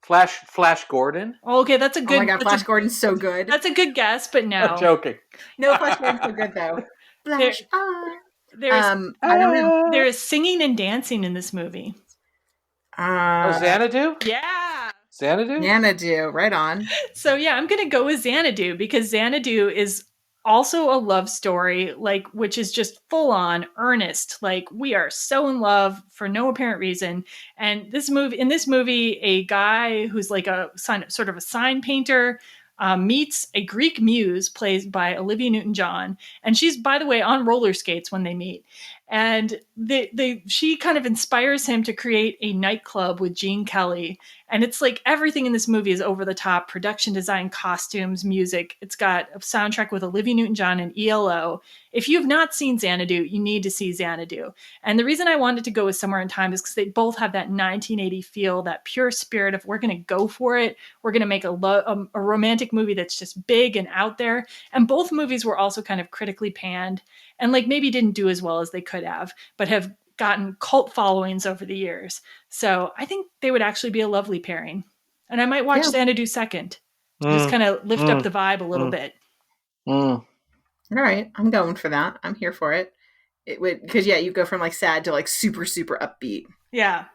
Flash Gordon. Oh, okay, that's a good. Oh my God, Flash Gordon's so good. That's a good guess, but no. I'm joking. No, Flash Gordon's so good though. Flash. I don't know. There is singing and dancing in this movie. Xanadu? Yeah. Xanadu? Xanadu, right on. So yeah, I'm going to go with Xanadu because Xanadu is also a love story, which is just full on earnest. Like, we are so in love for no apparent reason. And in this movie, a guy who's like sort of a sign painter meets a Greek muse played by Olivia Newton-John. And she's, by the way, on roller skates when they meet. And she kind of inspires him to create a nightclub with Gene Kelly. And it's like everything in this movie is over the top: production design, costumes, music. It's got a soundtrack with Olivia Newton-John and ELO. If you have not seen Xanadu, you need to see Xanadu. And the reason I wanted to go with Somewhere in Time is because they both have that 1980 feel, that pure spirit of we're going to go for it. We're going to make a romantic movie that's just big and out there. And both movies were also kind of critically panned and maybe didn't do as well as they could have, but have gotten cult followings over the years. So I think they would actually be a lovely pairing. And I might watch Xanadu second to just kind of lift up the vibe a little bit. All right, I'm going for that. I'm here for it. It would, because you go from sad to super, super upbeat. Yeah.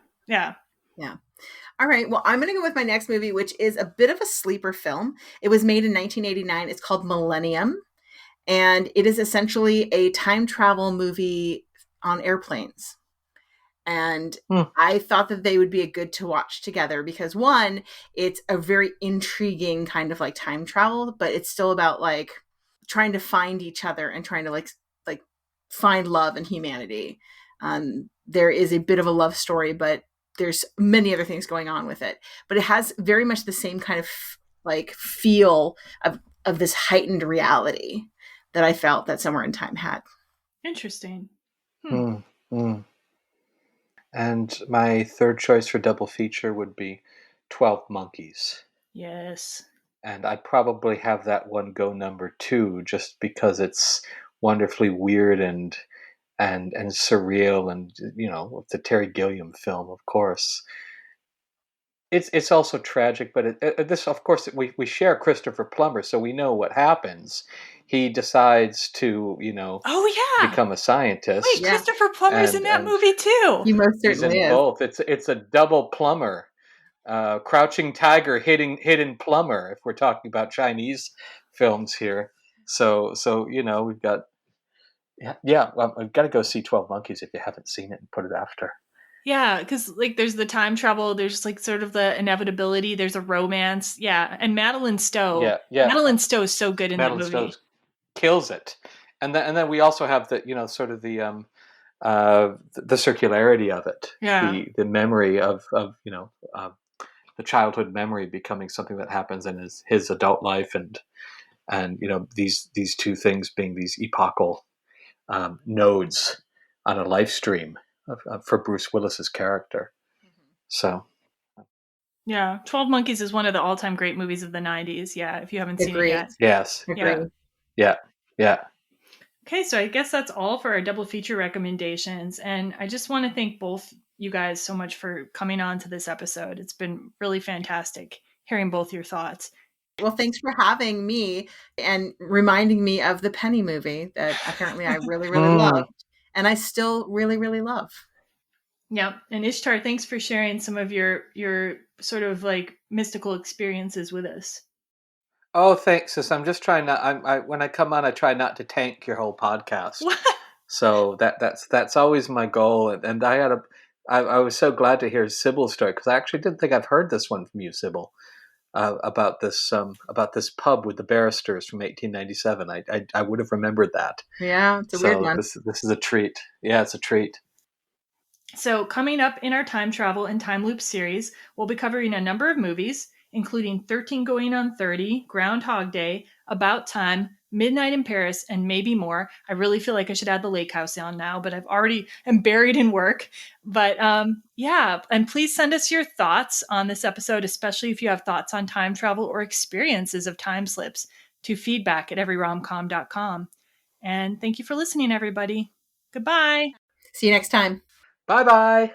All right, well, I'm going to go with my next movie, which is a bit of a sleeper film. It was made in 1989. It's called Millennium. And it is essentially a time travel movie on airplanes. And I thought that they would be a good to watch together because, one, it's a very intriguing kind of time travel, but it's still about trying to find each other and trying to find love and humanity. There is a bit of a love story, but there's many other things going on with it. But it has very much the same kind of feel of this heightened reality that I felt that Somewhere in Time had. Interesting. And my third choice for double feature would be 12 Monkeys. Yes. And I'd probably have that one go number 2 just because it's wonderfully weird and surreal, and the Terry Gilliam film, of course. It's also tragic, but this, of course, we share Christopher Plummer, so we know what happens. He decides to, become a scientist. Wait, Christopher Plummer's in that movie too. He most certainly is. Both. It's a double Plummer, crouching tiger, hidden Plummer. If we're talking about Chinese films here, so we've got well, I've got to go see 12 Monkeys if you haven't seen it and put it after. Yeah, because there's the time travel, there's sort of the inevitability, there's a romance, and Madeline Stowe. Yeah. Madeline Stowe is so good in that movie. Madeline Stowe kills it, and then we also have the sort of the circularity of it. Yeah, the memory of the childhood memory becoming something that happens in his adult life, and and these two things being these epochal nodes on a life stream for Bruce Willis's character. So Yeah, 12 Monkeys is one of the all-time great movies of the 90s. Yeah, if you haven't seen it yet. Yes. Agree. Yeah. Okay, so I guess that's all for our double feature recommendations. And I just want to thank both you guys so much for coming on to this episode. It's been really fantastic hearing both your thoughts. Well, thanks for having me and reminding me of the Penny movie that apparently I really, really loved. And I still really, really love. Yep. And Ishtar, thanks for sharing some of your sort of like mystical experiences with us. Oh, thanks, sis. I'm just trying not. When I come on, I try not to tank your whole podcast. So that's always my goal. And I was so glad to hear Cybil's story, because I actually didn't think I've heard this one from you, Cybil, about this pub with the barristers from 1897. I would have remembered that. Yeah, it's a weird one. This is a treat. Yeah, it's a treat. So coming up in our time travel and time loop series, we'll be covering a number of movies, including 13 Going on 30, Groundhog Day, About Time, Midnight in Paris, and maybe more. I really feel like I should add The Lake House on now, but I've already am buried in work. But yeah, and please send us your thoughts on this episode, especially if you have thoughts on time travel or experiences of time slips, to feedback@everyromcom.com. And thank you for listening, everybody. Goodbye. See you next time. Bye-bye.